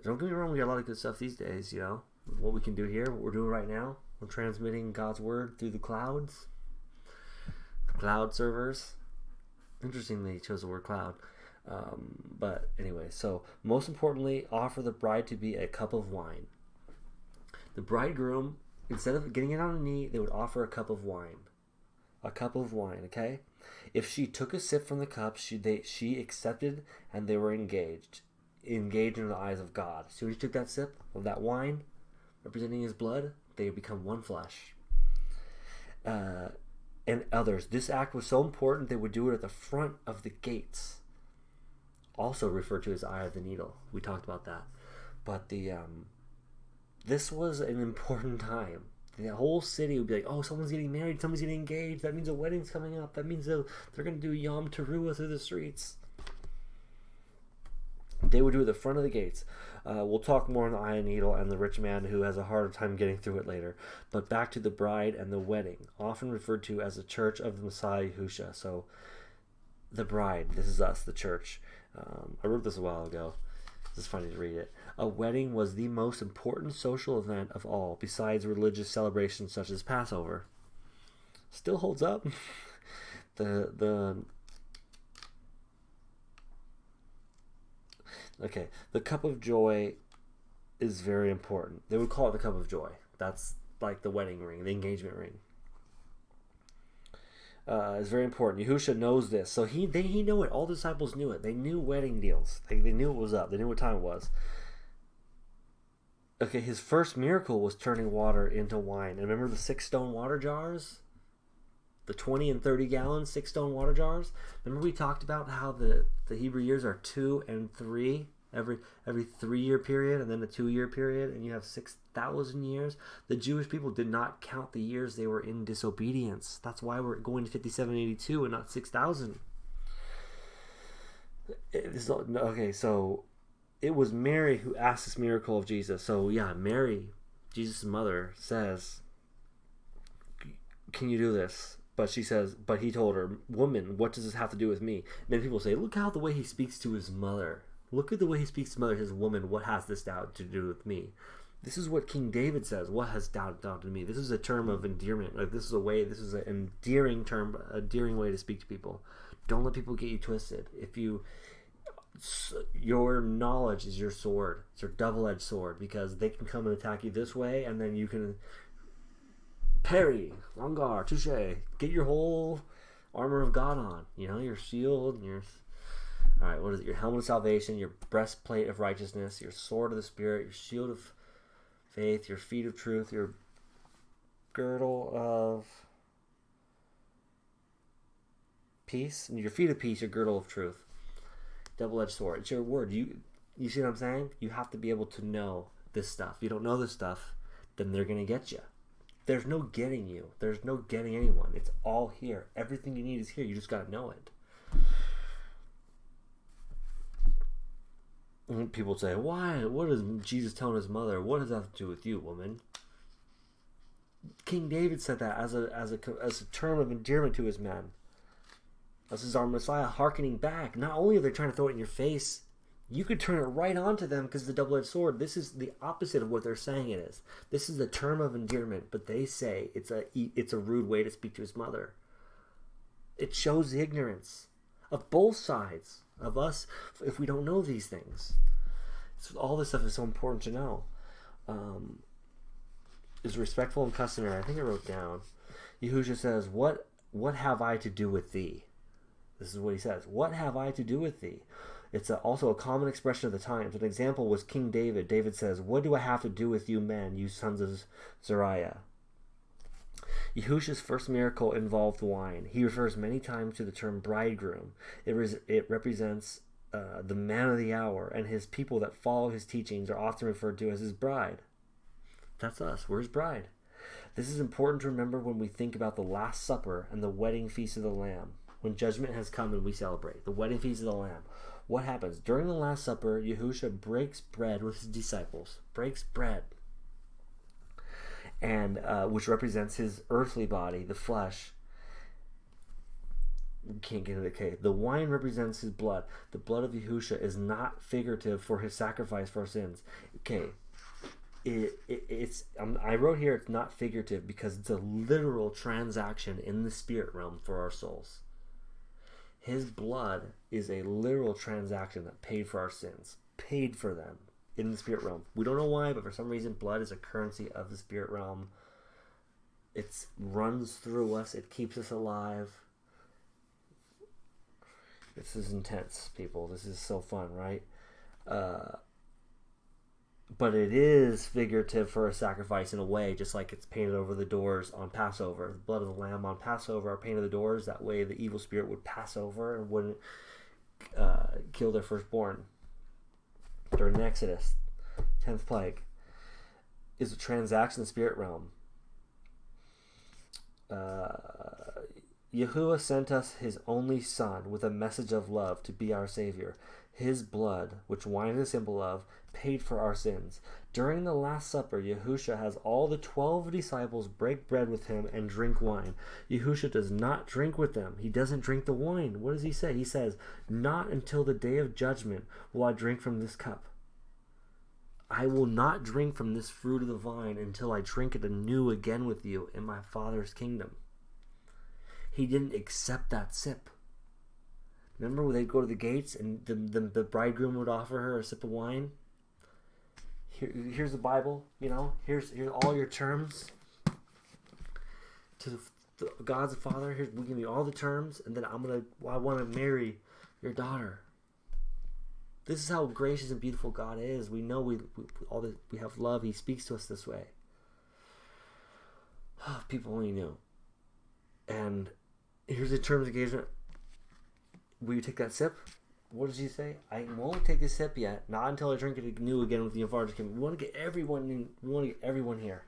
Don't get me wrong, we got a lot of good stuff these days, you know. What we can do here, what we're doing right now, we're transmitting God's word through the clouds. Cloud servers. Interestingly, he chose the word cloud. But anyway, so most importantly, offer the bride to be a cup of wine. The bridegroom, instead of getting it on a knee, they would offer a cup of wine. A cup of wine, okay? If she took a sip from the cup, she accepted, and they were engaged in the eyes of God. So he took that sip of that wine, representing his blood, they become one flesh. And others. This act was so important they would do it at the front of the gates. Also referred to as eye of the needle. We talked about that. But this was an important time. The whole city would be like, oh, someone's getting married, someone's getting engaged. That means a wedding's coming up. That means they're going to do Yom Teruah through the streets. They would do it at the front of the gates. We'll talk more on the eye of the needle and the rich man who has a harder time getting through it later. But back to the bride and the wedding, often referred to as the church of the Messiah Yahushua. So the bride, this is us, the church. I wrote this a while ago. This is funny to read it. A wedding was the most important social event of all, besides religious celebrations such as Passover. Still holds up. Okay, the cup of joy is very important. They would call it the cup of joy. That's like the wedding ring, the engagement ring. It's very important. Yahusha knows this, so he knew it. All the disciples knew it. They knew wedding deals. They knew it was up. They knew what time it was. Okay, his first miracle was turning water into wine. And remember the 6 stone water jars? The 20 and 30 gallon 6 stone water jars? Remember we talked about how the Hebrew years are 2 and 3 every 3-year period, and then a 2-year period, and you have 6,000 years. The Jewish people did not count the years they were in disobedience. That's why we're going to 5782 and not 6,000. Okay, so it was Mary who asked this miracle of Jesus. So yeah, Mary, Jesus' mother, says, can you do this? But she says, but he told her, woman, what does this have to do with me? And then people say, look how the way he speaks to his mother. Look at the way he speaks to mother, his woman, what has this doubt to do with me? This is what King David says, what has doubt to me? This is a term of endearment. Like this is an endearing term, a endearing way to speak to people. Don't let people get you twisted. Your knowledge is your sword. It's your double-edged sword, because they can come and attack you this way, and then you can parry, longar, touche, get your whole armor of God on. You know, your shield, and your what is it? Your helmet of salvation, your breastplate of righteousness, your sword of the Spirit, your shield of faith, your feet of truth, your girdle of peace, and your feet of peace, your girdle of truth. Double-edged sword. It's your word. You see what I'm saying? You have to be able to know this stuff. If you don't know this stuff, then they're going to get you. There's no getting you. There's no getting anyone. It's all here. Everything you need is here. You just got to know it. And people say, why? What is Jesus telling his mother? What does that have to do with you, woman? King David said that as a term of endearment to his men. This is our Messiah hearkening back. Not only are they trying to throw it in your face, you could turn it right onto them because of the double-edged sword. This is the opposite of what they're saying it is. This is a term of endearment, but they say it's a rude way to speak to his mother. It shows the ignorance of both sides of us if we don't know these things. So all this stuff is so important to know. Is respectful and customary. I think I wrote down. Yahusha says, "What have I to do with thee?" This is what he says. What have I to do with thee? It's also a common expression of the times. An example was King David. David says, what do I have to do with you men, you sons of Zeruiah? Yahusha's first miracle involved wine. He refers many times to the term bridegroom. It represents the man of the hour, and his people that follow his teachings are often referred to as his bride. That's us. We're his bride. This is important to remember when we think about the Last Supper and the wedding feast of the Lamb. When judgment has come and we celebrate the wedding feast of the Lamb, what happens? During the Last Supper, Yahusha breaks bread with his disciples. Breaks bread. And which represents his earthly body, the flesh. You can't get into the The wine represents his blood. The blood of Yahusha is not figurative for his sacrifice for our sins. Okay. I wrote here it's not figurative because it's a literal transaction in the spirit realm for our souls. His blood is a literal transaction that paid for our sins, paid for them in the spirit realm. We don't know why, but for some reason, blood is a currency of the spirit realm. It runs through us. It keeps us alive. This is intense, people. This is so fun, right? But it is figurative for a sacrifice in a way, just like it's painted over the doors on Passover. The blood of the lamb on Passover are painted the doors. That way the evil spirit would pass over and wouldn't kill their firstborn. During the Exodus, 10th plague, is a transaction in the spirit realm. Yahuwah sent us his only Son with a message of love to be our Savior. His blood, which wine is a symbol of, paid for our sins. During the Last Supper, Yahusha has all the 12 disciples break bread with him and drink wine. Yahusha does not drink with them. He doesn't drink the wine. What does he say? He says, not until the day of judgment will I drink from this cup. I will not drink from this fruit of the vine until I drink it anew again with you in my Father's kingdom. He didn't accept that sip. Remember when they'd go to the gates and the bridegroom would offer her a sip of wine? here's the Bible. Here's all your terms. To God's the Father. Here, we give you all the terms, and then I want to marry your daughter. This is how gracious and beautiful God is. We know we have love. He speaks to us this way. If people only knew. And here's the terms of engagement. Will you take that sip? What does he say? I won't take this sip yet. Not until I drink it new again with the Father's kingdom. We want to get everyone in. We want to get everyone here.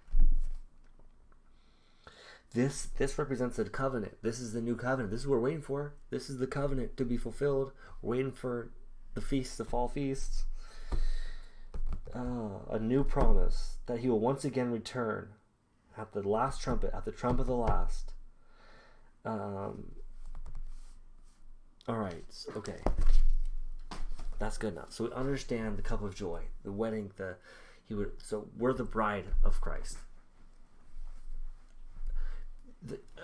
This represents the covenant. This is the new covenant. This is what we're waiting for. This is the covenant to be fulfilled. We're waiting for the feasts, the fall feasts. A new promise that he will once again return at the last trumpet, at the trump of the last. All right. Okay. That's good enough. So we understand the cup of joy, the wedding. So we're the bride of Christ.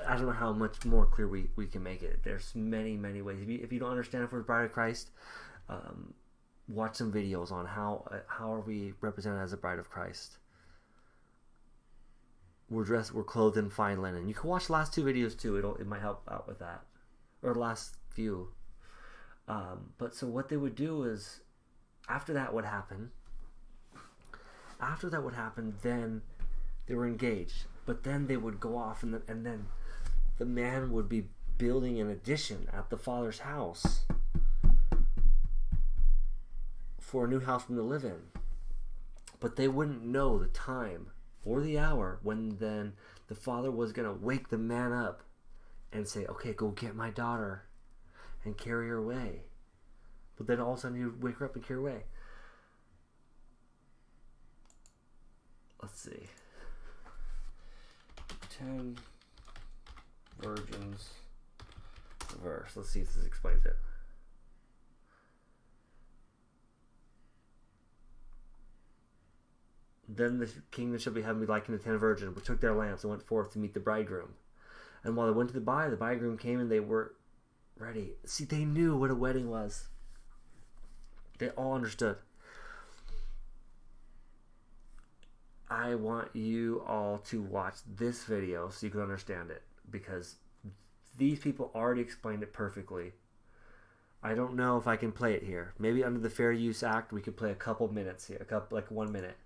I don't know how much more clear we can make it. There's many, many ways. If you don't understand if we're the bride of Christ, watch some videos on how are we represented as the bride of Christ. We're clothed in fine linen. You can watch the last two videos too. It might help out with that, or the last few. But so what they would do is, after that would happen, then they were engaged. But then they would go off, and then the man would be building an addition at the father's house for a new house for them to live in. But they wouldn't know the time or the hour when then the father was going to wake the man up and say, okay, go get my daughter and carry her away. But then all of a sudden you wake her up and carry her away. Let's see. 10 virgins verse. Let's see if this explains it. Then the kingdom shall be likened to 10 virgins, which took their lamps and went forth to meet the bridegroom. And while they went to the bridegroom came, and they were ready. See, they knew what a wedding was. They all understood. I want you all to watch this video so you can understand it, because these people already explained it perfectly. I don't know if I can play it here. Maybe under the Fair Use Act we could play a couple minutes here, like 1 minute.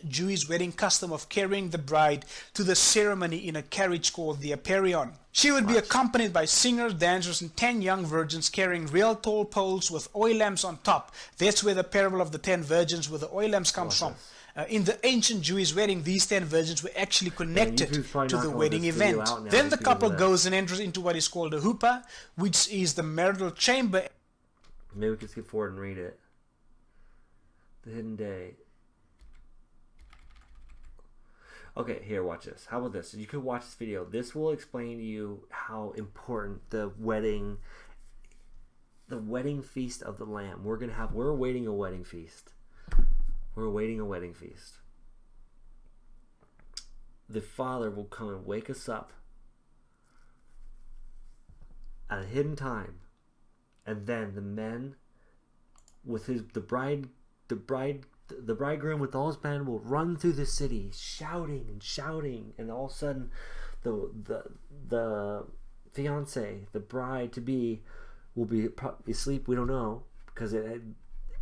Jewish wedding custom of carrying the bride to the ceremony in a carriage called the Aperion. She would be accompanied by singers, dancers, and 10 young virgins carrying real tall poles with oil lamps on top. That's where the parable of the 10 virgins with the oil lamps comes from. In the ancient Jewish wedding, these 10 virgins were actually connected to the wedding event. Then the couple goes and enters into what is called a huppah, which is the marital chamber. Maybe we can skip forward and read it. The hidden day. Okay, here, watch this. How about this? You could watch this video. This will explain to you how important the wedding feast of the Lamb. We're awaiting a wedding feast. We're awaiting a wedding feast. The Father will come and wake us up at a hidden time, and then the men with the bridegroom with all his men will run through the city shouting, and all of a sudden the fiance, the bride to be, will be asleep. We don't know, because it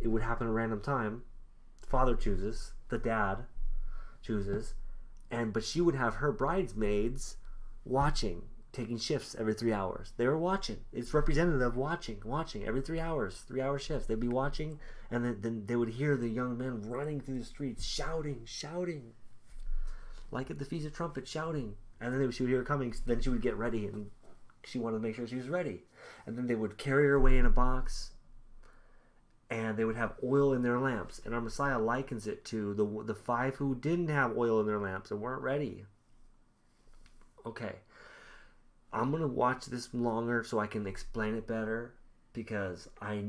would happen at a random time. The father chooses, the dad chooses, but she would have her bridesmaids watching, taking shifts every 3 hours. They were watching. It's representative of watching every 3 hours, 3-hour shifts. They'd be watching, and then they would hear the young men running through the streets, shouting, like at the Feast of Trumpets, shouting. And then she would hear her coming. Then she would get ready, and she wanted to make sure she was ready. And then they would carry her away in a box, and they would have oil in their lamps. And our Messiah likens it to the 5 who didn't have oil in their lamps and weren't ready. Okay. I'm going to watch this longer so I can explain it better, because I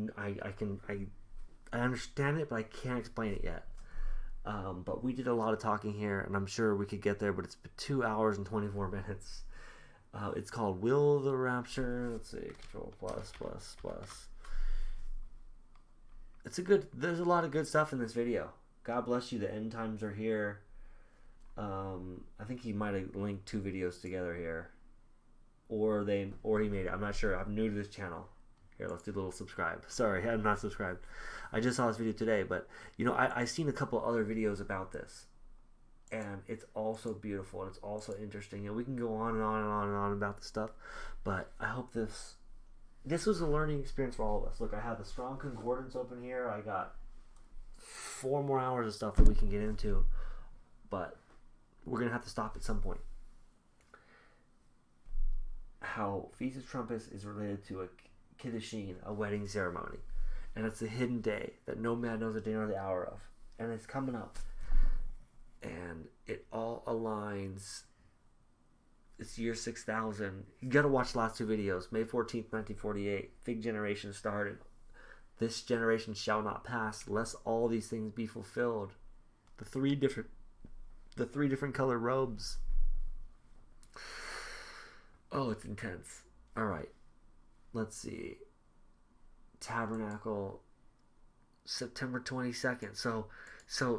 understand it, but I can't explain it yet. But we did a lot of talking here, and I'm sure we could get there, but it's 2 hours and 24 minutes. It's called Will the Rapture. Let's see, Control plus. There's a lot of good stuff in this video. God bless you. The end times are here. I think he might have linked 2 videos together here, or he made it. I'm not sure. I'm new to this channel. Here, let's do a little subscribe. Sorry, I'm not subscribed. I just saw this video today, but I've seen a couple other videos about this, and it's also beautiful and it's also interesting, and we can go on and on and on and on about this stuff. But I hope this was a learning experience for all of us. Look, I have the Strong Concordance open here. I got 4 more hours of stuff that we can get into, but we're gonna have to stop at some point. How Feast of Trumpets is related to a Kiddushin, a wedding ceremony, and it's a hidden day that no man knows the day nor the hour of, and it's coming up, and it all aligns. It's year 6000. You gotta watch the last 2 videos. May 14th, 1948. Fig generation started. This generation shall not pass, lest all these things be fulfilled. The three different color robes. Oh, it's intense. All right. Let's see. Tabernacle, September 22nd. So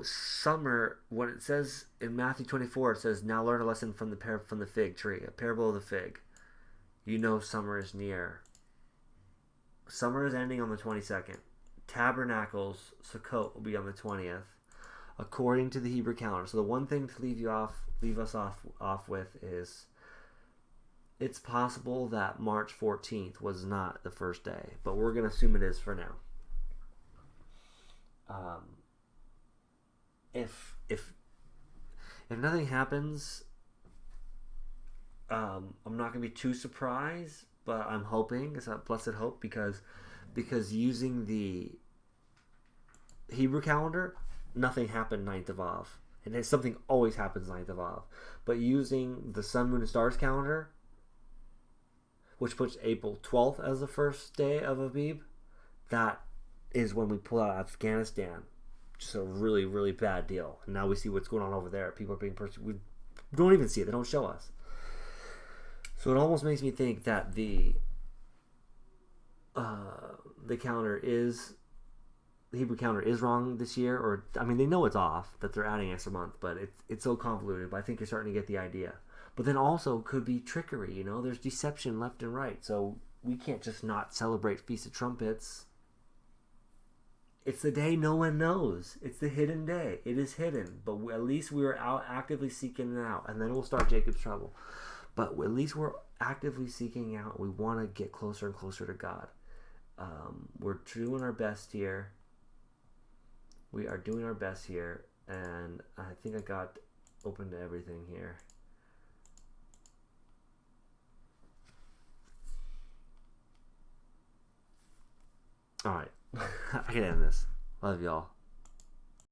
summer, when it says in Matthew 24, it says, now learn a lesson from the fig tree, a parable of the fig. Summer is near. Summer is ending on the 22nd. Tabernacles, Sukkot, will be on the 20th, according to the Hebrew calendar. So the one thing to leave us off with is, it's possible that March 14th was not the first day, but we're going to assume it is for now. If nothing happens, I'm not going to be too surprised, but I'm hoping, it's a blessed hope, because using the Hebrew calendar, nothing happened 9th of Av. And something always happens 9th of Av. But using the Sun, Moon, and Stars calendar, which puts April 12th as the first day of Abib, that is when we pull out Afghanistan. Just a really, really bad deal. And now we see what's going on over there. People are being persecuted. We don't even see it. They don't show us. So it almost makes me think that the Hebrew calendar is wrong this year. Or, I mean, they know it's off, that they're adding extra month, but it's so convoluted. But I think you're starting to get the idea. But then also could be trickery, there's deception left and right. So we can't just not celebrate Feast of Trumpets. It's the day no one knows. It's the hidden day. It is hidden. But at least we are out actively seeking it out. And then we'll start Jacob's trouble. But at least we're actively seeking out. We want to get closer and closer to God. We're doing our best here. We are doing our best here. And I think I got open to everything here. Alright, I can end this. Love y'all.